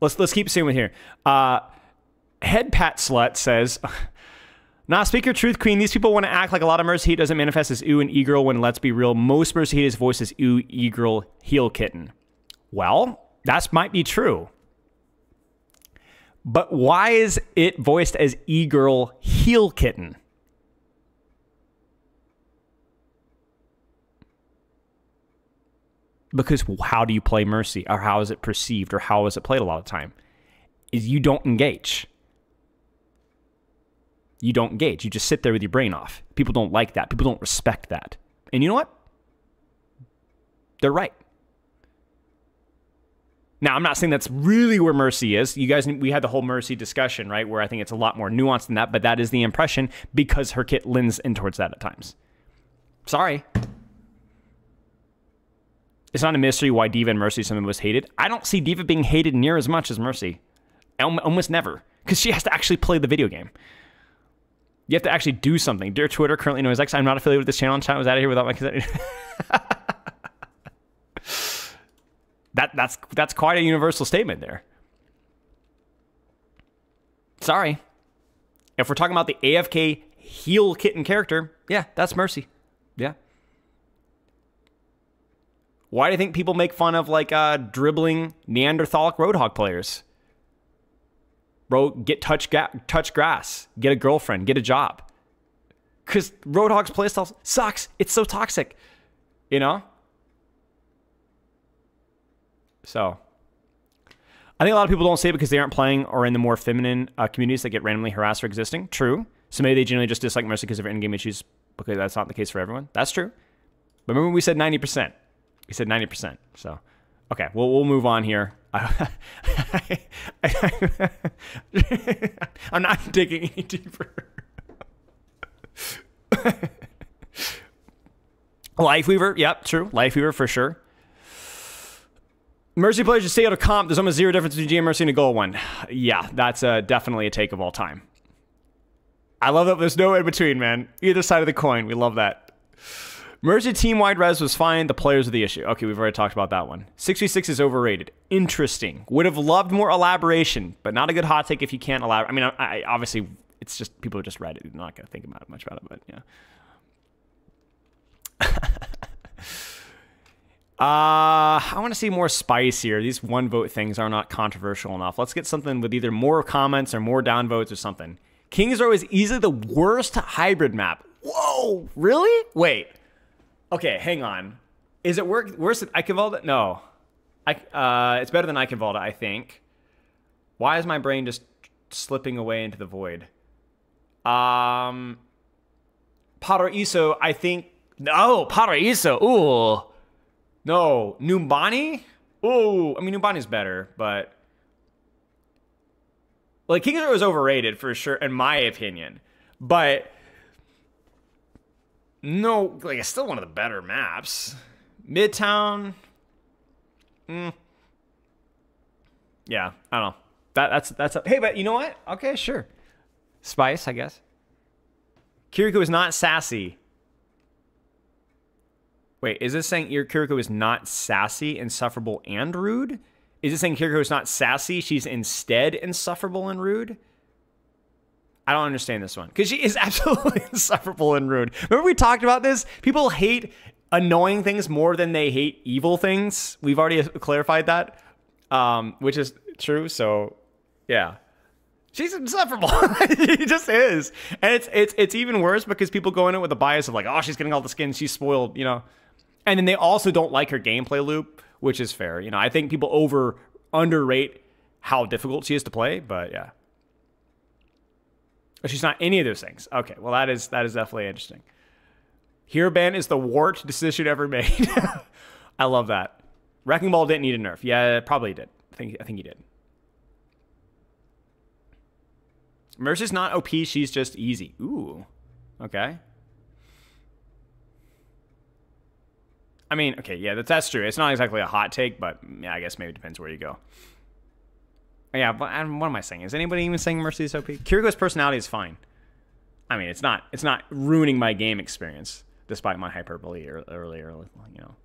Let's keep seeing it here. Head Pat Slut says. Nah, speak your truth, Queen. These people want to act like a lot of Mercy hate doesn't manifest as ooh and e-girl when, let's be real, most Mercy hate is voiced as ooh, e-girl, heel kitten. Well, that might be true. But why is it voiced as e-girl, heel kitten? Because how do you play Mercy? Or how is it perceived? Or how is it played a lot of time? Is you don't engage. You don't engage. You just sit there with your brain off. People don't like that. People don't respect that. And you know what? They're right. Now, I'm not saying that's really where Mercy is. You guys, we had the whole Mercy discussion, right? Where I think it's a lot more nuanced than that, but that is the impression because her kit lends in towards that at times. Sorry. It's not a mystery why D.Va and Mercy some of the most hated. I don't see D.Va being hated near as much as Mercy. Almost never. Because she has to actually play the video game. You have to actually do something. Dear Twitter, currently known as X, I'm not affiliated with this channel. I was out of here without my consent. That's quite a universal statement there. Sorry. If we're talking about the AFK heel kitten character, yeah, that's Mercy. Yeah. Why do you think people make fun of like dribbling Neanderthalic Roadhog players? Bro, touch grass, get a girlfriend, get a job. Because Roadhog's playstyle sucks. It's so toxic, you know? So, I think a lot of people don't say it because they aren't playing or in the more feminine communities that get randomly harassed for existing. True. So maybe they generally just dislike Mercy because of in-game issues. Okay, that's not the case for everyone. That's true. But remember we said 90%. We said 90%. So, okay, we'll move on here. I'm not digging any deeper. Lifeweaver, yep, true. Lifeweaver for sure. Mercy players just stay out of comp. There's almost zero difference between GM Mercy and a goal one. Yeah, that's definitely a take of all time. I love that there's no in between, man. Either side of the coin. We love that. Mercy team-wide res was fine. The players are the issue. Okay, we've already talked about that one. 6v6 is overrated. Interesting. Would have loved more elaboration, but not a good hot take if you can't elaborate. I mean, I obviously, it's just, people just read it. They're not going to think about it much about it, but yeah. I want to see more spice here. These one vote things are not controversial enough. Let's get something with either more comments or more downvotes or something. Kings Row is easily the worst hybrid map. Whoa, really? Wait. Okay, hang on. Is it worse than Eichenwalde? No. It's better than Eichenwalde, I think. Why is my brain just slipping away into the void? Paraíso, I think. No, Paraíso. Ooh. No. Numbani? Ooh. I mean, Numbani's better, but. Like, Kings Row is overrated for sure, in my opinion. But. No, like, it's still one of the better maps. Midtown. Yeah, I don't know. That's a, hey, but you know what? Okay, sure. Spice, I guess. Kiriko is not sassy. Wait, is this saying Kiriko is not sassy, insufferable, and rude? Is it saying Kiriko is not sassy, she's instead insufferable and rude? I don't understand this one. Because she is absolutely insufferable and rude. Remember we talked about this? People hate annoying things more than they hate evil things. We've already clarified that, which is true. So, yeah. She's insufferable. She just is. And it's even worse because people go in it with a bias of like, oh, she's getting all the skin. She's spoiled, you know. And then they also don't like her gameplay loop, which is fair. You know, I think people underrate how difficult she is to play, but yeah. But she's not any of those things. Okay, well, that is definitely interesting. Hero Ban is the worst decision ever made. I love that. Wrecking Ball didn't need a nerf. Yeah, it probably did. I think he did. Mercy's not OP, she's just easy. Ooh. Okay. I mean, okay, yeah, that's true. It's not exactly a hot take, but yeah, I guess maybe it depends where you go. Yeah, but what am I saying? Is anybody even saying Mercy is OP? Kiriko's personality is fine. I mean, it's not ruining my game experience, despite my hyperbole earlier, you know.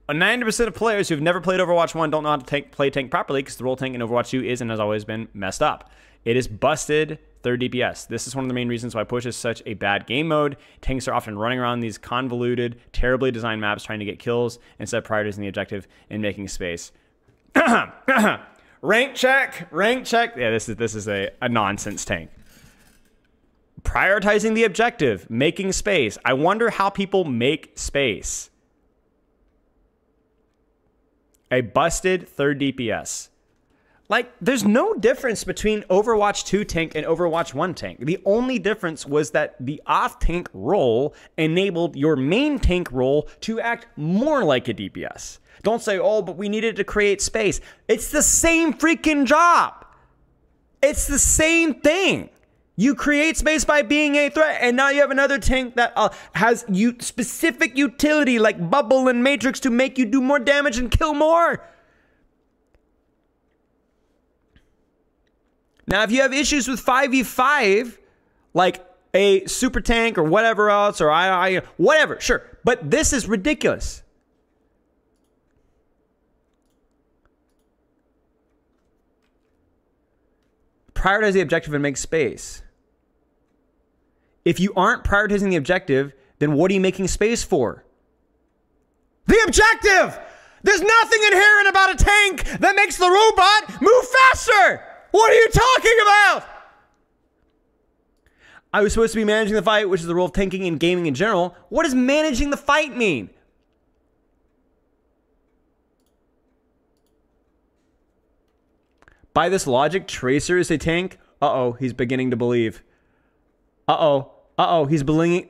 90% of players who've never played Overwatch 1 don't know how to play tank properly because the role tank in Overwatch 2 is and has always been messed up. It is busted third DPS. This is one of the main reasons why Push is such a bad game mode. Tanks are often running around these convoluted, terribly designed maps trying to get kills instead of prioritizing the objective and making space. Rank check. Yeah, this is a nonsense tank. Prioritizing the objective, making space. I wonder how people make space. A busted third DPS. Like, there's no difference between Overwatch 2 tank and Overwatch 1 tank. The only difference was that the off-tank role enabled your main tank role to act more like a DPS. Don't say, oh, but we needed to create space. It's the same freaking job. It's the same thing. You create space by being a threat, and now you have another tank that has specific utility like Bubble and Matrix to make you do more damage and kill more. Now, if you have issues with 5v5, like a super tank or whatever else, or whatever, sure. But this is ridiculous. Prioritize the objective and make space. If you aren't prioritizing the objective, then what are you making space for? The objective! There's nothing inherent about a tank that makes the robot move faster! What are you talking about? I was supposed to be managing the fight, which is the role of tanking and gaming in general. What does managing the fight mean? By this logic, Tracer is a tank. Uh-oh, he's beginning to believe. Uh-oh, he's beginning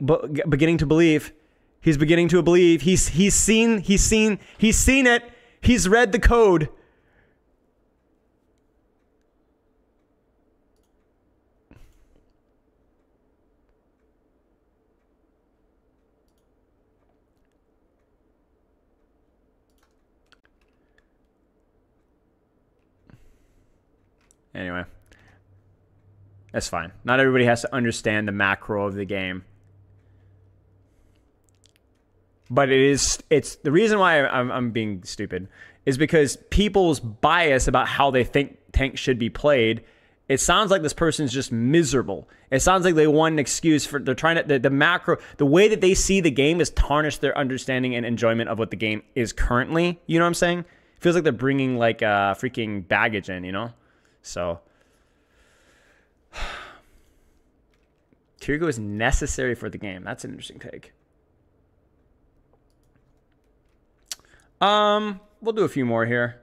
to believe. He's beginning to believe. He's seen it. He's read the code. Anyway, that's fine. Not everybody has to understand the macro of the game. But it's the reason why I'm being stupid is because people's bias about how they think tanks should be played. It sounds like this person's just miserable. It sounds like they want an excuse for they're trying to the macro, the way that they see the game is tarnish their understanding and enjoyment of what the game is currently. You know what I'm saying? It feels like they're bringing like freaking baggage in, you know? So, Kiriko is necessary for the game. That's an interesting take. We'll do a few more here.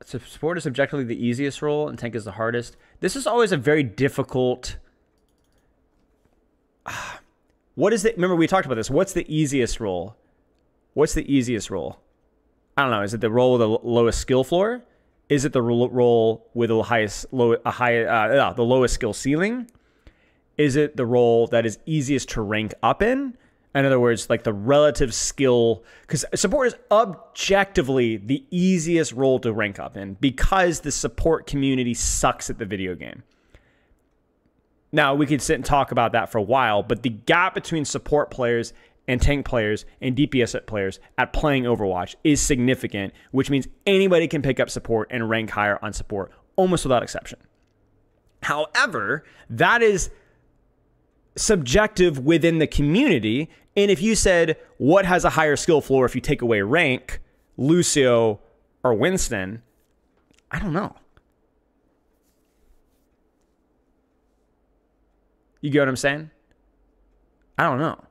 So support is objectively the easiest role and tank is the hardest. This is always a very difficult... What is it? Remember, we talked about this. What's the easiest role? What's the easiest role? I don't know. Is it the role with the lowest skill floor? Is it the role with the the lowest skill ceiling? Is it the role that is easiest to rank up in? In other words, like the relative skill, because support is objectively the easiest role to rank up in because the support community sucks at the video game. Now, we could sit and talk about that for a while, but the gap between support players and tank players and DPS players at playing Overwatch is significant, which means anybody can pick up support and rank higher on support almost without exception. However, that is subjective within the community. And if you said, what has a higher skill floor if you take away rank, Lucio or Winston, I don't know. You get what I'm saying? I don't know.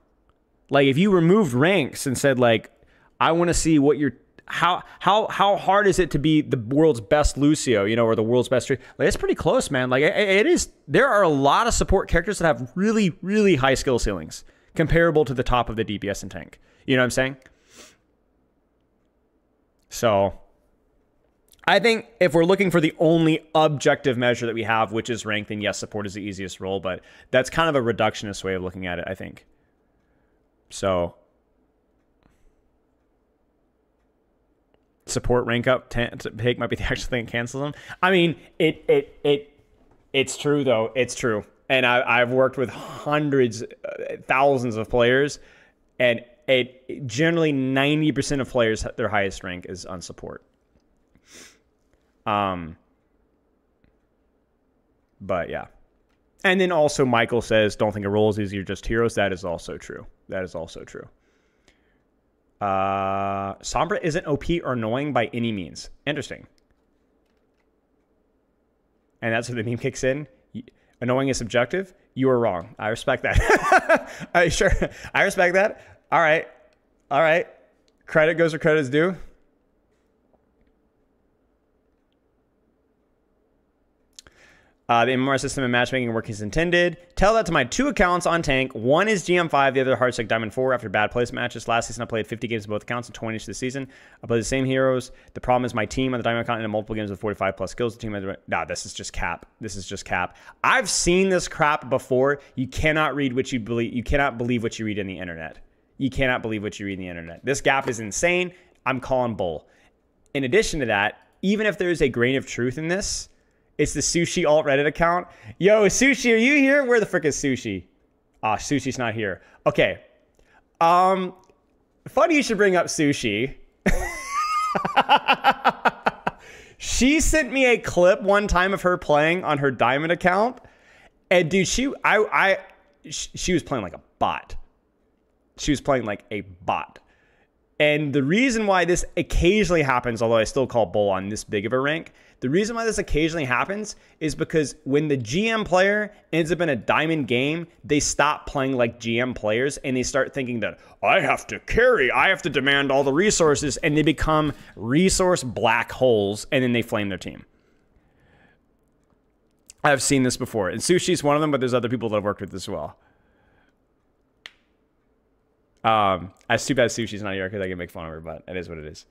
Like, if you removed ranks and said, like, I want to see what you're... How hard is it to be the world's best Lucio, you know, or the world's best... Like, it's pretty close, man. Like, it is... There are a lot of support characters that have really, really high skill ceilings comparable to the top of the DPS and tank. You know what I'm saying? So... I think if we're looking for the only objective measure that we have, which is rank, then yes, support is the easiest role, but that's kind of a reductionist way of looking at it, I think. So, support rank up pick might be the actual thing that cancels them. I mean, it's true though. It's true, and I've worked with hundreds, thousands of players, and generally 90% of players, their highest rank is on support. But yeah. And then also Michael says, don't think a role is easier, just heroes. That is also true. That is also true. Sombra isn't OP or annoying by any means. Interesting. And that's where the meme kicks in. Annoying is subjective. You are wrong. I respect that. I respect that. All right. All right. Credit goes where credit is due. The MMR system and matchmaking work as intended. Tell that to my 2 accounts on tank. One is GM5, the other Hardwork Diamond 4 after bad placement matches. Last season, I played 50 games in both accounts and 20 this season. I played the same heroes. The problem is my team on the Diamond account in multiple games with 45 plus skills. The team, nah, this is just cap. This is just cap. I've seen this crap before. You cannot read what you believe. You cannot believe what you read in the internet. You cannot believe what you read in the internet. This gap is insane. I'm calling bull. In addition to that, even if there is a grain of truth in this, it's the Sushi alt Reddit account. Yo, Sushi, are you here? Where the frick is Sushi? Ah, Sushi's not here. Okay. Funny you should bring up Sushi. She sent me a clip one time of her playing on her Diamond account. And dude, she was playing like a bot. She was playing like a bot. And the reason why this occasionally happens, although I still call bull on this big of a rank, the reason why this occasionally happens is because when the GM player ends up in a Diamond game, they stop playing like GM players and they start thinking that I have to carry, I have to demand all the resources, and they become resource black holes and then they flame their team. I've seen this before, and Sushi's one of them, but there's other people that I've worked with as well. It's too bad Sushi's not here because I can make fun of her, but it is what it is.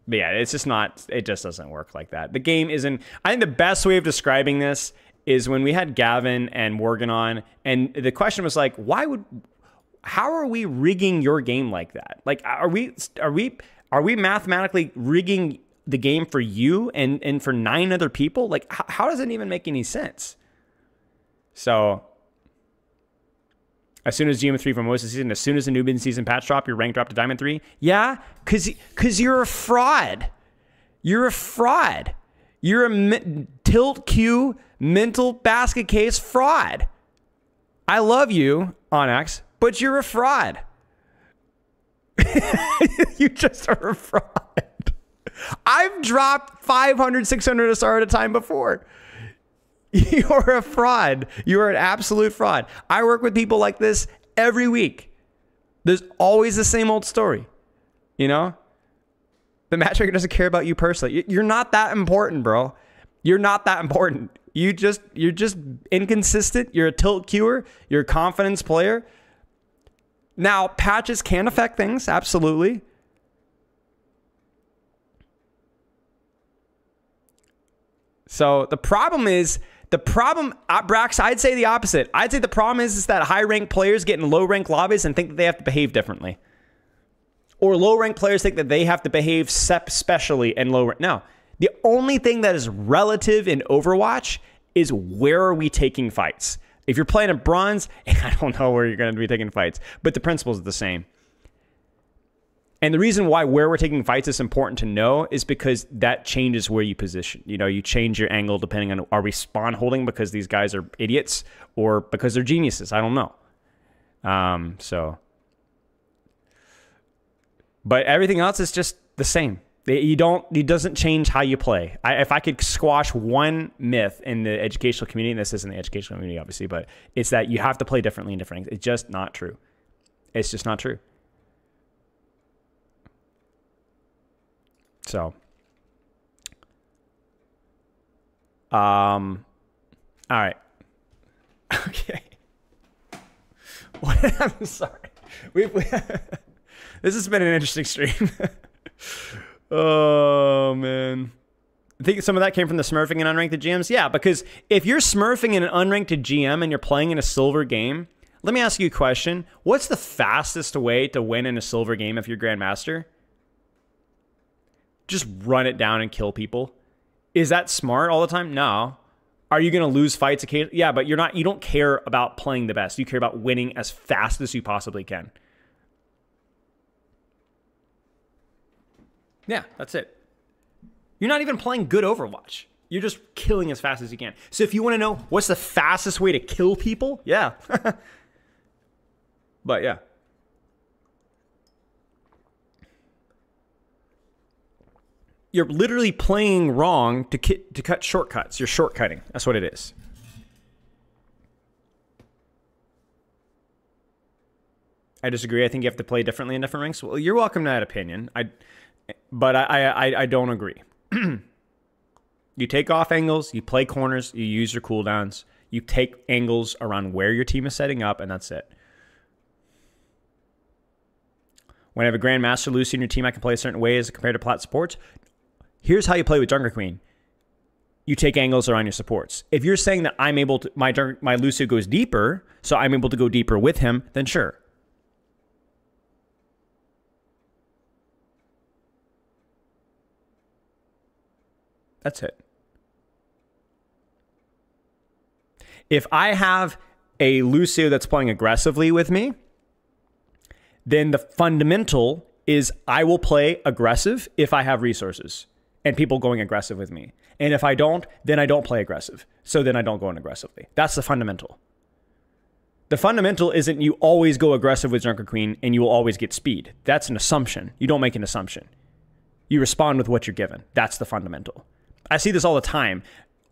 But yeah, it's just not, it just doesn't work like that. The game isn't, I think the best way of describing this is when we had Gavin and Morgan on, and the question was like, how are we rigging your game like that? Like, are we mathematically rigging the game for you and for 9 other people? Like, how does it even make any sense? So, as soon as GM3 for most of the season, as soon as the Nubian season patch drop, your rank drop to Diamond 3. Yeah, because you're a fraud. You're a fraud. You're a tilt Q mental basket case fraud. I love you, Onyx, but you're a fraud. You just are a fraud. I've dropped 500, 600 SR at a time before. You're a fraud. You're an absolute fraud. I work with people like this every week. There's always the same old story. You know? The matchmaker doesn't care about you personally. You're not that important, bro. You're not that important. You're just inconsistent. You're a tilt queuer. You're a confidence player. Now, patches can affect things, absolutely. So the problem is, Brax, I'd say the opposite. I'd say the problem is that high-ranked players get in low-ranked lobbies and think that they have to behave differently. Or low-ranked players think that they have to behave specially in low-ranked. No. The only thing that is relative in Overwatch is where are we taking fights. If you're playing at bronze, I don't know where you're going to be taking fights, but the principles are the same. And the reason why where we're taking fights is important to know is because that changes where you position. You know, you change your angle depending on, are we spawn holding because these guys are idiots or because they're geniuses? I don't know. But everything else is just the same. It doesn't change how you play. If I could squash one myth in the educational community, and this isn't the educational community, obviously, but it's that you have to play differently in different things. It's just not true. It's just not true. So, all right. Okay. I'm sorry. This has been an interesting stream. Oh, man. I think some of that came from the smurfing and unranked GMs. Yeah, because if you're smurfing in an unranked GM and you're playing in a silver game, let me ask you a question. What's the fastest way to win in a silver game if you're Grandmaster? Just run it down and kill people. Is that smart all the time? No. Are you going to lose fights occasionally? Yeah, but you don't care about playing the best. You care about winning as fast as you possibly can. Yeah, that's it. You're not even playing good Overwatch. You're just killing as fast as you can. So if you want to know what's the fastest way to kill people, yeah. But yeah. You're literally playing wrong to cut shortcuts. You're shortcutting. That's what it is. I disagree. I think you have to play differently in different ranks. Well, you're welcome to that opinion. But I don't agree. You take off angles, you play corners, you use your cooldowns, you take angles around where your team is setting up, and that's it. When I have a Grandmaster Lucy in your team, I can play a certain way as compared to plat supports. Here's how you play with Junker Queen. You take angles around your supports. If you're saying that I'm able to, my Lucio goes deeper, so I'm able to go deeper with him, then sure. That's it. If I have a Lucio that's playing aggressively with me, then the fundamental is I will play aggressive if I have resources and people going aggressive with me. And if I don't, then I don't play aggressive. So then I don't go in aggressively. That's the fundamental. The fundamental isn't you always go aggressive with Junker Queen and you will always get speed. That's an assumption. You don't make an assumption. You respond with what you're given. That's the fundamental. I see this all the time.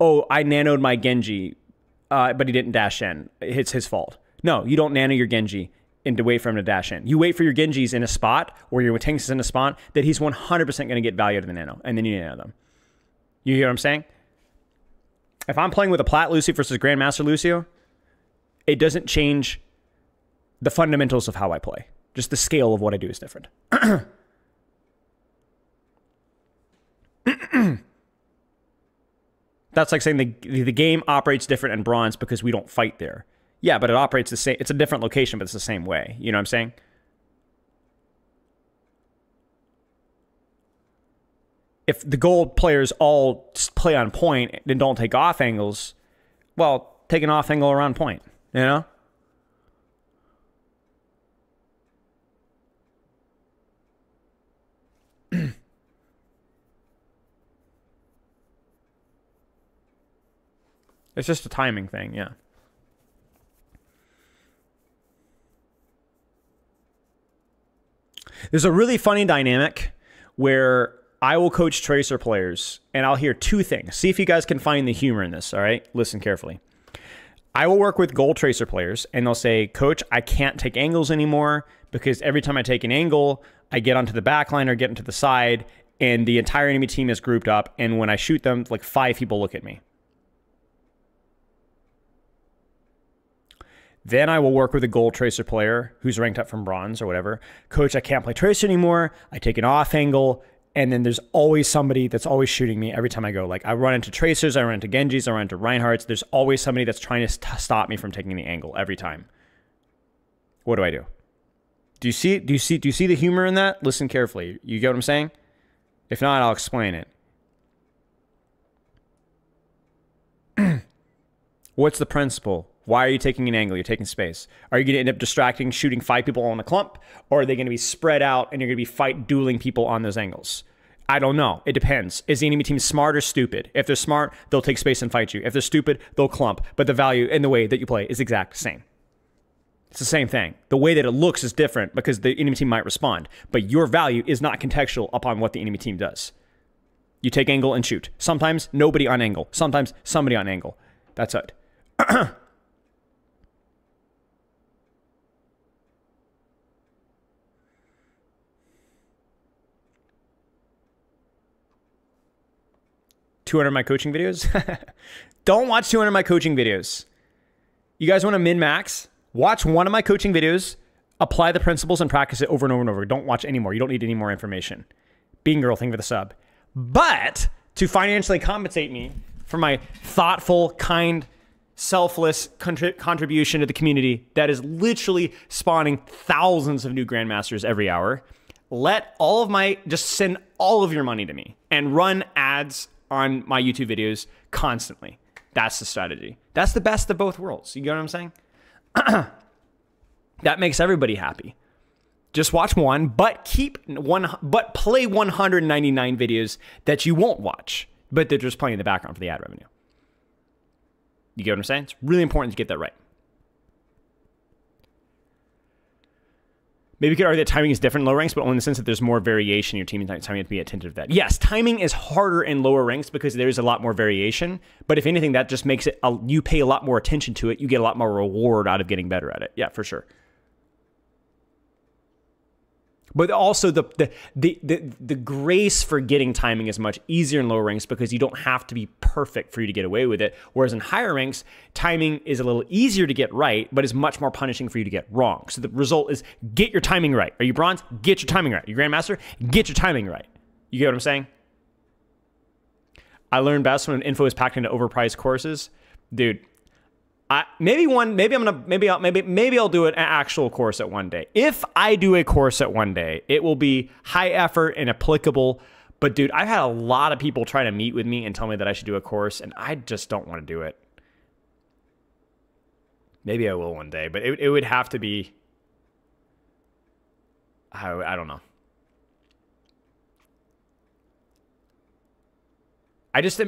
Oh, I nanoed my Genji, but he didn't dash in. It's his fault. No, you don't nano your Genji and to wait for him to dash in. You wait for your Genjis in a spot or your Tanks in a spot that he's 100% going to get value out of the nano, and then you nano them. You hear what I'm saying? If I'm playing with a Plat Lucio versus Grandmaster Lucio, it doesn't change the fundamentals of how I play. Just the scale of what I do is different. That's like saying the game operates different in bronze because we don't fight there. Yeah, but it operates the same. It's a different location, but it's the same way. You know what I'm saying? If the gold players all play on point and don't take off angles, well, take an off angle around point, you know? It's just a timing thing, yeah. There's a really funny dynamic where I will coach Tracer players, and I'll hear two things. See if you guys can find the humor in this, all right? Listen carefully. I will work with gold Tracer players, and they'll say, Coach, I can't take angles anymore because every time I take an angle, I get onto the back line or get into the side, and the entire enemy team is grouped up, and when I shoot them, like 5 people look at me. Then I will work with a gold Tracer player who's ranked up from bronze or whatever. Coach, I can't play Tracer anymore. I take an off angle. And then there's always somebody that's always shooting me every time I go. Like I run into Tracers, I run into Genjis, I run into Reinhardts. There's always somebody that's trying to stop me from taking the angle every time. What do I do? Do you see the humor in that? Listen carefully. You get what I'm saying? If not, I'll explain it. What's the principle? Why are you taking an angle? You're taking space. Are you going to end up distracting, shooting 5 people on a clump? Or are they going to be spread out and you're going to be dueling people on those angles? I don't know. It depends. Is the enemy team smart or stupid? If they're smart, they'll take space and fight you. If they're stupid, they'll clump. But the value and the way that you play is exact same. It's the same thing. The way that it looks is different because the enemy team might respond. But your value is not contextual upon what the enemy team does. You take angle and shoot. Sometimes nobody on angle. Sometimes somebody on angle. That's it. 200 of my coaching videos? Don't watch 200 of my coaching videos. You guys want to min-max? Watch one of my coaching videos, apply the principles, and practice it over and over and over. Don't watch anymore. You don't need any more information. Bean Girl, thank you for the sub. But to financially compensate me for my thoughtful, kind, selfless contribution to the community that is literally spawning thousands of new Grandmasters every hour, just send all of your money to me and run ads on my YouTube videos constantly. That's the strategy. That's the best of both worlds. You get what I'm saying? That makes everybody happy. Just watch one, but play 199 videos that you won't watch, but they're just playing in the background for the ad revenue. You get what I'm saying? It's really important to get that right. Maybe you could argue that timing is different in low ranks, but only in the sense that there's more variation in your team and time you have to be attentive to that. Yes, timing is harder in lower ranks because there's a lot more variation. But if anything, that just makes it, you pay a lot more attention to it. You get a lot more reward out of getting better at it. Yeah, for sure. But also the grace for getting timing is much easier in lower ranks because you don't have to be perfect for you to get away with it. Whereas in higher ranks, timing is a little easier to get right, but is much more punishing for you to get wrong. So the result is get your timing right. Are you bronze? Get your timing right. Are you grandmaster? Get your timing right. You get what I'm saying? I learn best when info is packed into overpriced courses. Dude, maybe I'll do an actual course at one day. If I do a course at one day, it will be high effort and applicable. But dude, I've had a lot of people try to meet with me and tell me that I should do a course, and I just don't want to do it. Maybe I will one day, but it would have to be, I don't know.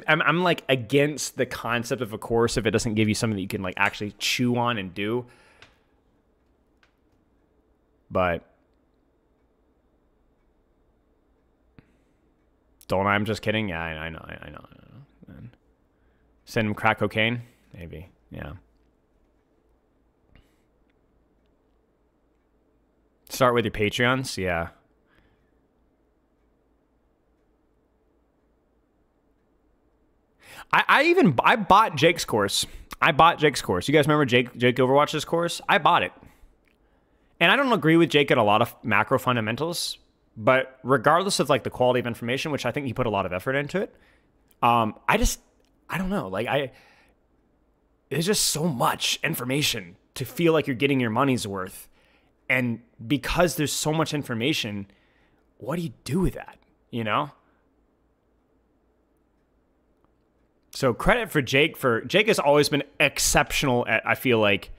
I'm like against the concept of a course if it doesn't give you something that you can like actually chew on and do. But don't I? I'm just kidding. Yeah, I know. Man. Send him crack cocaine? Maybe. Yeah. Start with your Patreons? Yeah. I bought Jake's course. You guys remember Jake Overwatch's course? I bought it. And I don't agree with Jake at a lot of macro fundamentals, but regardless of like the quality of information, which I think he put a lot of effort into it, I don't know. Like there's just so much information to feel like you're getting your money's worth. And because there's so much information, what do you do with that? You know? So credit for Jake. Jake has always been exceptional at, I feel like,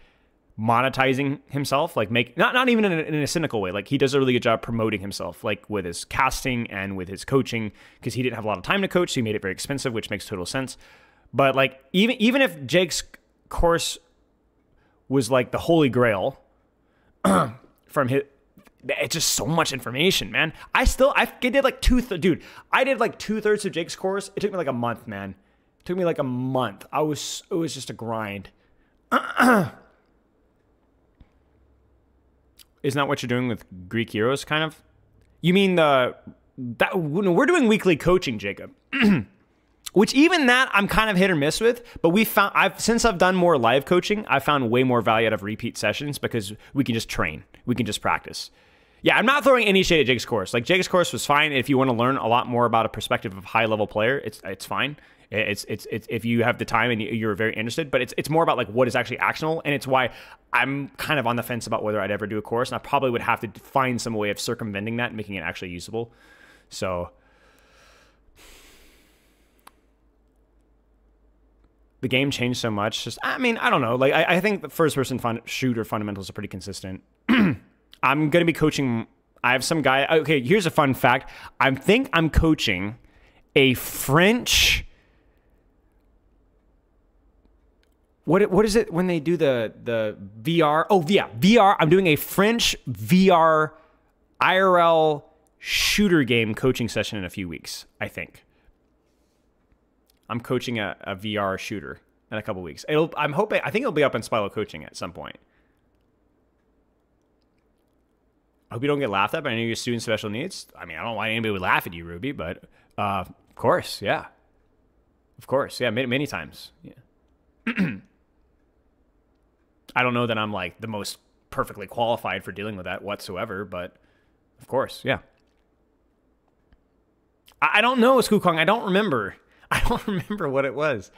monetizing himself. Like not even in a cynical way. Like he does a really good job promoting himself, like with his casting and with his coaching, because he didn't have a lot of time to coach, so he made it very expensive, which makes total sense. But like even if Jake's course was like the holy grail from his, it's just so much information, man. I did like I did like 2/3 of Jake's course. It took me like a month, man. It took me like a month. It was just a grind. Isn't that what you're doing with Greek Heroes, kind of? You mean we're doing weekly coaching, Jacob. Which even that I'm kind of hit or miss with, but since I've done more live coaching, I found way more value out of repeat sessions because we can just train. We can just practice. Yeah, I'm not throwing any shade at Jake's course. Like Jake's course was fine. If you want to learn a lot more about a perspective of high level player, it's fine. It's if you have the time and you're very interested, but it's more about like what is actually actionable, and it's why I'm kind of on the fence about whether I'd ever do a course, and I probably would have to find some way of circumventing that and making it actually usable. So the game changed so much. I don't know. Like I think the first person shooter fundamentals are pretty consistent. I'm going to be coaching. I have some guy. Okay, here's a fun fact. I think I'm coaching a French. What is it when they do the VR? Oh yeah, VR. I'm doing a French VR IRL shooter game coaching session in a few weeks, I think. I'm coaching a VR shooter in a couple weeks. I think it'll be up in Spilo Coaching at some point. I hope you don't get laughed at by any of your students' special needs. I mean, I don't know why anybody would laugh at you, Ruby, but of course, yeah. Of course, yeah, many times. Yeah. I don't know that I'm like the most perfectly qualified for dealing with that whatsoever, but of course, yeah. I don't know, Skookong. I don't remember what it was.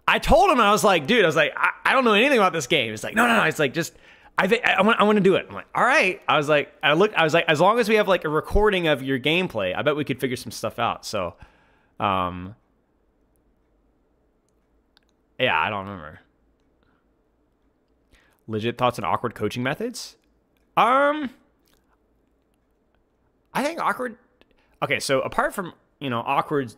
I told him, I was like, dude, I don't know anything about this game. It's like, no. It's like, just, I want to do it. I'm like, all right. I was like, as long as we have like a recording of your gameplay, I bet we could figure some stuff out. So, yeah, I don't remember. Legit thoughts on awkward coaching methods? I think awkward. Okay, so apart from, awkward,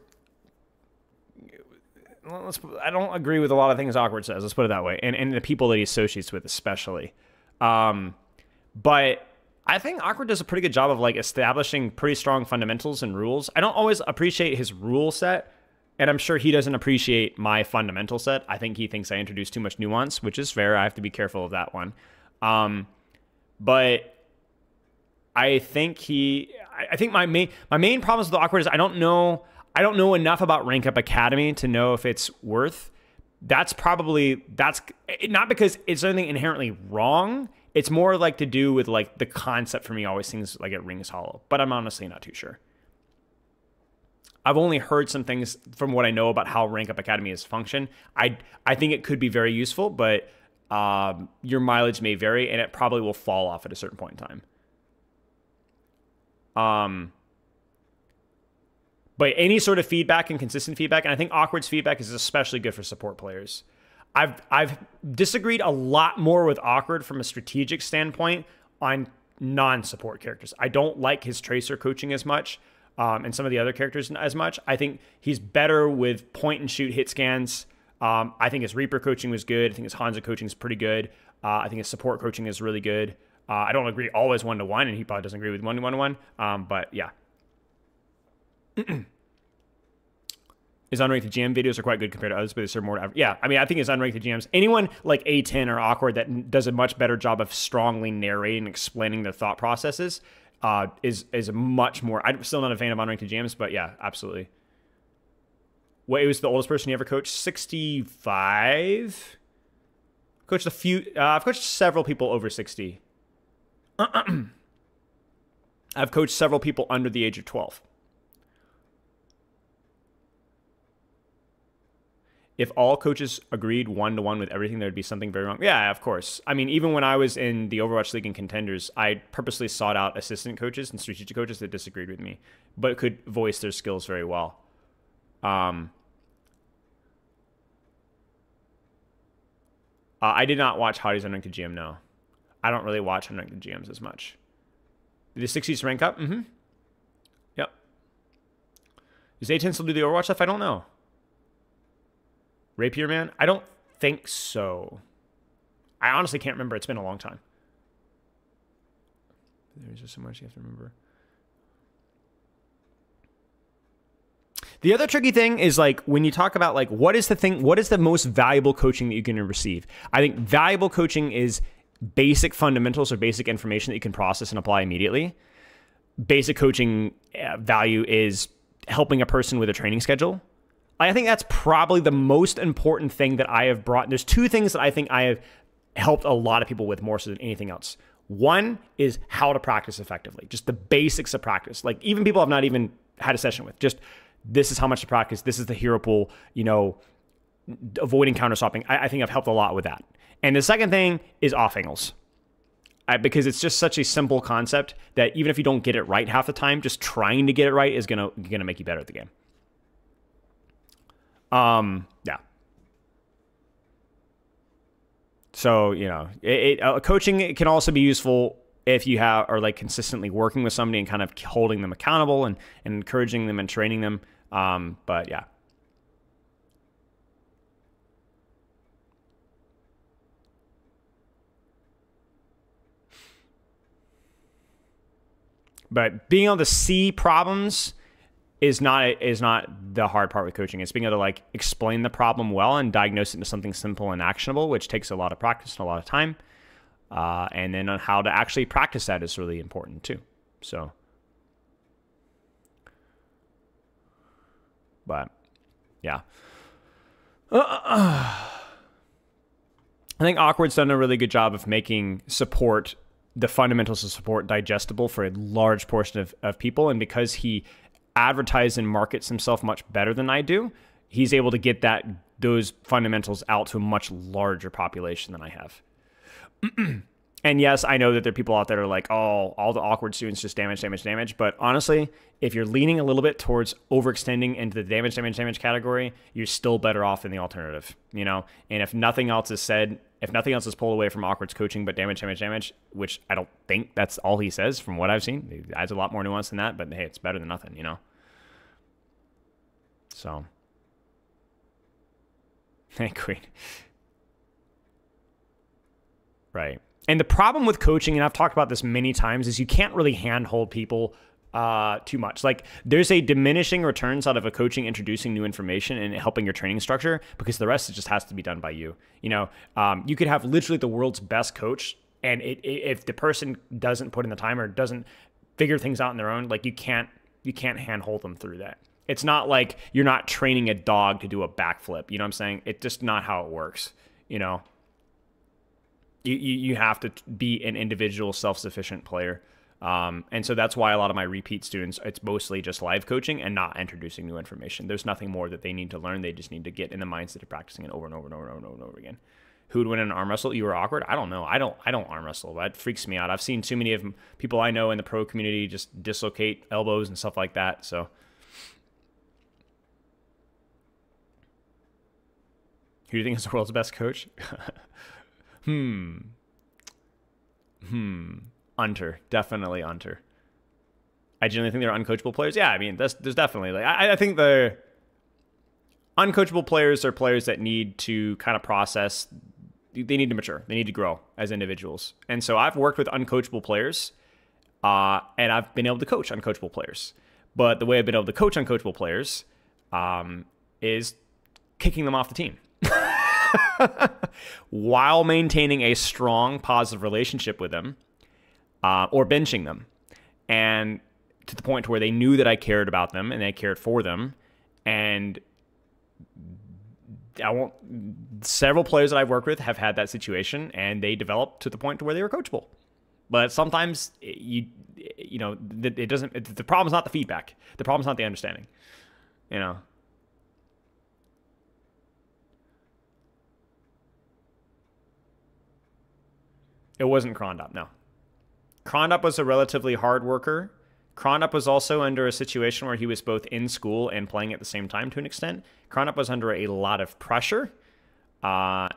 I don't agree with a lot of things Awkward says. Let's put it that way, and the people that he associates with, especially. But I think Awkward does a pretty good job of like establishing pretty strong fundamentals and rules. I don't always appreciate his rule set, and I'm sure he doesn't appreciate my fundamental set. I think he thinks I introduce too much nuance, which is fair. I have to be careful of that one. But I think my main problems with Awkward is I don't know enough about Rank Up Academy to know if it's worth. That's not because it's anything inherently wrong. It's more like to do with like the concept for me always seems like it rings hollow, but I'm honestly not too sure. I've only heard some things from what I know about how Rank Up Academy is function. I think it could be very useful, but your mileage may vary and it probably will fall off at a certain point in time. But any sort of feedback and consistent feedback, and I think Awkward's feedback is especially good for support players. I've disagreed a lot more with Awkward from a strategic standpoint on non-support characters. I don't like his Tracer coaching as much, and some of the other characters as much. I think he's better with point and shoot hit scans. I think his Reaper coaching was good. I think his Hanzo coaching is pretty good. I think his support coaching is really good. I don't agree always 1-to-1, and he probably doesn't agree with 1-to-1. But yeah. His unranked GM videos are quite good compared to others, but they serve more to... Yeah, I mean, I think his unranked GMs... Anyone like A10 or Awkward that does a much better job of strongly narrating and explaining their thought processes is a much more... I'm still not a fan of unranked GMs, but yeah, absolutely. What was the oldest person you ever coached? 65? Coached a few... I've coached several people over 60. I've coached several people under the age of 12. If all coaches agreed 1-to-1 with everything, there'd be something very wrong. Yeah, of course. I mean, even when I was in the Overwatch League and Contenders, I purposely sought out assistant coaches and strategic coaches that disagreed with me, but could voice their skills very well. I did not watch Hottie's Unranked GM, no. I don't really watch Unranked GMs as much. Did the 60s rank up? Mm-hmm. Yep. Does A10 still do the Overwatch stuff? I don't know. Rapier Man? I don't think so. I honestly can't remember. It's been a long time. There's just so much you have to remember. The other tricky thing is like when you talk about like what is the most valuable coaching that you can receive? I think valuable coaching is basic fundamentals or basic information that you can process and apply immediately. Basic coaching value is helping a person with a training schedule. I think that's probably the most important thing that I have brought. There's two things that I think I have helped a lot of people with more so than anything else. One is how to practice effectively, just the basics of practice. Like even people I've not even had a session with, just this is how much to practice. This is the hero pool, avoiding counter swapping. I think I've helped a lot with that. And the second thing is off angles. Because it's just such a simple concept that even if you don't get it right half the time, just trying to get it right is gonna make you better at the game. Yeah. So, coaching can also be useful if you are like consistently working with somebody and kind of holding them accountable and encouraging them and training them. But yeah. But being able to see problems is not the hard part with coaching. It's being able to like explain the problem well and diagnose it into something simple and actionable, which takes a lot of practice and a lot of time. And then on how to actually practice that is really important too. So, but yeah, I think Awkward's done a really good job of making the fundamentals of support digestible for a large portion of people. And because he advertises and markets himself much better than I do, he's able to get those fundamentals out to a much larger population than I have. And yes, I know that there are people out there who are like, oh, all the Awkward students just damage. But honestly, if you're leaning a little bit towards overextending into the damage category, you're still better off than the alternative, And if nothing else is said, if nothing else is pulled away from Awkward's coaching, but damage, which I don't think that's all he says from what I've seen. He adds a lot more nuance than that, but hey, it's better than nothing, So. Hey, Queen. Right. And the problem with coaching, and I've talked about this many times, is you can't really handhold people too much. Like there's a diminishing returns out of a coaching introducing new information and helping your training structure because the rest just has to be done by you. You could have literally the world's best coach, and if the person doesn't put in the time or doesn't figure things out on their own. Like you can't handhold them through that. It's not like you're not training a dog to do a backflip. You know what I'm saying? It's just not how it works. You know, you have to be an individual self-sufficient player. And so that's why a lot of my repeat students, it's mostly just live coaching and not introducing new information. There's nothing more that they need to learn. They just need to get in the mindset of practicing it over and over and over and over and over again. Who would win in an arm wrestle? You were awkward? I don't know. I don't arm wrestle. That freaks me out. I've seen too many of people I know in the pro community just dislocate elbows and stuff like that. So who do you think is the world's best coach? Unter. Definitely Unter. I generally think they're uncoachable players. Yeah, I mean, there's definitely, like, I think the uncoachable players are players that need to kind of process. They need to mature. They need to grow as individuals. And so I've worked with uncoachable players, and I've been able to coach uncoachable players. But the way I've been able to coach uncoachable players is kicking them off the team. While maintaining a strong, positive relationship with them, or benching them. And to the point to where they knew that I cared about them and I cared for them. And several players that I've worked with have had that situation, and they developed to the point to where they were coachable. But sometimes it doesn't. The problem's not the feedback. The problem's not the understanding. You know. It wasn't Krondop, no. Krondop was a relatively hard worker. Krondop was also under a situation where he was both in school and playing at the same time to an extent. Krondop was under a lot of pressure, and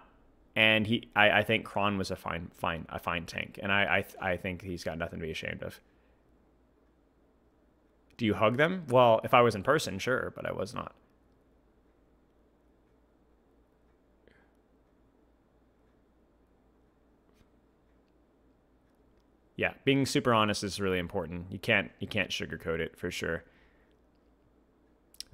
I think Kron was a fine tank, and I think he's got nothing to be ashamed of. Do you hug them? Well, if I was in person, sure, but I was not. Yeah, being super honest is really important. You can't sugarcoat it for sure.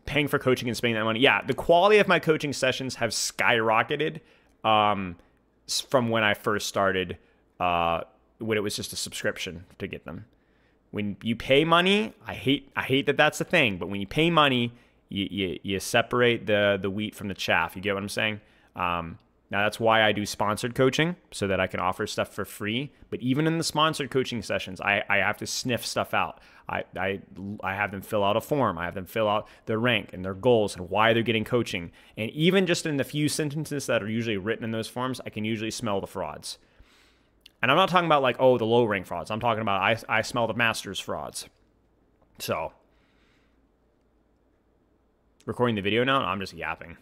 Paying for coaching and spending that money. Yeah, the quality of my coaching sessions have skyrocketed from when I first started, when it was just a subscription to get them. When you pay money, I hate that that's the thing, but when you pay money, you separate the wheat from the chaff. You get what I'm saying? Now, that's why I do sponsored coaching, so that I can offer stuff for free. But even in the sponsored coaching sessions, I have to sniff stuff out. I have them fill out a form. I have them fill out their rank and their goals and why they're getting coaching. And even just in the few sentences that are usually written in those forms, I can usually smell the frauds. And I'm not talking about like, oh, the low rank frauds. I'm talking about I smell the master's frauds. So, recording the video now, I'm just yapping.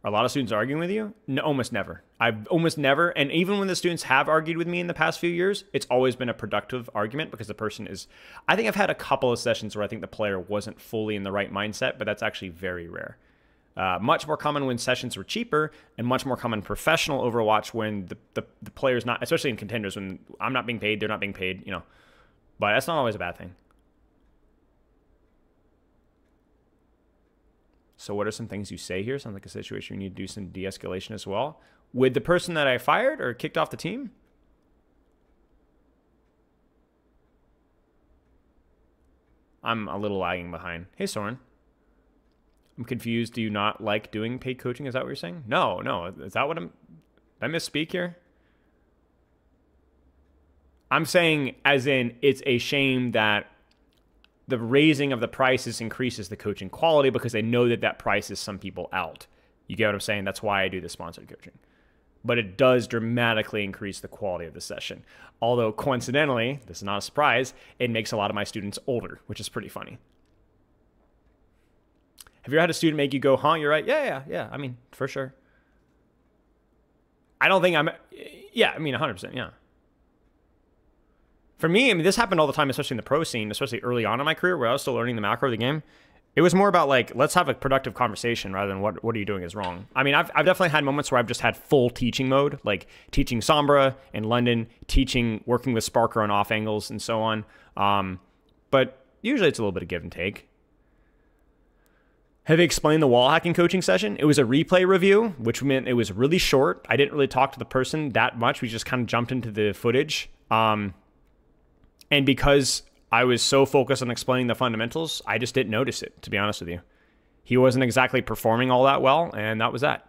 Are a lot of students arguing with you? No, almost never. I've almost never, and even when the students have argued with me in the past few years, it's always been a productive argument because the person is, I think I've had a couple of sessions where I think the player wasn't fully in the right mindset, but that's actually very rare. Much more common when sessions were cheaper, and much more common professional Overwatch when the player's not, especially in contenders, when I'm not being paid, they're not being paid, you know. But that's not always a bad thing. So what are some things you say here? Sounds like a situation you need to do some de-escalation as well. With the person that I fired or kicked off the team? I'm a little lagging behind. Hey, Soren. I'm confused. Do you not like doing paid coaching? Is that what you're saying? No. Is that what did I misspeak here? I'm saying as in it's a shame that the raising of the prices increases the coaching quality because they know that prices some people out. You get what I'm saying? That's why I do the sponsored coaching. But it does dramatically increase the quality of the session. Although coincidentally, this is not a surprise, it makes a lot of my students older, which is pretty funny. Have you ever had a student make you go, huh, you're right? Yeah. I mean, for sure. I don't think yeah, I mean, 100%, yeah. For me, I mean, this happened all the time, especially in the pro scene, especially early on in my career where I was still learning the macro of the game. It was more about like, let's have a productive conversation rather than what are you doing is wrong. I mean, I've definitely had moments where I've just had full teaching mode, like teaching Sombra in London, working with Sparker on off angles and so on. But usually it's a little bit of give and take. Have you explained the wall hacking coaching session? It was a replay review, which meant it was really short. I didn't really talk to the person that much. We just kind of jumped into the footage. And because I was so focused on explaining the fundamentals, I just didn't notice it, to be honest with you. He wasn't exactly performing all that well, and that was that.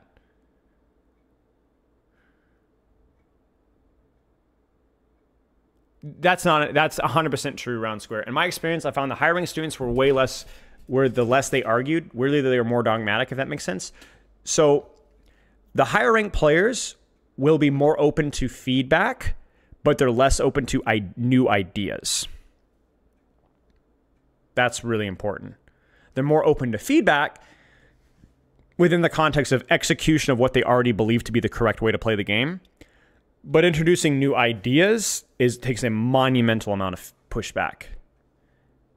That's 100% true round square. In my experience, I found the higher ranked students were the less they argued, really they were more dogmatic, if that makes sense. So the higher ranked players will be more open to feedback, but they're less open to new ideas. That's really important. They're more open to feedback within the context of execution of what they already believe to be the correct way to play the game. But introducing new ideas takes a monumental amount of pushback.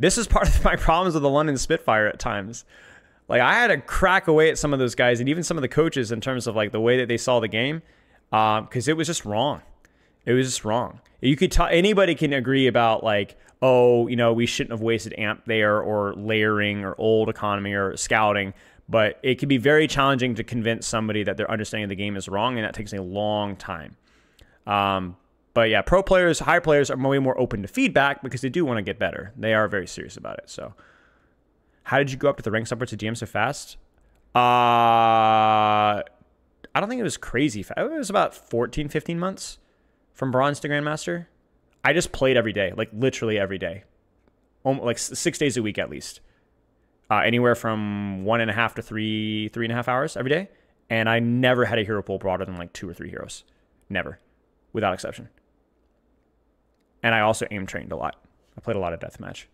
This is part of my problems with the London Spitfire at times. Like, I had to crack away at some of those guys and even some of the coaches in terms of like the way that they saw the game, because it was just wrong. It was just wrong. You could anybody can agree about like, oh, you know, we shouldn't have wasted amp there, or layering, or old economy, or scouting. But it can be very challenging to convince somebody that their understanding of the game is wrong, and that takes a long time. But yeah, pro players, high players are way more open to feedback because they do want to get better. They are very serious about it. So how did you go up to the ranks upwards to GM so fast? I don't think it was crazy fast. It was about 14, 15 months from bronze to grandmaster. I just played every day, like literally every day, like 6 days a week at least. Anywhere from 1.5 to 3.5 hours every day. And I never had a hero pool broader than like 2 or 3 heroes. Never. Without exception. And I also aim trained a lot. I played a lot of deathmatch.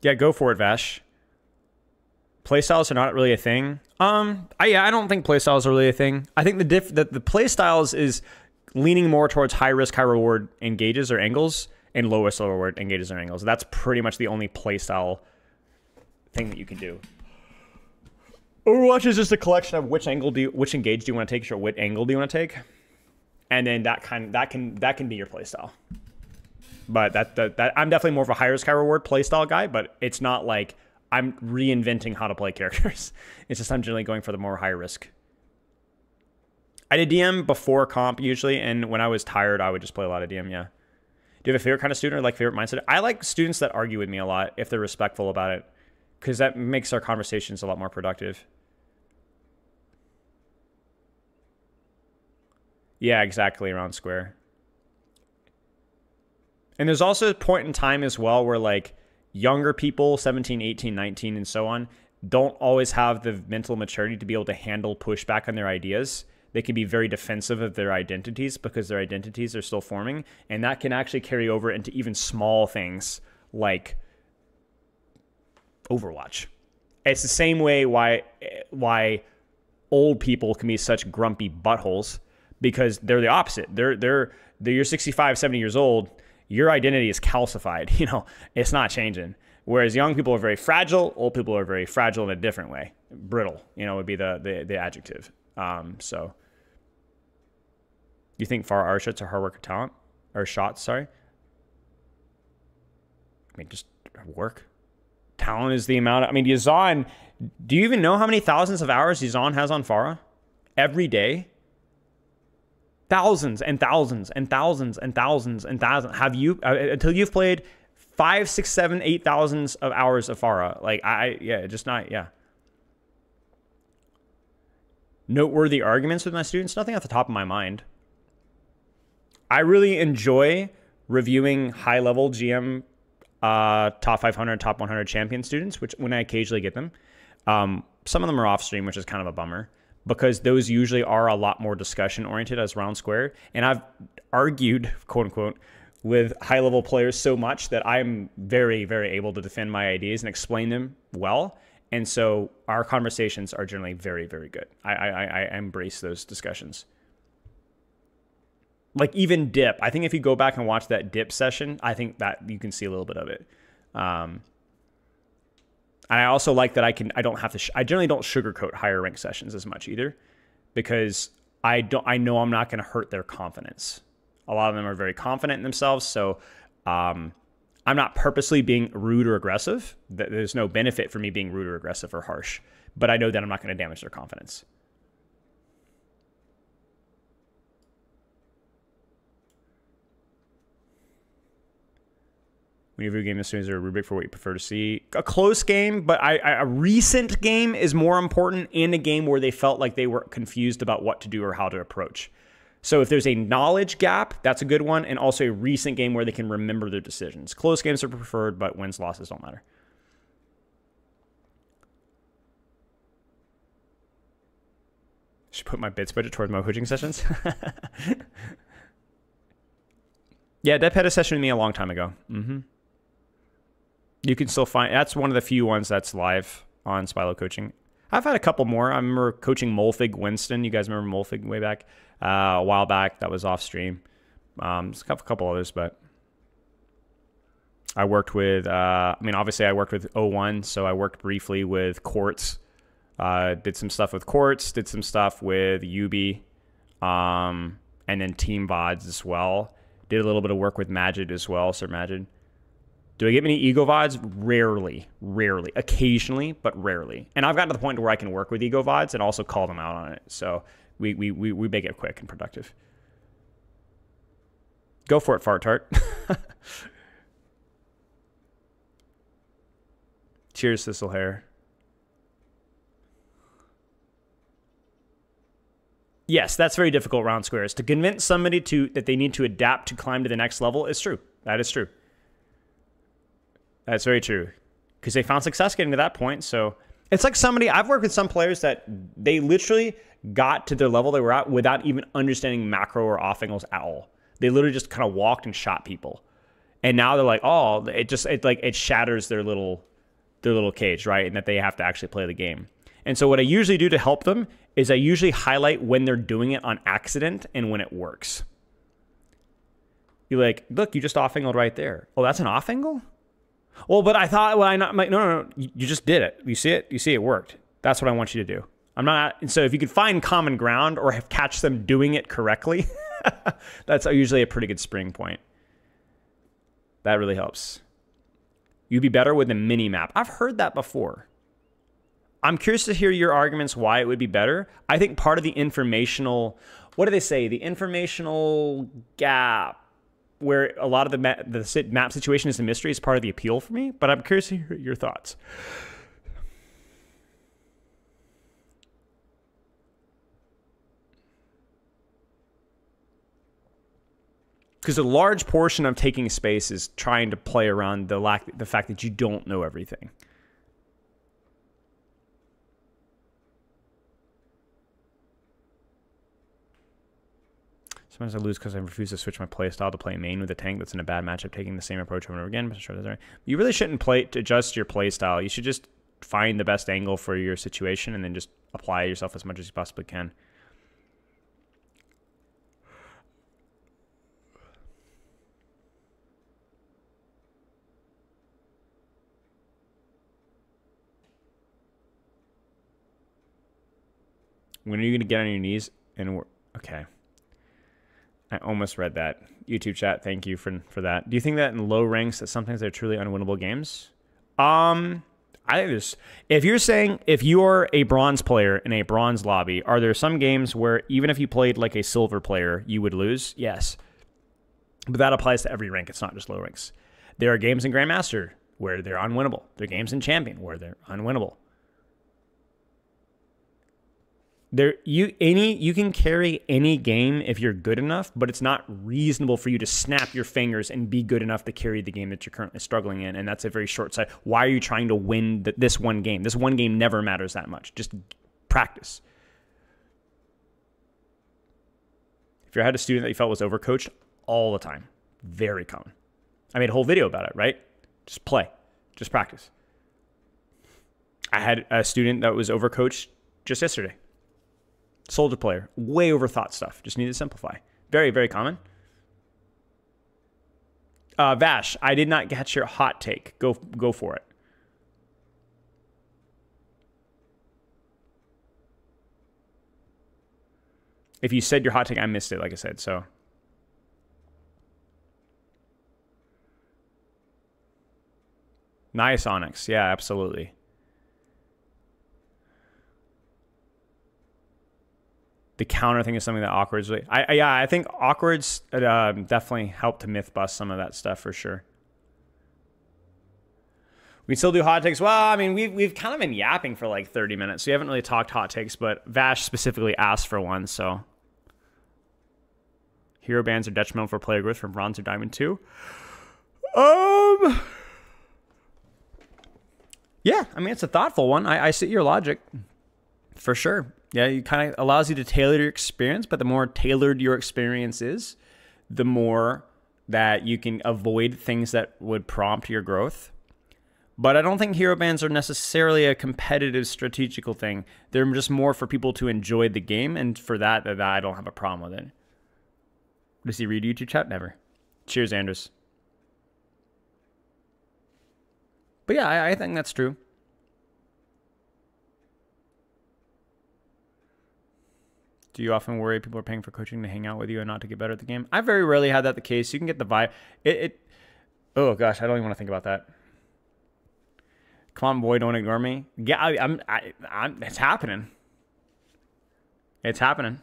Yeah, go for it, Vash. Playstyles are not really a thing. I don't think playstyles are really a thing. I think the playstyles is leaning more towards high risk, high reward engages or angles, and low risk, low reward engages or angles. That's pretty much the only playstyle thing that you can do. Overwatch is just a collection of which engage do you want to take, or what angle do you want to take, and then that can be your playstyle. But that I'm definitely more of a high risk, high reward playstyle guy. But it's not like I'm reinventing how to play characters. It's just I'm generally going for the more high risk. I did DM before comp usually, and when I was tired, I would just play a lot of DM. Yeah. Do you have a favorite kind of student or like favorite mindset? I like students that argue with me a lot if they're respectful about it, because that makes our conversations a lot more productive. Yeah, exactly, around square. And there's also a point in time as well where like younger people, 17, 18, 19, and so on, don't always have the mental maturity to be able to handle pushback on their ideas. They can be very defensive of their identities because their identities are still forming. And that can actually carry over into even small things like Overwatch. It's the same way why old people can be such grumpy buttholes, because they're the opposite. You're 65, 70 years old. Your identity is calcified. You know, it's not changing. Whereas young people are very fragile. Old people are very fragile in a different way. Brittle, you know, would be the adjective. So you think far R shots are hard work or talent? Or shots, sorry. I mean, just work. Talent is the amount of, I mean, Yazan, do you even know how many thousands of hours Yazan has on Farah? Every day? Thousands and thousands and thousands and thousands and thousands. Have you, until you've played 5, 6, 7, 8 thousands of hours of Farah? Like, yeah. Noteworthy arguments with my students? Nothing off the top of my mind. I really enjoy reviewing high-level GM top 500, top 100 champion students, which when I occasionally get them. Some of them are off stream, which is kind of a bummer, because those usually are a lot more discussion oriented as round square. And I've argued, quote unquote, with high level players so much that I'm very, very able to defend my ideas and explain them well. And so our conversations are generally very, very good. I embrace those discussions. Like even dip. I think if you go back and watch that dip session, I think that you can see a little bit of it. And I also like that I generally don't sugarcoat higher rank sessions as much either, because I know I'm not going to hurt their confidence. A lot of them are very confident in themselves. So, I'm not purposely being rude or aggressive. There's no benefit for me being rude or aggressive or harsh, but I know that I'm not going to damage their confidence. When you view a game, this is a rubric for what you prefer to see. A close game, but a recent game is more important in a game where they felt like they were confused about what to do or how to approach. So if there's a knowledge gap, that's a good one, and also a recent game where they can remember their decisions. Close games are preferred, but wins, losses don't matter. Should put my bits budget towards my coaching sessions. Yeah, Dep had a session with me a long time ago. You can still find, that's one of the few ones that's live on Spilo Coaching. I've had a couple more. I remember coaching Molfig Winston. You guys remember Molfig way back? A while back. That was off stream. There's a couple others, but I worked with, obviously I worked with OW2, so I worked briefly with Quartz. Did some stuff with Quartz, did some stuff with Ubi, and then Team VODs as well. Did a little bit of work with Majid as well, Sir Majid. Do I get many ego VODs? Rarely. Occasionally, but rarely. And I've gotten to the point where I can work with ego VODs and also call them out on it. So we make it quick and productive. Go for it, Fart Tart. Cheers, Thistle Hair. Yes, that's very difficult round squares. To convince somebody that they need to adapt to climb to the next level is true. That is true. That's very true. Because they found success getting to that point. So it's like I've worked with some players that they literally got to the level they were at without even understanding macro or off angles at all. They literally just kind of walked and shot people. And now they're like, oh, it shatters their little cage, right? And that they have to actually play the game. And so what I usually do to help them is I usually highlight when they're doing it on accident and when it works. You're like, look, you just off angled right there. Oh, that's an off angle? Well, but I thought, no, you just did it. You see it? You see it worked. That's what I want you to do. And so if you can find common ground or catch them doing it correctly, that's usually a pretty good spring point. That really helps. You'd be better with a mini map. I've heard that before. I'm curious to hear your arguments why it would be better. I think part of the informational, what do they say? The informational gap where a lot of the map situation is a mystery is part of the appeal for me, but I'm curious to hear your thoughts. Because a large portion of taking space is trying to play around the fact that you don't know everything. Sometimes I lose because I refuse to switch my playstyle to play main with a tank that's in a bad matchup, taking the same approach over and over again. But sure, that's right. You really shouldn't adjust your playstyle. You should just find the best angle for your situation and then just apply yourself as much as you possibly can. When are you going to get on your knees and work? Okay. I almost read that. YouTube chat, thank you for that. Do you think that in low ranks that sometimes they're truly unwinnable games? I think there's, if you're a bronze player in a bronze lobby, are there some games where even if you played like a silver player, you would lose? Yes. But that applies to every rank. It's not just low ranks. There are games in Grandmaster where they're unwinnable. There are games in Champion where they're unwinnable. You can carry any game if you're good enough, but it's not reasonable for you to snap your fingers and be good enough to carry the game that you're currently struggling in, and that's a very short sight. Why are you trying to win this one game? This one game never matters that much. Just practice. If you had a student that you felt was overcoached, all the time. Very common. I made a whole video about it, right? Just play. Just practice. I had a student that was overcoached just yesterday. Soldier player, way overthought stuff. Just need to simplify. Very, very common. Vash, I did not catch your hot take. Go for it. If you said your hot take, I missed it, like I said, so. Nice, Onyx. Yeah, absolutely. The counter thing is something that Awkward's really... I think Awkward's definitely helped to myth bust some of that stuff for sure. We still do hot takes. Well, I mean, we've kind of been yapping for like 30 minutes. So we haven't really talked hot takes, but Vash specifically asked for one. So hero bans are detrimental for player growth from bronze or diamond 2. Yeah, I mean, it's a thoughtful one. I see your logic for sure. Yeah, it kind of allows you to tailor your experience, but the more tailored your experience is, the more that you can avoid things that would prompt your growth. But I don't think hero bans are necessarily a competitive strategical thing. They're just more for people to enjoy the game, and for that I don't have a problem with it. Does he read YouTube chat? Never. Cheers, Andrews. But yeah, I think that's true. Do you often worry people are paying for coaching to hang out with you and not to get better at the game? I very rarely had that the case. You can get the vibe. Oh gosh, I don't even want to think about that. Come on, boy, don't ignore me. Yeah, I'm it's happening. It's happening.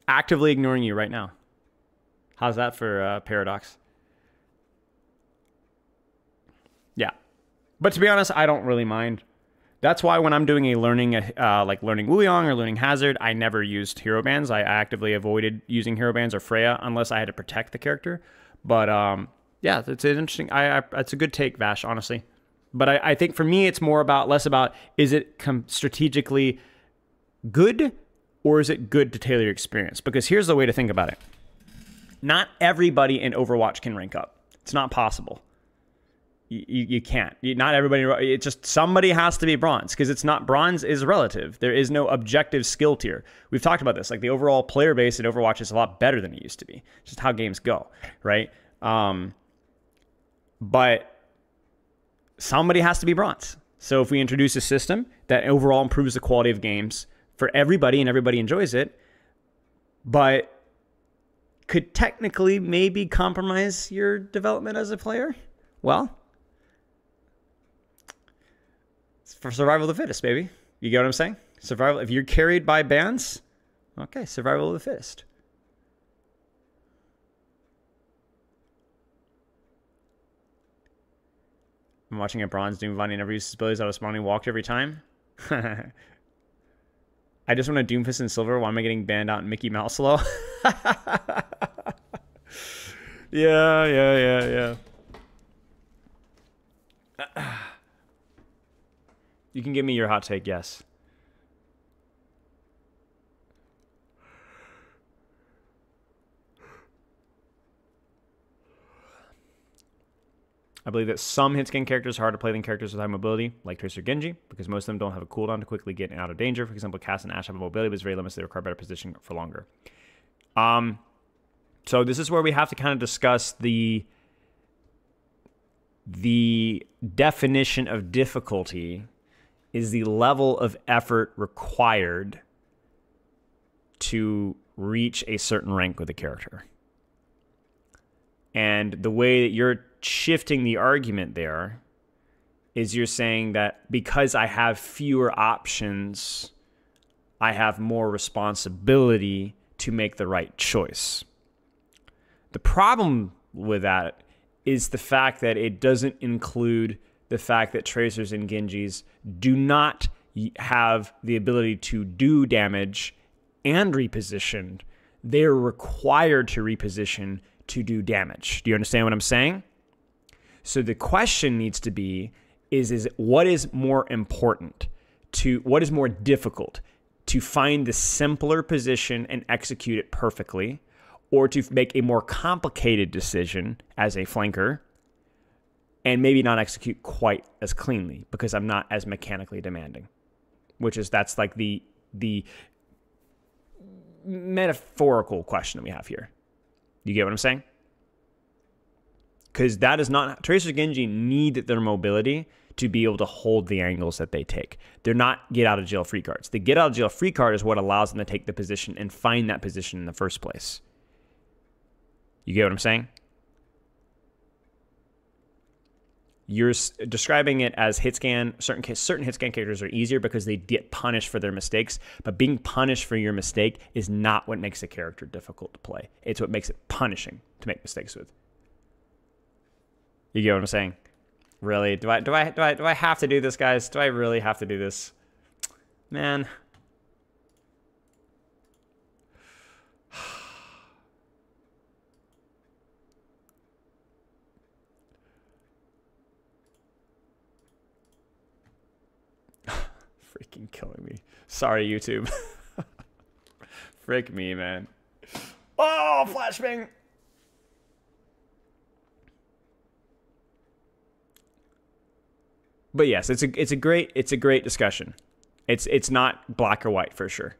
Actively ignoring you right now. How's that for paradox? Yeah. But to be honest, I don't really mind. That's why when I'm doing a learning, like learning Wuyong or learning Hazard, I never used hero bans. I actively avoided using hero bans or Freya unless I had to protect the character. But yeah, it's an interesting. It's a good take, Vash, honestly. But I think for me, it's more about less about is it strategically good or is it good to tailor your experience? Because here's the way to think about it. Not everybody in Overwatch can rank up. It's not possible. You can't. Not everybody. It's just somebody has to be bronze because it's not. Bronze is relative. There is no objective skill tier. We've talked about this. Like the overall player base in Overwatch is a lot better than it used to be. It's just how games go, right? But somebody has to be bronze. So if we introduce a system that overall improves the quality of games for everybody and everybody enjoys it, but could technically maybe compromise your development as a player, well, it's for survival of the fittest, baby. You get what I'm saying? Survival. If you're carried by bans, okay, survival of the fittest. I'm watching a bronze Doom Vine. He never uses abilities out of spawning, walked every time. I just want a Doomfist in silver. Why am I getting banned out in Mickey Mouse low? Yeah. You can give me your hot take, yes. I believe that some hit-scan characters are harder to play than characters with high mobility, like Tracer Genji, because most of them don't have a cooldown to quickly get out of danger. For example, Cass and Ashe have a mobility, but it's very limited, so they require better position for longer. So this is where we have to kind of discuss the definition of difficulty is the level of effort required to reach a certain rank with a character. And the way that you're shifting the argument there is you're saying that because I have fewer options, I have more responsibility to make the right choice. The problem with that is the fact that it doesn't include the fact that Tracers and Genjis do not have the ability to do damage and reposition. They're required to reposition to do damage. Do you understand what I'm saying? So the question needs to be, is what is more important what is more difficult, to find the simpler position and execute it perfectly, or to make a more complicated decision as a flanker and maybe not execute quite as cleanly because I'm not as mechanically demanding, that's like the metaphorical question that we have here. You get what I'm saying? Because that is not, Tracer Genji need their mobility to be able to hold the angles that they take. They're not get out of jail free cards. The get out of jail free card is what allows them to take the position and find that position in the first place. You get what I'm saying? You're describing it as hit scan. Certain hit scan characters are easier because they get punished for their mistakes, but being punished for your mistake is not what makes a character difficult to play. It's what makes it punishing to make mistakes with. You get what I'm saying? Really? Do I have to do this, guys? Do I really have to do this? Man. Freaking killing me. Sorry, YouTube. Frick me, man. Oh, flashbang. But yes, it's a great discussion. It's not black or white for sure.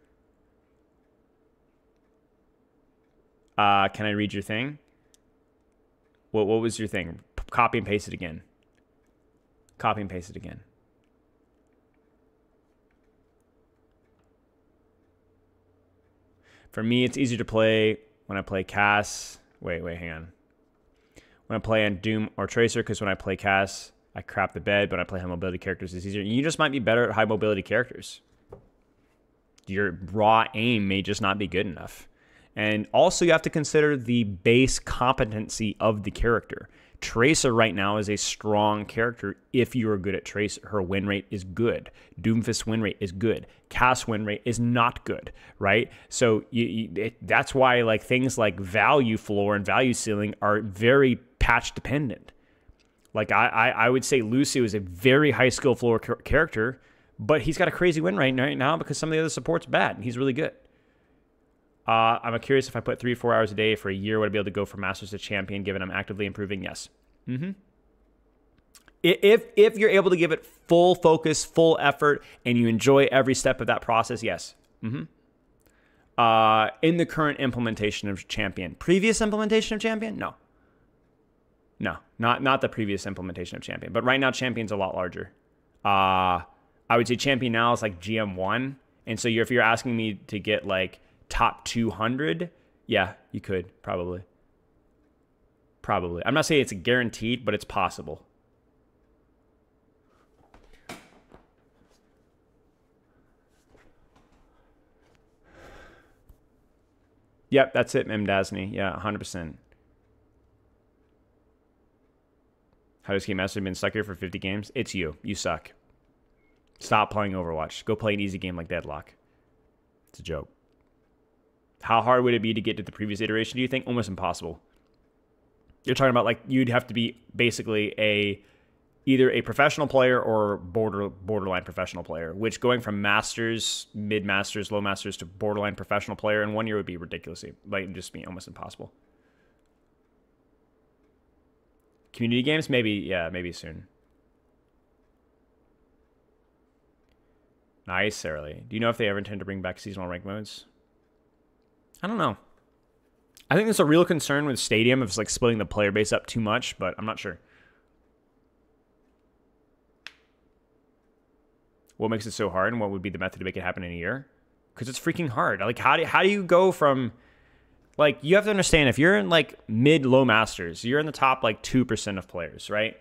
Can I read your thing? What was your thing? Copy and paste it again. Copy and paste it again. For me, it's easier to play when I play Cass. Wait, hang on. When I play on Doom or Tracer, because when I play Cass, I crap the bed, but I play high mobility characters, it's easier. You just might be better at high mobility characters. Your raw aim may just not be good enough. And also you have to consider the base competency of the character. Tracer right now is a strong character if you are good at Tracer. Her win rate is good. Doomfist win rate is good. Cass win rate is not good, right? So that's why like things like value floor and value ceiling are very patch dependent. Like I would say Lucio is a very high skill floor character, but he's got a crazy win rate right now because some of the other support's bad and he's really good. I'm curious if I put 3 or 4 hours a day for a year, would I be able to go from Masters to Champion given I'm actively improving? Yes. If you're able to give it full focus, full effort, and you enjoy every step of that process, yes. In the current implementation of Champion. Previous implementation of Champion? No. No, not the previous implementation of Champion. But right now, Champion's a lot larger. I would say Champion now is like GM1. And so if you're asking me to get like top 200, yeah, you could, probably. Probably. I'm not saying it's guaranteed, but it's possible. Yep, that's it, Memdasny. Yeah, 100%. How does Game Master been stuck here for 50 games? It's you. You suck. Stop playing Overwatch. Go play an easy game like Deadlock. It's a joke. How hard would it be to get to the previous iteration, do you think? Almost impossible. You're talking about like you'd have to be basically either a professional player or borderline professional player, which going from masters, mid-masters, low masters to borderline professional player in 1 year would be ridiculously, like just be almost impossible. Community games? Maybe, yeah, maybe soon. Nice, Sarah Lee. Do you know if they ever intend to bring back seasonal rank modes? I don't know. I think there's a real concern with Stadium of like splitting the player base up too much, but I'm not sure. What makes it so hard, and what would be the method to make it happen in a year? Because it's freaking hard. Like, how do you go from, like, you have to understand, if you're in like mid-low masters, you're in the top like 2% of players, right?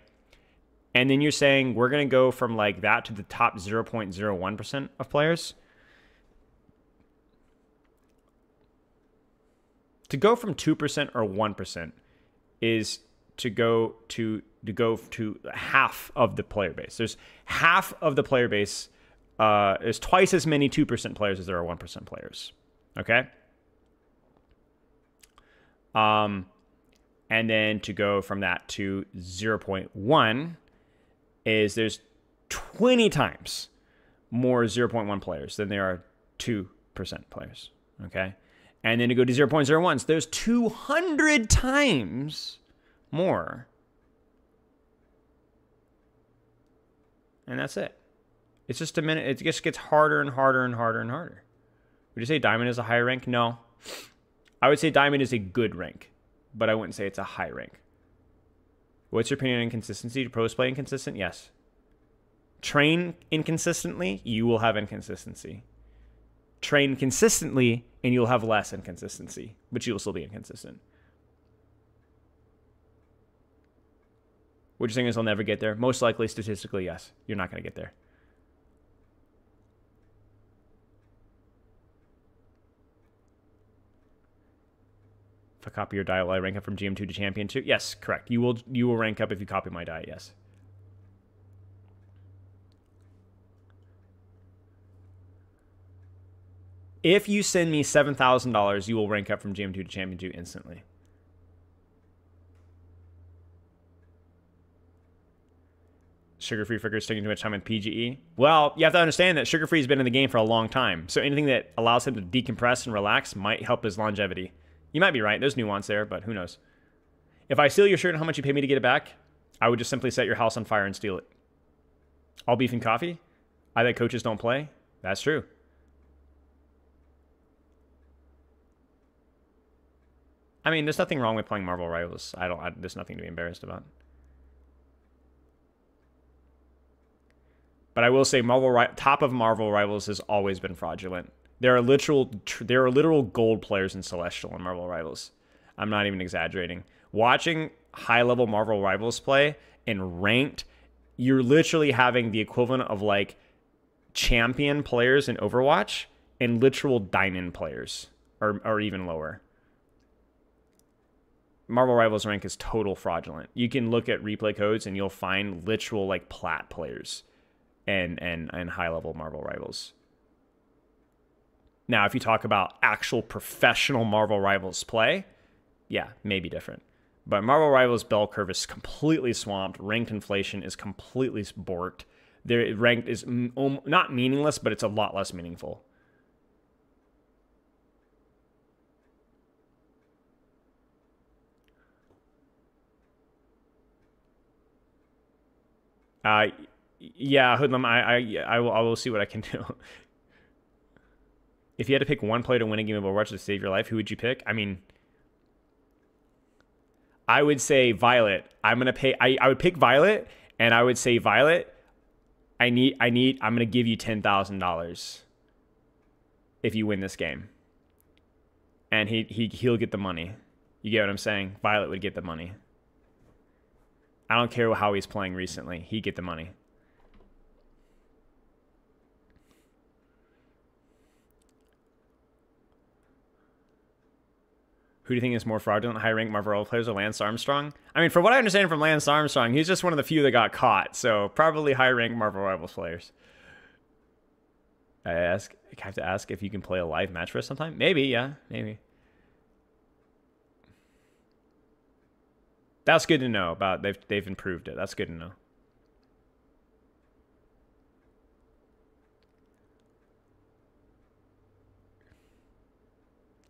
And then you're saying we're going to go from like that to the top 0.01% of players. To go from 2% or 1% is to go to half of the player base. There's half of the player base. There's twice as many 2% players as there are 1% players. Okay. And then to go from that to 0.1 is there's 20 times more 0.1 players than there are 2% players. Okay. And then to go to 0.01s, there's 200 times more. And that's it. It's just a minute. It just gets harder and harder and harder and harder. Would you say Diamond is a high rank? No. I would say Diamond is a good rank, but I wouldn't say it's a high rank. What's your opinion on inconsistency? Do pros play inconsistent? Yes. Train inconsistently, you will have inconsistency. Train consistently, and you'll have less inconsistency, but you will still be inconsistent. What you're saying is I'll never get there? Most likely, statistically, yes. You're not going to get there. If I copy your diet, will I rank up from GM2 to Champion 2? Yes, correct. You will rank up if you copy my diet, yes. If you send me $7,000, you will rank up from GM2 to Champion 2 instantly. Sugar-free figures taking too much time in PGE. Well, you have to understand that Sugar-free has been in the game for a long time. So anything that allows him to decompress and relax might help his longevity. You might be right. There's nuance there, but who knows? If I steal your shirt and how much you pay me to get it back, I would just simply set your house on fire and steal it. All beef and coffee? I think coaches don't play? That's true. I mean, there's nothing wrong with playing Marvel Rivals. There's nothing to be embarrassed about. But I will say, top of Marvel Rivals has always been fraudulent. There are literal gold players in Celestial and Marvel Rivals. I'm not even exaggerating. Watching high-level Marvel Rivals play in ranked, you're literally having the equivalent of like champion players in Overwatch and literal diamond players, or even lower. Marvel Rivals rank is total fraudulent. You can look at replay codes and you'll find literal like plat players and high-level Marvel Rivals. Now, if you talk about actual professional Marvel Rivals play, yeah, maybe different. But Marvel Rivals bell curve is completely swamped. Ranked inflation is completely borked. Their ranked is not meaningless, but it's a lot less meaningful. Yeah, Hoodlum, I will see what I can do. If you had to pick one player to win a game of Overwatch to save your life, who would you pick? I mean, I would say Violet. I would pick Violet, and I would say Violet, I'm gonna give you $10,000 if you win this game. And he'll get the money. You get what I'm saying? Violet would get the money. I don't care how he's playing recently. He'd get the money. Who do you think is more fraudulent, high-ranked Marvel Rivals players or Lance Armstrong? I mean, from what I understand from Lance Armstrong, he's just one of the few that got caught. So probably high-ranked Marvel Rivals players. I have to ask if you can play a live match for us sometime. Maybe, yeah, maybe. That's good to know about. They've improved it. That's good to know.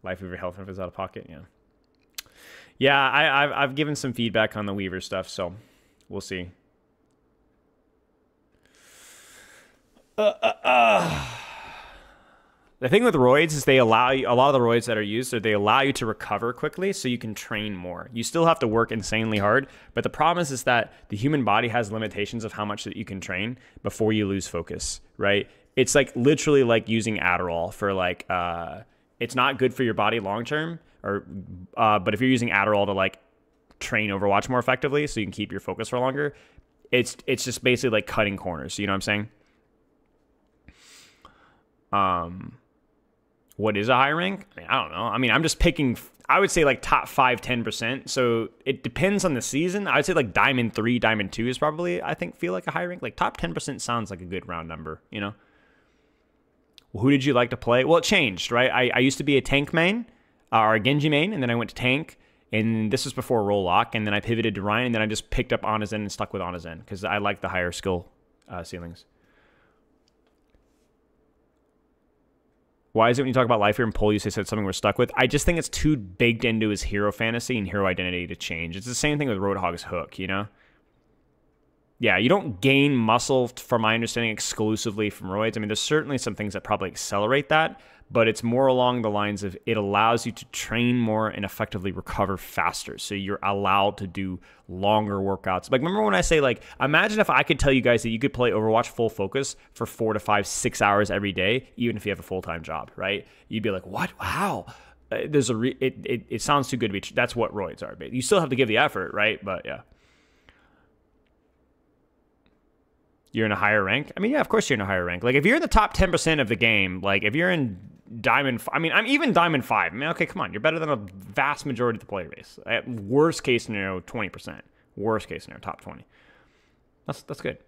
Life Weaver health benefits out of pocket, yeah. Yeah, I've given some feedback on the Weaver stuff, so we'll see. The thing with roids is they allow you, a lot of the roids that are used, they allow you to recover quickly so you can train more. You still have to work insanely hard, but the problem is that the human body has limitations of how much that you can train before you lose focus, right? It's like literally like using Adderall for like, it's not good for your body long term, but if you're using Adderall to like train Overwatch more effectively so you can keep your focus for longer, it's just basically like cutting corners. You know what I'm saying? What is a high rank? I mean, I don't know. I mean, I'm just picking, I would say like top 5, 10%. So it depends on the season. I would say like Diamond 3, Diamond 2 is probably, I think, feel like a high rank. Like top 10% sounds like a good round number, you know? Well, who did you like to play? Well, it changed, right? I used to be a tank main, or a Genji main, and then I went to tank. And this was before roll lock. And then I pivoted to Ryan, and then I just picked up Anazen and stuck with Anazen because I like the higher skill ceilings. Why is it when you talk about Life Here and Pull, you say something we're stuck with? I just think it's too baked into his hero fantasy and hero identity to change. It's the same thing with Roadhog's hook, you know? Yeah, you don't gain muscle, from my understanding, exclusively from roids. I mean, there's certainly some things that probably accelerate that, but it's more along the lines of it allows you to train more and effectively recover faster. So you're allowed to do longer workouts. Like, remember when I say, like, imagine if I could tell you guys that you could play Overwatch full focus for 4 to 5, 6 hours every day, even if you have a full-time job, right? You'd be like, what? Wow. It sounds too good to be true. That's what roids are. You still have to give the effort, right? But yeah. You're in a higher rank? I mean, yeah, of course you're in a higher rank. Like, if you're in the top 10% of the game, like, if you're in I mean, I'm even Diamond 5. I mean, okay, come on. You're better than a vast majority of the player base. At worst case scenario, 20%. Worst case scenario, top 20. That's good.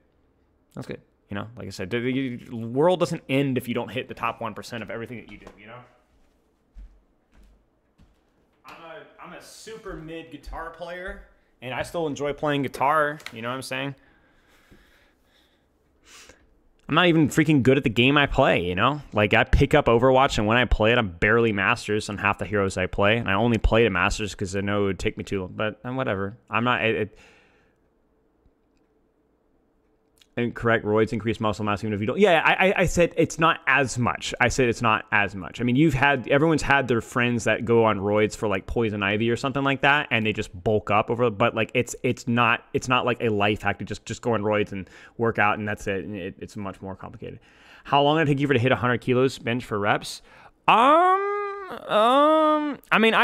That's good. You know, like I said, the world doesn't end if you don't hit the top 1% of everything that you do, you know? I'm a super mid guitar player, and I still enjoy playing guitar, you know what I'm saying? I'm not even freaking good at the game I play, you know? Like, I pick up Overwatch, and when I play it, I'm barely Masters on half the heroes I play, and I only play to Masters because I know it would take me too long, but whatever. I'm not... Incorrect. Roids increase muscle mass even if you don't. Yeah, I said it's not as much. I said it's not as much. I mean, everyone's had their friends that go on roids for like poison ivy or something like that, and they just bulk up over. But like it's not like a life hack to just go on roids and work out and that's it. And it's much more complicated. How long did it take you to hit 100 kilos bench for reps? I mean,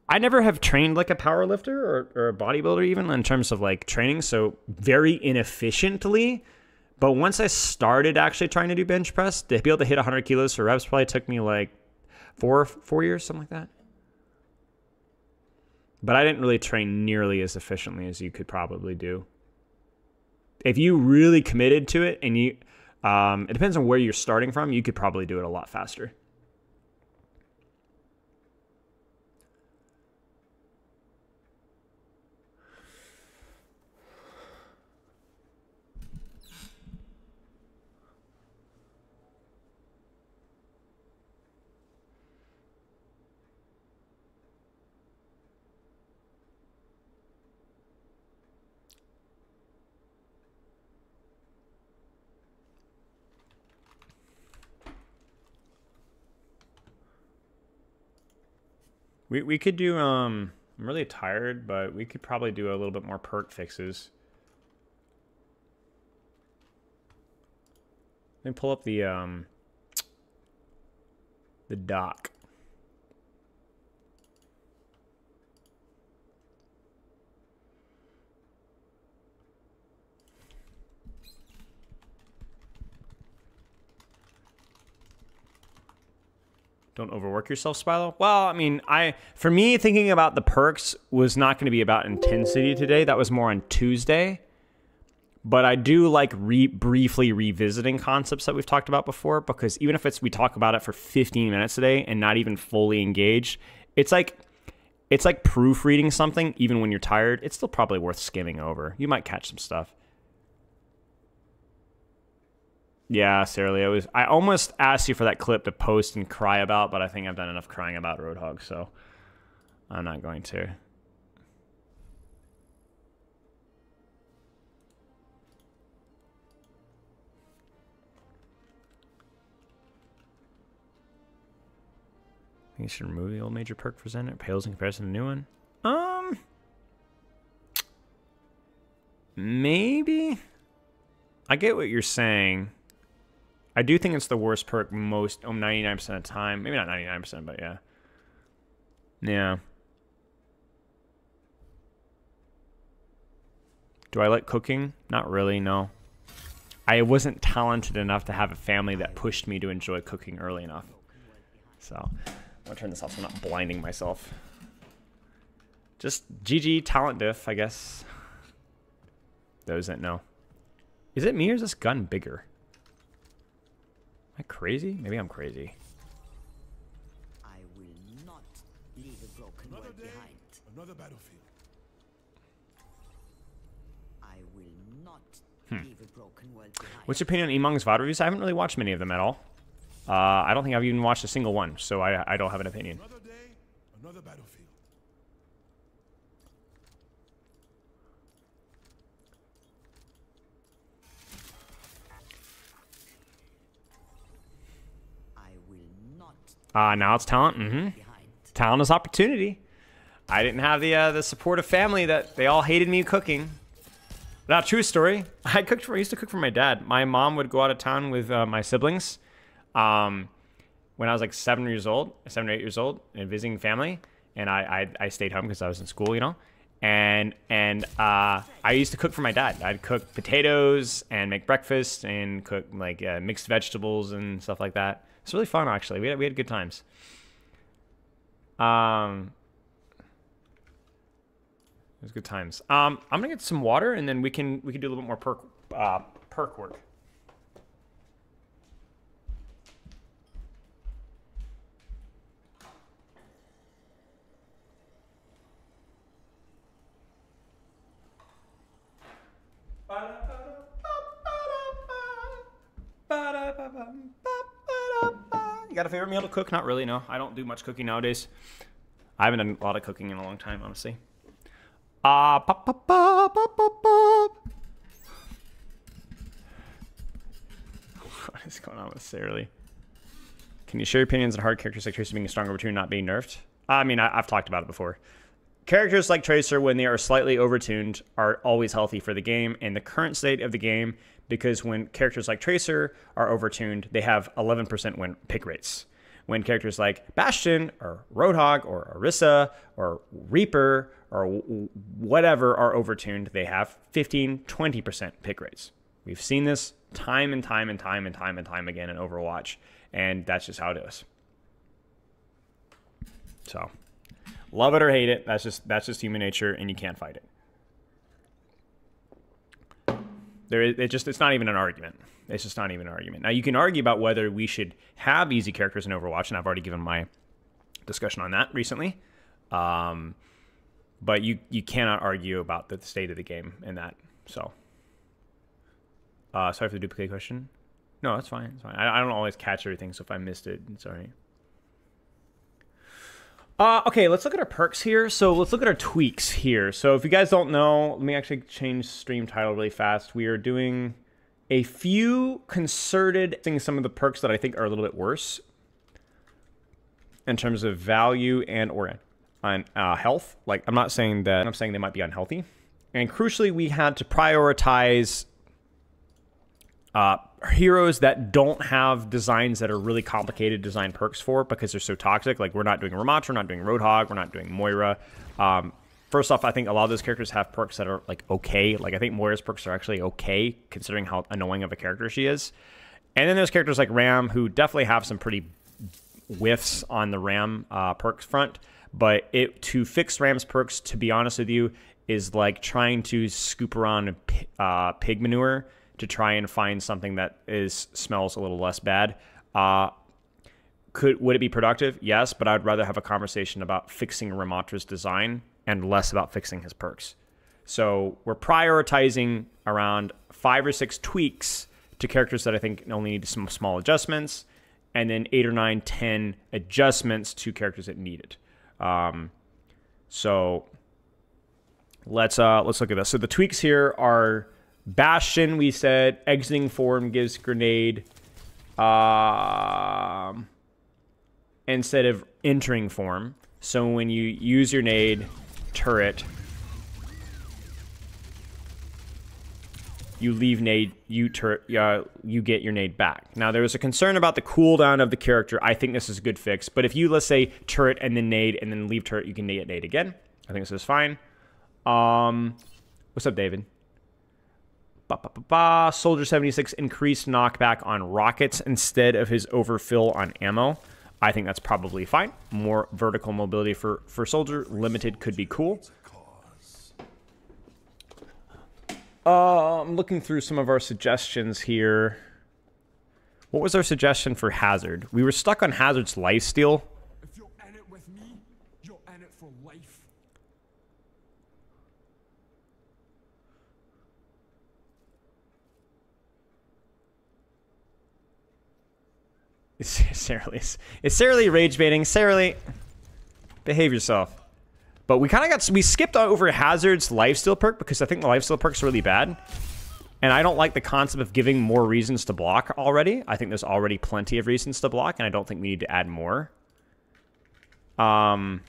I never have trained like a power lifter or a bodybuilder even in terms of like training, so very inefficiently. But once I started actually trying to do bench press, to be able to hit 100 kilos for reps probably took me like four years, something like that. But I didn't really train nearly as efficiently as you could probably do. If you really committed to it and it depends on where you're starting from, you could probably do it a lot faster. We could do, I'm really tired, but we could probably do a little bit more perk fixes. Let me pull up the doc. Don't overwork yourself, Spilo. Well, I mean, for me, thinking about the perks was not going to be about intensity today. That was more on Tuesday. But I do like briefly revisiting concepts that we've talked about before, because even if we talk about it for 15 minutes today and not even fully engaged, it's like proofreading something. Even when you're tired, it's still probably worth skimming over. You might catch some stuff. Yeah, Sarah Lee, I almost asked you for that clip to post and cry about, but I think I've done enough crying about Roadhog, so I'm not going to. I think you should remove the old major perk for Zen. It pales in comparison to the new one. Maybe. I get what you're saying. I do think it's the worst perk 99% of the time. Maybe not 99%, but yeah. Yeah. Do I like cooking? Not really, no. I wasn't talented enough to have a family that pushed me to enjoy cooking early enough. So, I'm going to turn this off so I'm not blinding myself. Just GG talent diff, I guess. Those that know. Is it me or is this gun bigger? Am I crazy? Maybe I'm crazy. I will not leave a broken world behind. Another battlefield. I will not leave a broken world behind. What's your opinion on Emong's VOD reviews? I haven't really watched many of them at all. I don't think I've even watched a single one, so I don't have an opinion. Another day, another battlefield. Now it's talent. Talent is opportunity. I didn't have the supportive family that they all hated me cooking. Not true story. I used to cook for my dad. My mom would go out of town with my siblings when I was like 7 or 8 years old, and visiting family. And I stayed home because I was in school, you know. And I used to cook for my dad. I'd cook potatoes and make breakfast and cook like mixed vegetables and stuff like that. It's really fun, actually. We had good times. It was good times. I'm gonna get some water, and then we can do a little bit more perk work. You got a favorite meal to cook? Not really, no. I don't do much cooking nowadays. I haven't done a lot of cooking in a long time, honestly. What is going on with Sarah Lee? Can you share your opinions on hard characters like Tracer being a strong overtune, not being nerfed? I mean, I've talked about it before. Characters like Tracer, when they are slightly overtuned, are always healthy for the game and the current state of the game, because when characters like Tracer are overtuned, they have 11% win pick rates. When characters like Bastion or Roadhog or Orisa or Reaper or whatever are overtuned, they have 15, 20% pick rates. We've seen this time and time and time and time and time again in Overwatch, and that's just how it is. So, love it or hate it, that's just human nature, and you can't fight it. It's not even an argument. It's just not even an argument. Now, you can argue about whether we should have easy characters in Overwatch, and I've already given my discussion on that recently. But you cannot argue about the state of the game in that. So, sorry for the duplicate question. No, that's fine. It's fine. I don't always catch everything, so if I missed it, sorry. Okay, let's look at our perks here. So let's look at our tweaks here. So if you guys don't know, let me actually change stream title really fast. We are doing a few concerted things, some of the perks that I think are a little bit worse in terms of value and or on health. Like, I'm not saying that, I'm saying they might be unhealthy. And crucially, we had to prioritize heroes that don't have designs that are really complicated design perks for, because they're so toxic. Like, we're not doing Ramattra, we're not doing Roadhog, we're not doing Moira. First off, I think a lot of those characters have perks that are, like, okay. Like, I think Moira's perks are actually okay, considering how annoying of a character she is. And then there's characters like Ram, who definitely have some pretty whiffs on the Ram perks front. But to fix Ram's perks, to be honest with you, is like trying to scoop around pig manure to try and find something that smells a little less bad. Would it be productive? Yes, but I'd rather have a conversation about fixing Ramattra's design and less about fixing his perks. So we're prioritizing around 5 or 6 tweaks to characters that I think only need some small adjustments, and then 8 or 9, 10 adjustments to characters that need it. So let's look at this. So the tweaks here are Bastion, we said, exiting form gives grenade instead of entering form. So when you use your nade turret, you leave nade, you get your nade back. Now, there was a concern about the cooldown of the character. I think this is a good fix. But if you, let's say, turret and then nade and then leave turret, you can nade again. I think this is fine. What's up, David? Soldier 76 increased knockback on rockets instead of his overfill on ammo. I think that's probably fine. More vertical mobility for Soldier. Limited could be cool. I'm looking through some of our suggestions here. What was our suggestion for Hazard? We were stuck on Hazard's lifesteal. If you're in it with me, you're in it for life. It's Sarah Lee rage baiting. Sarah Lee, behave yourself. But we kind of we skipped over Hazard's lifesteal perk because I think the lifesteal perk's really bad. And I don't like the concept of giving more reasons to block already. I think there's already plenty of reasons to block, and I don't think we need to add more. And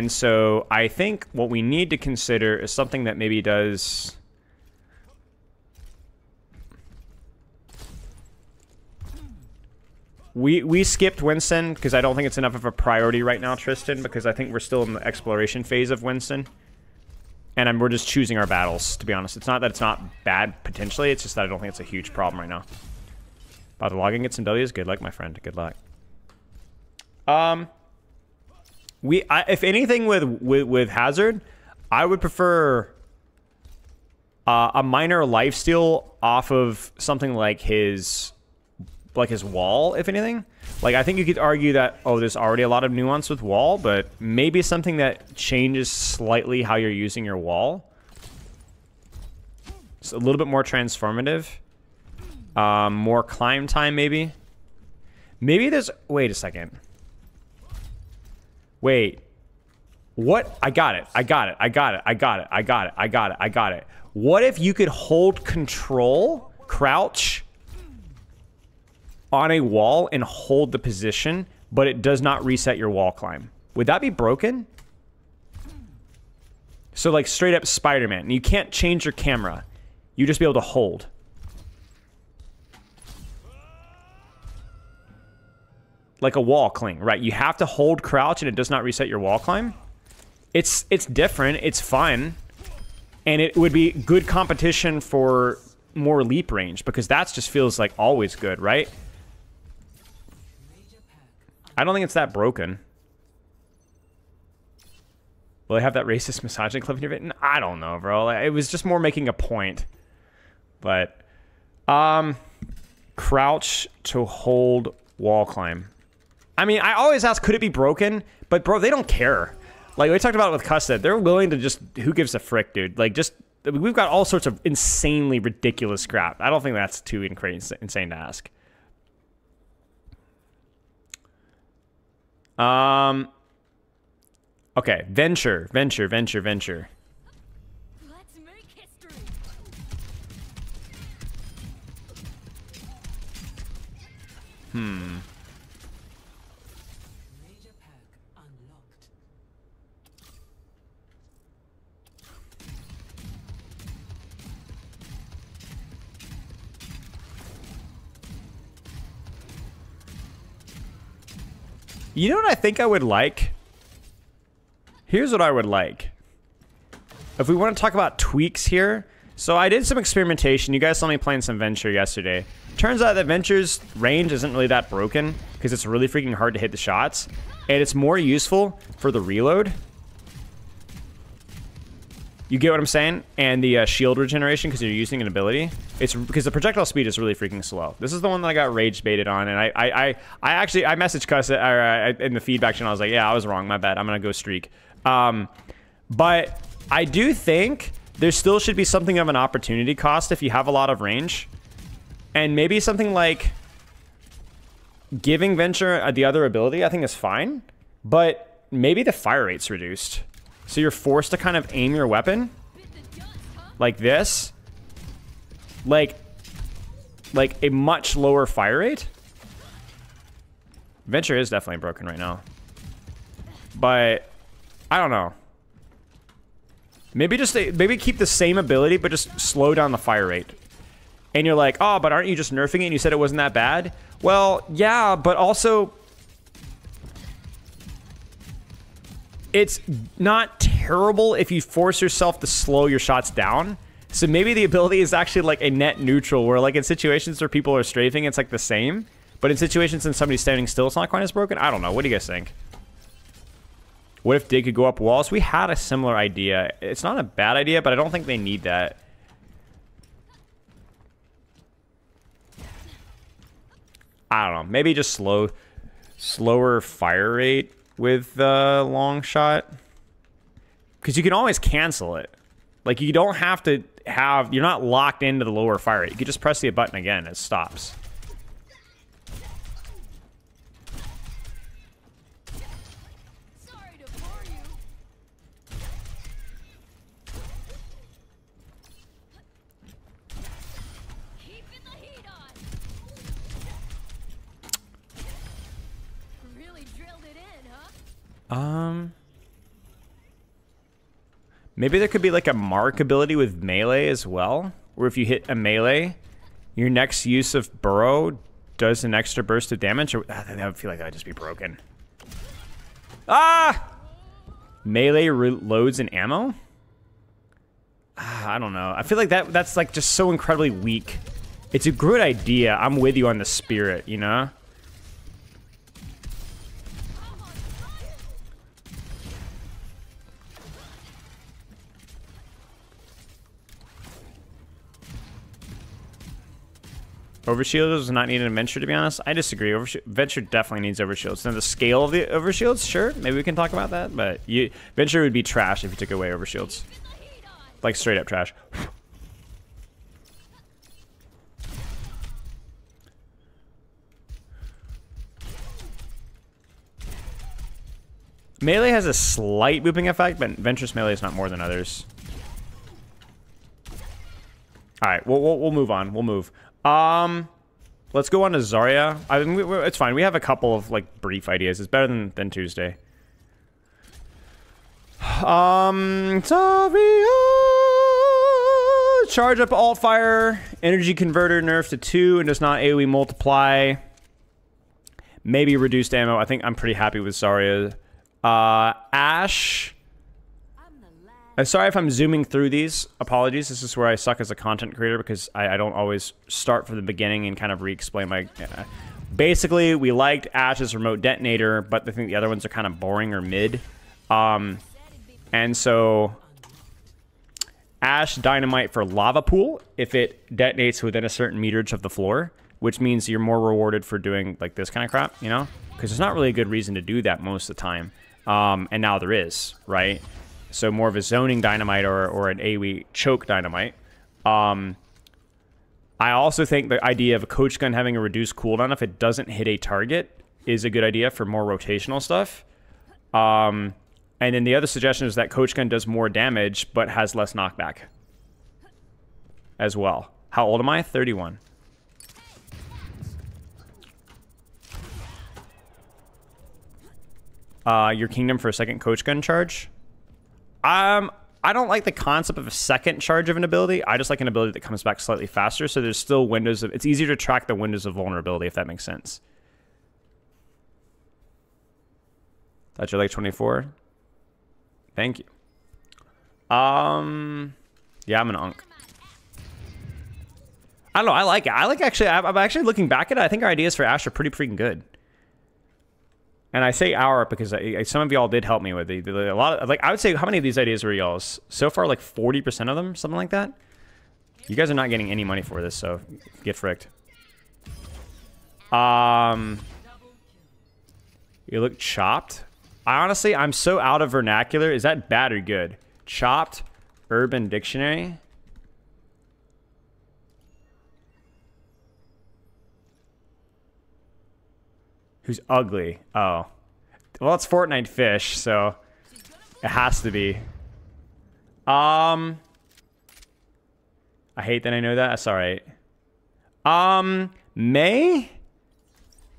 so I think what we need to consider is something that maybe does... We skipped Winston because I don't think it's enough of a priority right now, Tristan, because I think we're still in the exploration phase of Winston. And we're just choosing our battles, to be honest. It's not that it's not bad, potentially. It's just that I don't think it's a huge problem right now. About to log in, get some W's. Good luck, my friend. Good luck. If anything with Hazard, I would prefer a minor lifesteal off of something like his wall, if anything. Like, I think you could argue that, oh, there's already a lot of nuance with wall, but maybe something that changes slightly how you're using your wall. It's a little bit more transformative. More climb time, maybe. Maybe there's... Wait a second. Wait. What? I got it. I got it. I got it. I got it. I got it. I got it. I got it. What if you could hold control, crouch on a wall and hold the position, but it does not reset your wall climb? Would that be broken? So like straight up Spider-Man. You can't change your camera. You just be able to hold. Like a wall cling, right? You have to hold crouch and it does not reset your wall climb. It's different. It's fun. And it would be good competition for more leap range, because that just feels like always good, right? I don't think it's that broken. Will I have that racist misogyny clip in your video? I don't know, bro. It was just more making a point. But, crouch to hold wall climb. I mean, I always ask, could it be broken? But, bro, they don't care. Like, we talked about it with Custard. They're willing to just... Who gives a frick, dude? Like, just... We've got all sorts of insanely ridiculous crap. I don't think that's too insane to ask. Okay. Venture. Let's make history. Major pack unlocked. You know what I think I would like? Here's what I would like. If we want to talk about tweaks here. So I did some experimentation. You guys saw me playing some Venture yesterday. Turns out that Venture's range isn't really that broken, because it's really freaking hard to hit the shots. And it's more useful for the reload. You get what I'm saying? And the shield regeneration, because you're using an ability. It's because the projectile speed is really freaking slow. This is the one that I got rage baited on, and I messaged Cuss in the feedback channel. I was like, yeah, I was wrong. My bad. I'm gonna go streak. But I do think there still should be something of an opportunity cost if you have a lot of range, and maybe something like giving Venture the other ability. I think is fine, but maybe the fire rate's reduced. So you're forced to kind of aim your weapon like this, like a much lower fire rate. Venture is definitely broken right now, but I don't know. Maybe maybe keep the same ability, but just slow down the fire rate. And you're like, oh, but aren't you just nerfing it? And you said it wasn't that bad. Well, yeah, but also, it's not terrible if you force yourself to slow your shots down. So maybe the ability is actually like a net neutral, where like in situations where people are strafing, it's like the same. But in situations when somebody's standing still, it's not quite as broken. I don't know. What do you guys think? What if Dig could go up walls? We had a similar idea. It's not a bad idea, but I don't think they need that. I don't know. Maybe just slower fire rate with the long shot, because you can always cancel it. Like, you don't have to have, you're not locked into the lower fire rate. You can just press the button again, it stops. Sorry to bore you. Keeping the heat on. Really drilled it in, huh? Maybe there could be like a mark ability with melee as well, where if you hit a melee, your next use of burrow does an extra burst of damage. Or I would feel like that would just be broken. Ah! Melee reloads in ammo? I don't know. I feel like that's like just so incredibly weak. It's a good idea. I'm with you on the spirit, you know? Overshield does not need an Venture, to be honest. I disagree. Venture definitely needs Overshields. Now, the scale of the Overshields, sure, maybe we can talk about that, but Venture would be trash if you took away Overshields. Like, straight up trash. Melee has a slight booping effect, but Venture's melee is not more than others. Alright, we'll move on. We'll move. Let's go on to Zarya. I mean, it's fine. We have a couple of, like, brief ideas. It's better than Tuesday. Zarya! Charge up alt fire. Energy converter nerfed to 2 and does not AoE multiply. Maybe reduced ammo. I think I'm pretty happy with Zarya. Ashe. I'm sorry if I'm zooming through these. Apologies. This is where I suck as a content creator because I don't always start from the beginning and kind of re-explain my... Basically, we liked Ashe's remote detonator, but I think the other ones are kind of boring or mid. And so... Ashe dynamite for lava pool if it detonates within a certain meterage of the floor, which means you're more rewarded for doing like this kind of crap, you know? Because there's not really a good reason to do that most of the time. And now there is, right? So more of a zoning dynamite or an AoE choke dynamite. I also think the idea of a coach gun having a reduced cooldown if it doesn't hit a target is a good idea for more rotational stuff. And then the other suggestion is that coach gun does more damage but has less knockback as well. How old am I? 31. Your kingdom for a second coach gun charge? I don't like the concept of a second charge of an ability. I just like an ability that comes back slightly faster, so there's still windows of... It's easier to track the windows of vulnerability, if that makes sense. Thought you like 24? Thank you. Yeah, I'm an unk. I don't know, I like it. I'm actually looking back at it, I think our ideas for Ashe are pretty freaking good. And I say our because some of y'all did help me with it. A lot of, like, I would say, how many of these ideas were y'all's? So far, like 40% of them, something like that. You guys are not getting any money for this, so get fricked. You look chopped. I'm so out of vernacular. Is that bad or good? Chopped, Urban Dictionary. Who's ugly? Oh. Well, it's Fortnite fish, so it has to be. I hate that I know that. That's alright. May?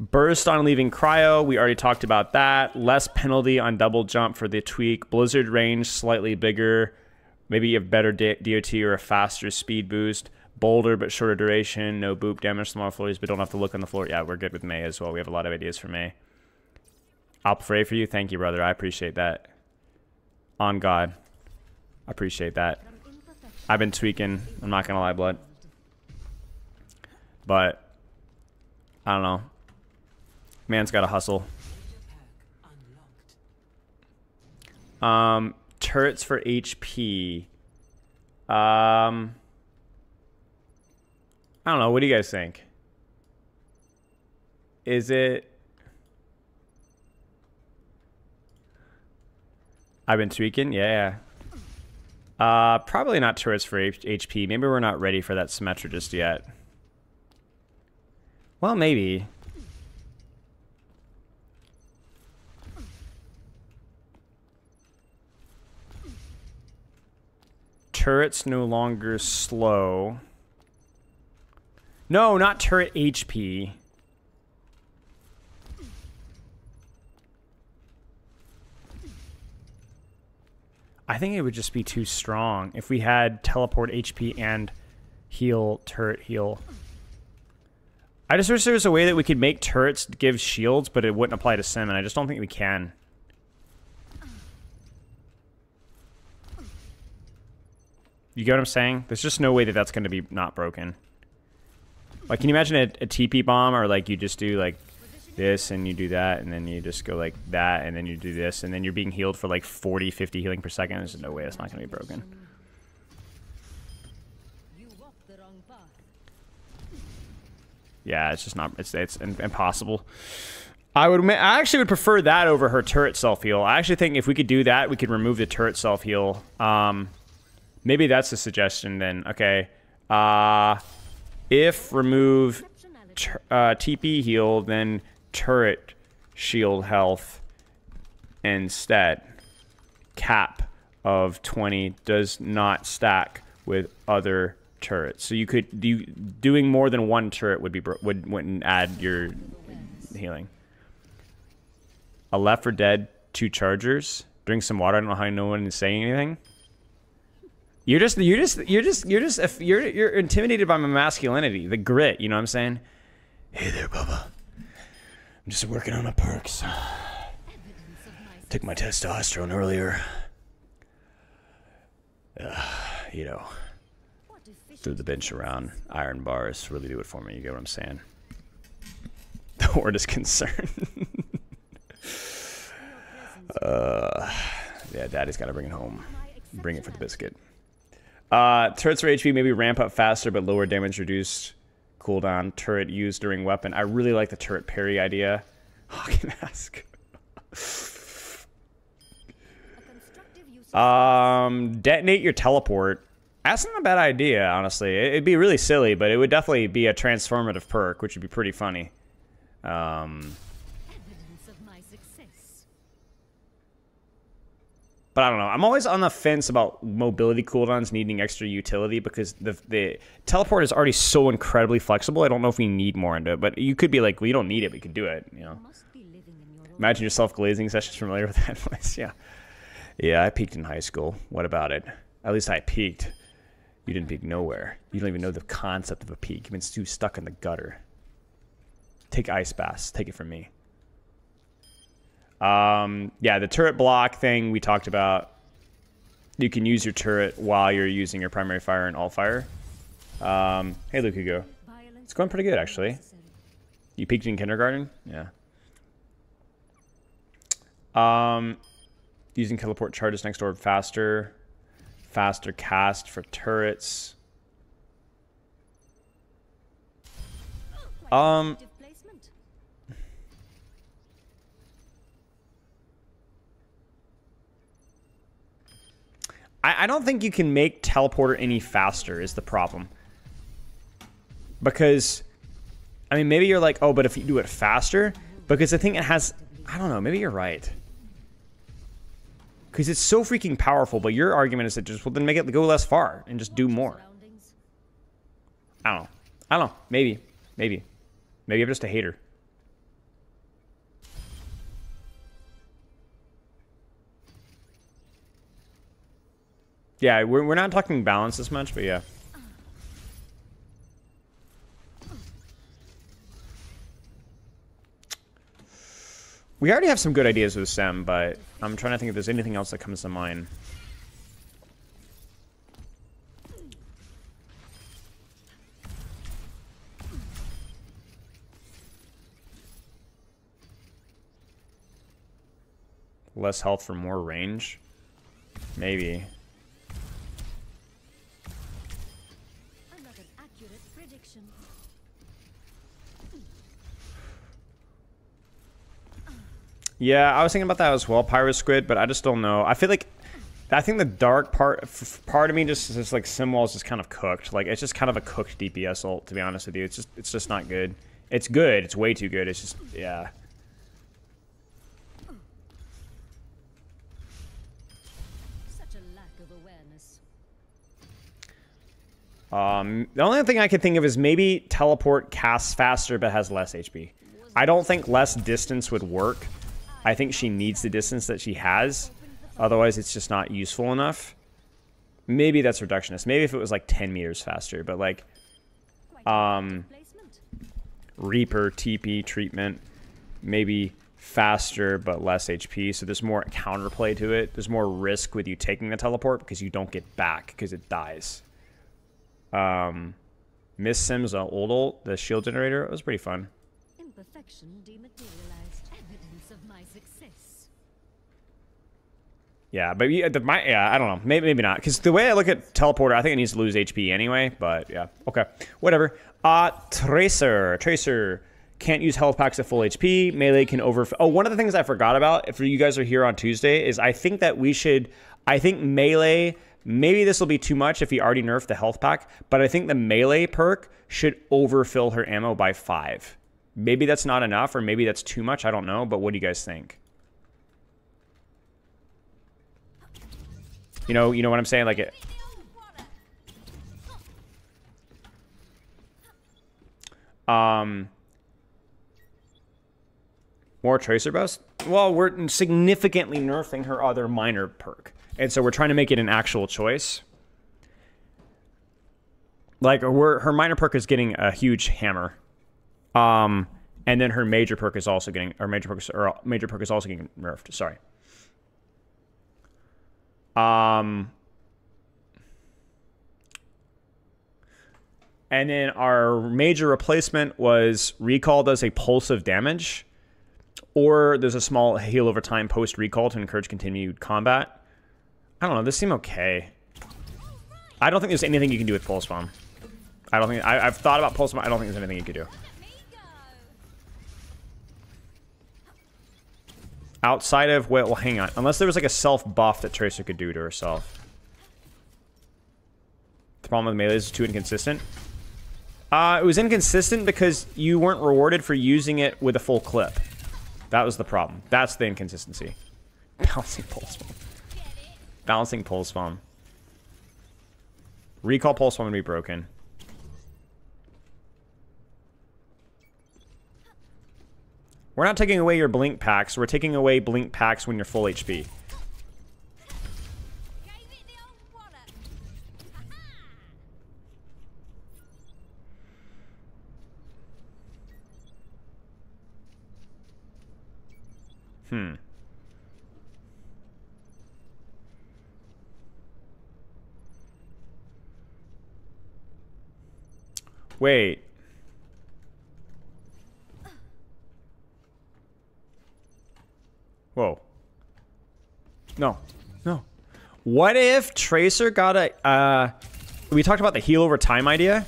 Burst on leaving cryo. We already talked about that. Less penalty on double jump for the tweak. Blizzard range, slightly bigger. Maybe you have better DOT or a faster speed boost. Bolder but shorter duration, no boop damage, smaller floors, but don't have to look on the floor. Yeah, we're good with May as well. We have a lot of ideas for May. I'll pray for you. Thank you, brother. I appreciate that. On God. I appreciate that. I've been tweaking. I'm not going to lie, blood. But, I don't know. Man's got to hustle. Turrets for HP. I don't know. What do you guys think? Is it... I've been tweaking? Yeah. Probably not turrets for HP. Maybe we're not ready for that Symmetra just yet. Well, maybe. Turrets no longer slow. No, not turret HP. I think it would just be too strong if we had teleport HP and heal, turret heal. I just wish there was a way that we could make turrets give shields, but it wouldn't apply to Sim, and I just don't think we can. You get what I'm saying? There's just no way that that's going to be not broken. Like, can you imagine a TP bomb, or like you just do like this and you do that, and then you just go like that, and then you do this, and then you're being healed for like 40, 50 healing per second. There's no way that's not going to be broken. Yeah, it's just not. It's impossible. I actually would prefer that over her turret self heal. I actually think if we could do that, we could remove the turret self heal. Maybe that's a suggestion then. Okay. If remove TP heal, then turret shield health instead. Cap of 20 does not stack with other turrets. So you could doing more than one turret wouldn't add your healing. A Left 4 Dead, 2 chargers. Drink some water. I don't know how no one is saying anything. You're intimidated by my masculinity, the grit. You know what I'm saying? Hey there, Bubba. I'm just working on my perks. Took my testosterone earlier. You know, threw the bench around. Iron bars really do it for me. You get what I'm saying? The word is concern. Yeah, Daddy's got to bring it home. Bring it for the biscuit. Turrets for HP maybe ramp up faster, but lower damage reduced. Cooldown. Turret used during weapon. I really like the turret parry idea. Hawking Mask. Detonate your teleport. That's not a bad idea, honestly. It'd be really silly, but it would definitely be a transformative perk, which would be pretty funny. But I don't know. I'm always on the fence about mobility cooldowns needing extra utility because the teleport is already so incredibly flexible. I don't know if we need more into it, but you could be like, well, you don't need it. We could do it. You know. Imagine yourself glazing sessions. Familiar with that place? Yeah. Yeah, I peaked in high school. What about it? At least I peaked. You didn't peak nowhere. You don't even know the concept of a peak. You've been too stuck in the gutter. Take ice baths. Take it from me. Yeah, the turret block thing we talked about. You can use your turret while you're using your primary fire and alt fire. Hey, Luke Hugo. It's going pretty good, actually. You peaked in kindergarten? Yeah. Using teleport charges next door faster. Faster cast for turrets. I don't think you can make teleporter any faster is the problem. Because, I mean, maybe you're like, oh, but if you do it faster, because I think it has, I don't know, maybe you're right. Because it's so freaking powerful, but your argument is that just, well, then make it go less far and just do more. I don't know. I don't know. Maybe. Maybe. Maybe I'm just a hater. Yeah, we're not talking balance as much, but yeah. We already have some good ideas with Sem, but I'm trying to think if there's anything else that comes to mind. Less health for more range? Maybe. Yeah, I was thinking about that as well, Pyro Squid, but I just don't know. I feel like, I think the dark part of me just is like Simwall is just kind of cooked. Like, it's just kind of a cooked DPS ult, to be honest with you. It's just not good. It's good. It's way too good. It's just, yeah. Such a lack of awareness. The only thing I can think of is maybe teleport casts faster but has less HP. I don't think less distance would work. I think she needs the distance that she has. Otherwise, it's just not useful enough. Maybe that's reductionist. Maybe if it was like 10 meters faster. But like, Reaper, TP, treatment, maybe faster but less HP, so there's more counterplay to it. There's more risk with you taking the teleport because you don't get back because it dies. Miss Sims' old ult, the shield generator, it was pretty fun. Imperfection dematerialized. Evidence of my success. Yeah, but yeah, I don't know. Maybe not. Because the way I look at Teleporter, I think it needs to lose HP anyway. But yeah, okay. Whatever. Tracer. Can't use health packs at full HP. Melee can over... Oh, one of the things I forgot about, if you guys are here on Tuesday, is I think that we should... I think Melee... Maybe this will be too much if he already nerfed the health pack, but I think the Melee perk should overfill her ammo by 5. Maybe that's not enough, or maybe that's too much. I don't know, but what do you guys think? You know what I'm saying? Like it... More Tracer Bust? Well, we're significantly nerfing her other minor perk. And so we're trying to make it an actual choice. Like, her minor perk is getting a huge hammer. And then her major perk is also getting... Or major perk is also getting nerfed. Sorry. And then our major replacement was Recall does a pulse of damage. Or there's a small heal over time post-recall to encourage continued combat. I don't know. This seemed okay. I don't think there's anything you can do with Pulse Bomb. I don't think... I've thought about Pulse Bomb. I don't think there's anything you can do. Outside of... Well, hang on. Unless there was like a self-buff that Tracer could do to herself. The problem with melee is it's too inconsistent. It was inconsistent because you weren't rewarded for using it with a full clip. That was the problem. That's the inconsistency. Balancing Pulse Bomb. Balancing Pulse Bomb. Recall Pulse Bomb would be broken. We're not taking away your blink packs. We're taking away blink packs when you're full HP. Wait. Whoa. No. No. What if Tracer got a... we talked about the heal over time idea.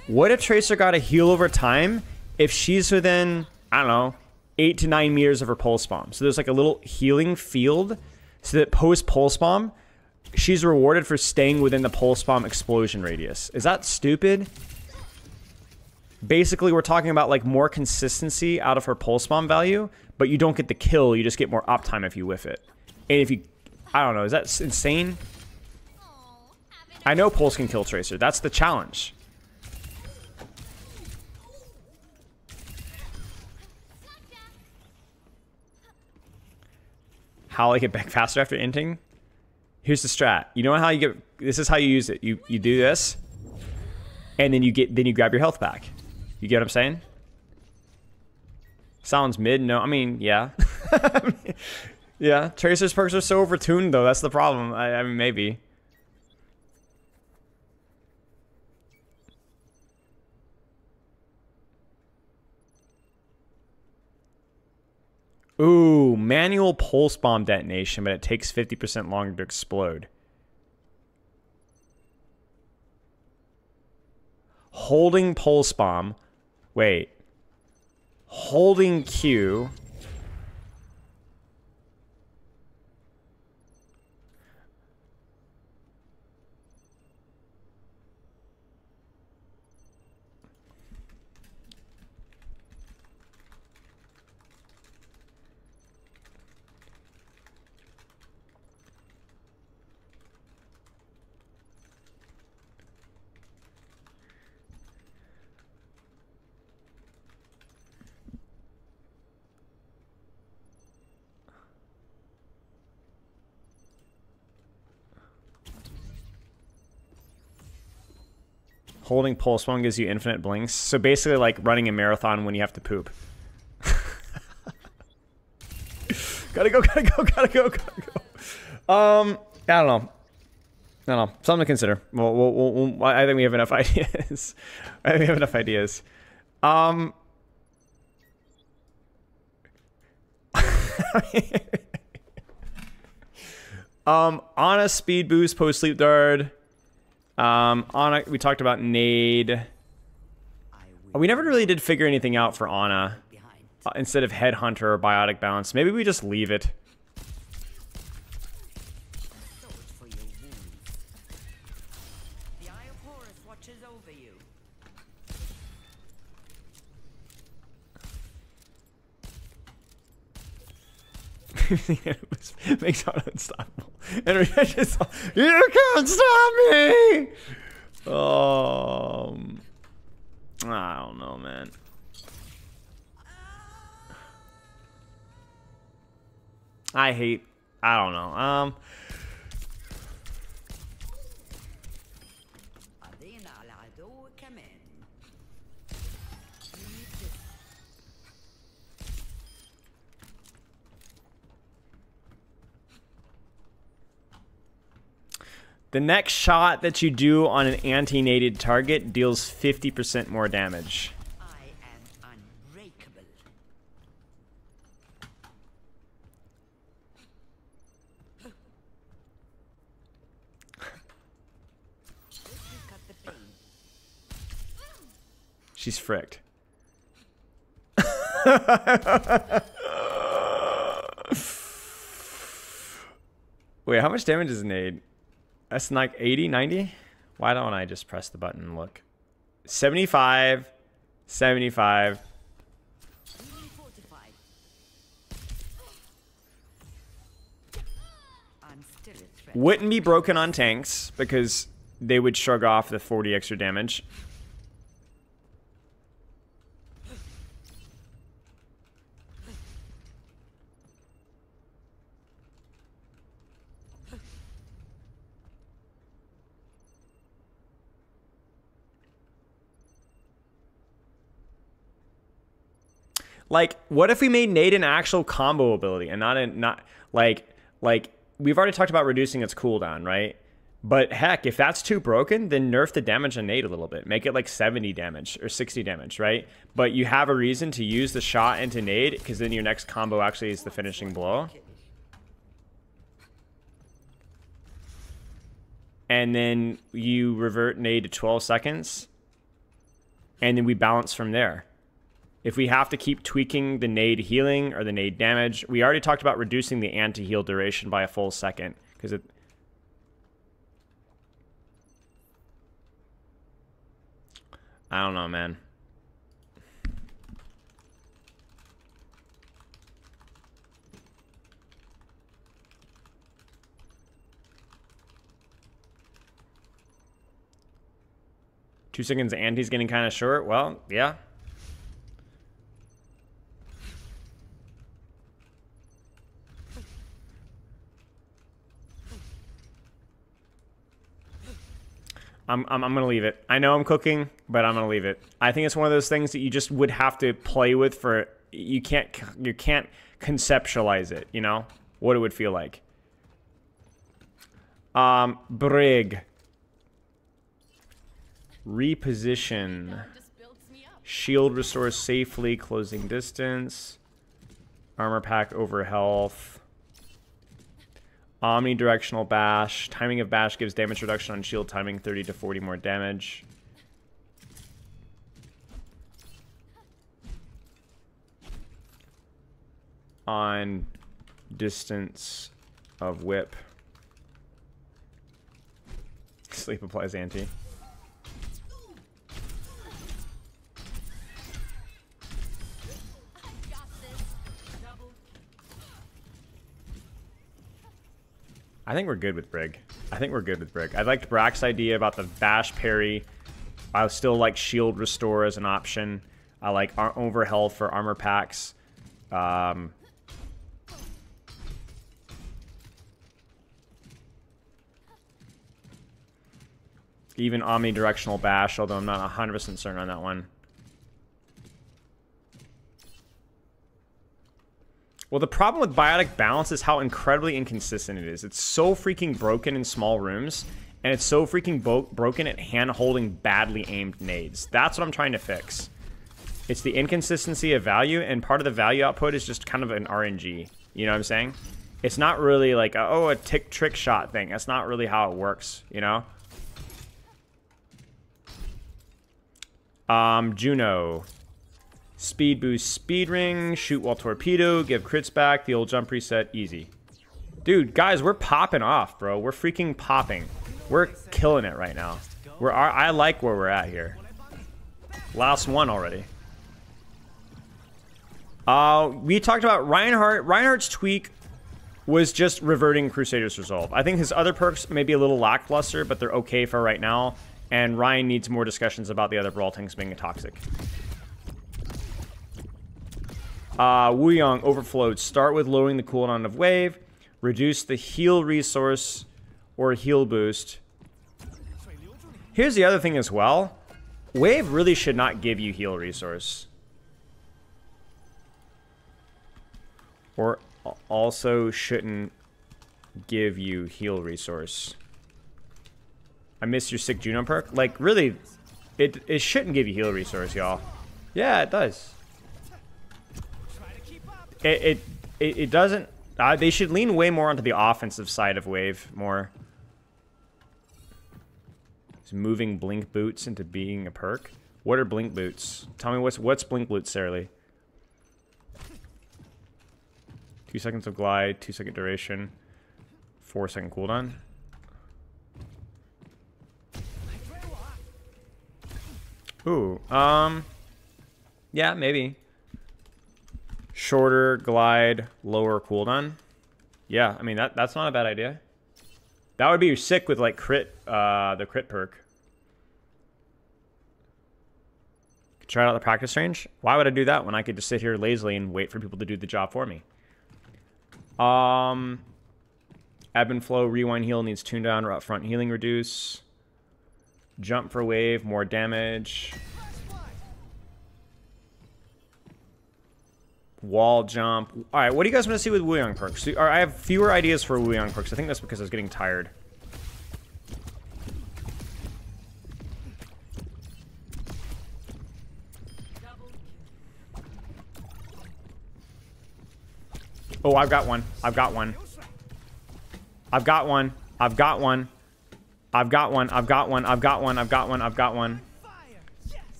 What if Tracer got a heal over time if she's within, I don't know, 8 to 9 meters of her Pulse Bomb? So there's like a little healing field so that post Pulse Bomb, she's rewarded for staying within the Pulse Bomb explosion radius. Is that stupid? Basically, we're talking about like more consistency out of her Pulse Bomb value, but you don't get the kill, you just get more uptime if you whiff it. And if you... I don't know, is that insane? I know Pulse can kill Tracer. That's the challenge. How I get back faster after inting? Here's the strat. You know how you get... This is how you use it. You do this, and then you grab your health back. You get what I'm saying? Sounds mid. No, I mean, yeah. Yeah, Tracer's perks are so overtuned, though. That's the problem. I mean, maybe. Ooh, manual pulse bomb detonation, but it takes 50% longer to explode. Holding pulse bomb. Wait. Holding Q. Holding pulse one gives you infinite blinks. So basically like running a marathon when you have to poop. Gotta go, gotta go, gotta go, gotta go. I don't know. I don't know. Something to consider. I think we have enough ideas. I think we have enough ideas. Ana speed boost post sleep dart. Ana, we talked about nade. We never really did figure anything out for Ana. Instead of headhunter or biotic bounce, maybe we just leave it. It makes Auto unstoppable. And just, you can't stop me! I don't know, man. I don't know. The next shot that you do on an anti-nated target deals 50% more damage. I am unbreakable. She's fricked. Wait, how much damage is nade? That's like 80, 90? Why don't I just press the button and look? 75, 75. Wouldn't be broken on tanks because they would shrug off the 40 extra damage. Like, what if we made nade an actual combo ability and not like we've already talked about reducing its cooldown, right? But heck, if that's too broken, then nerf the damage on nade a little bit. Make it like 70 damage or 60 damage, right? But you have a reason to use the shot into nade because then your next combo actually is the finishing blow. And then you revert nade to 12 seconds. And then we balance from there. If we have to keep tweaking the nade healing or the nade damage, we already talked about reducing the anti-heal duration by a full second. Because it... I don't know, man. Two seconds anti's getting kind of short. Well, yeah. I'm gonna leave it. I know I'm cooking, but I'm gonna leave it. I think it's one of those things that you just would have to play with for. You can't conceptualize it. You know what it would feel like. Brig. Reposition. Shield restores safely. Closing distance. Armor pack over health. Omnidirectional bash. Timing of bash gives damage reduction on shield timing, 30 to 40 more damage. On distance of whip. Sleep applies anti. I think we're good with Brig. I liked Brack's idea about the bash parry. I still like shield restore as an option. I like over health for armor packs. Even omnidirectional bash, although I'm not 100% certain on that one. Well, the problem with Biotic Balance is how incredibly inconsistent it is. It's so freaking broken in small rooms, and it's so freaking broken at hand-holding badly aimed nades. That's what I'm trying to fix. It's the inconsistency of value, and part of the value output is just kind of an RNG. You know what I'm saying? It's not really like, a trick shot thing. That's not really how it works, you know? Juno. Speed boost, speed ring, shoot while torpedo, give crits back, the old jump reset, easy. Dude, guys, we're popping off, bro. We're freaking popping. We're killing it right now. I like where we're at here. Last one already. We talked about Reinhardt. Reinhardt's tweak was just reverting Crusader's Resolve. I think his other perks may be a little lackluster, but they're okay for right now. And Ryan needs more discussions about the other Brawl tanks being toxic. Wuyong overflowed. Start with lowering the cooldown of wave. Reduce the heal resource or heal boost. Here's the other thing as well. Wave really should not give you heal resource. Or also shouldn't give you heal resource. I missed your sick Juno perk. Like, really, it shouldn't give you heal resource, y'all. Yeah, it does. It doesn't. They should lean way more onto the offensive side of wave more. Is moving blink boots into being a perk? What are blink boots? Tell me what's blink boots, Sarah Lee? 2 seconds of glide, 2-second duration, 4-second cooldown. Ooh, yeah, maybe. Shorter glide, lower cooldown. Yeah, I mean that's not a bad idea. That would be sick with like crit, the crit perk. Try out the practice range. Why would I do that when I could just sit here lazily and wait for people to do the job for me? Ebb and flow, rewind heal needs tune down or up front healing reduce. Jump for wave, more damage. Wall jump. Alright, what do you guys want to see with Wuyong perks? I have fewer ideas for Wuyong perks. I think that's because I was getting tired. Oh, I've got one. I've got one. I've got one. I've got one. I've got one. I've got one. I've got one. I've got one. I've got one.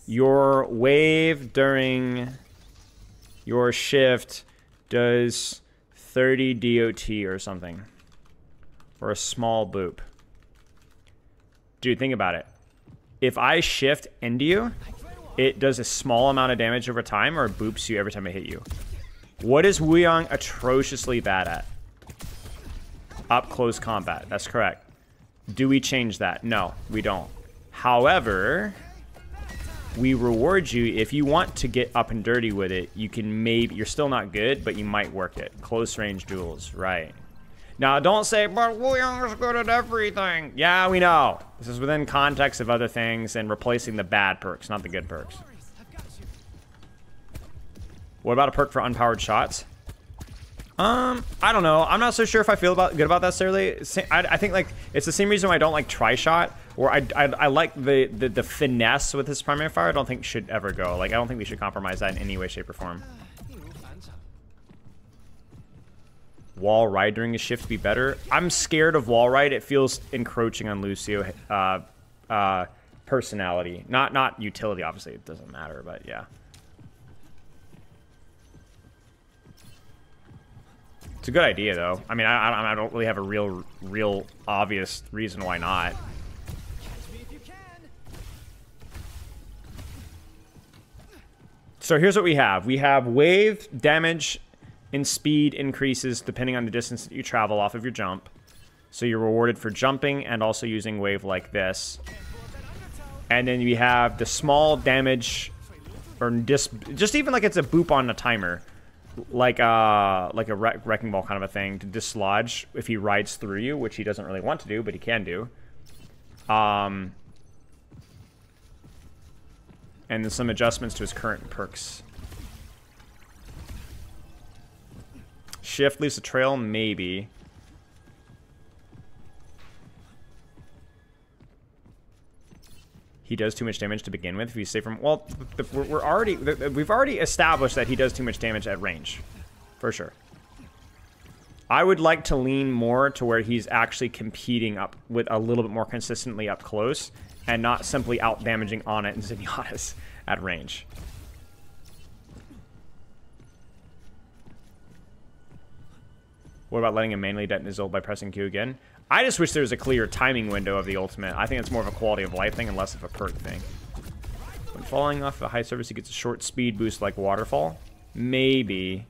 Your wave during your shift does 30 DOT or something. Or a small boop. Dude, think about it. If I shift into you, it does a small amount of damage over time or it boops you every time I hit you. What is Wuyong atrociously bad at? Up close combat. That's correct. Do we change that? No, we don't. However, we reward you if you want to get up and dirty with it. You can maybe, you're still not good, but you might work it. Close range duels, right? Now, don't say, but Wuyong is good at everything. Yeah, we know. This is within context of other things and replacing the bad perks, not the good perks. What about a perk for unpowered shots? I don't know. I'm not so sure if I feel good about that necessarily. I think like it's the same reason why I don't like tri-shot, or I like the finesse with his primary fire. I don't think should ever go. Like I don't think we should compromise that in any way, shape, or form. Wall ride during a shift be better. I'm scared of wall ride. It feels encroaching on Lucio personality, not utility. Obviously, it doesn't matter, but yeah. It's a good idea, though. I mean, I don't really have a real obvious reason why not. So here's what we have. We have wave damage and speed increases depending on the distance that you travel off of your jump. So you're rewarded for jumping and also using wave like this. And then we have the small damage, or just even like it's a boop on a timer. Like a wrecking ball kind of a thing to dislodge if he rides through you, which he doesn't really want to do, but he can do. And then some adjustments to his current perks. Shift leaves a trail, maybe. He does too much damage to begin with. If you say from, well, we've already established that he does too much damage at range, for sure. I would like to lean more to where he's actually competing up with a little bit more consistently up close, and not simply out damaging on it and Zenyatta's at range. What about letting him manually detonate his ult by pressing Q again? I just wish there was a clear timing window of the ultimate. I think it's more of a quality of life thing and less of a perk thing. When falling off a high surface, he gets a short speed boost like Waterfall. Maybe,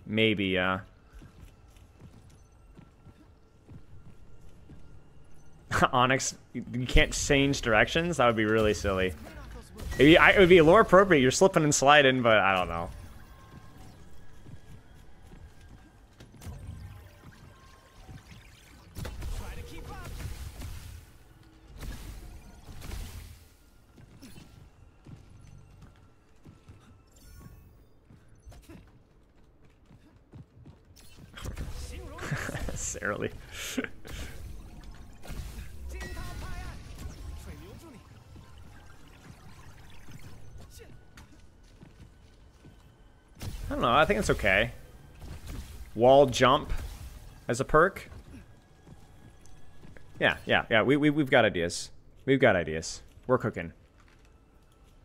Onyx, you can't change directions? That would be really silly. It would be lore appropriate. You're slipping and sliding, but I don't know. Necessarily. I don't know, I think it's okay. Wall jump as a perk. Yeah, we've got ideas. We've got ideas. We're cooking.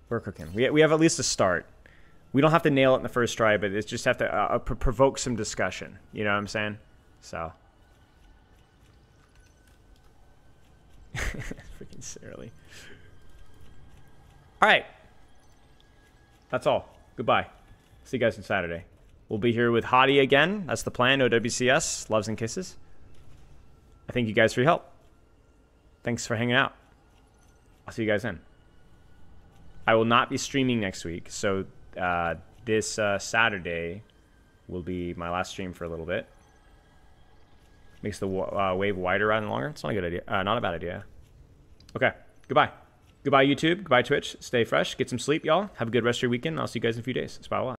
We're cooking. We have at least a start. We don't have to nail it in the first try, but it's just have to provoke some discussion. You know what I'm saying? So. Freaking silly. Alright. That's all. Goodbye. See you guys on Saturday. We'll be here with Hottie again. That's the plan. OWCS. Loves and kisses. I thank you guys for your help. Thanks for hanging out. I'll see you guys then. I will not be streaming next week, so this Saturday will be my last stream for a little bit. Makes the wave wider rather than longer. It's not a good idea. Not a bad idea. Okay. Goodbye. Goodbye, YouTube. Goodbye, Twitch. Stay fresh. Get some sleep, y'all. Have a good rest of your weekend. I'll see you guys in a few days. Spy a lot.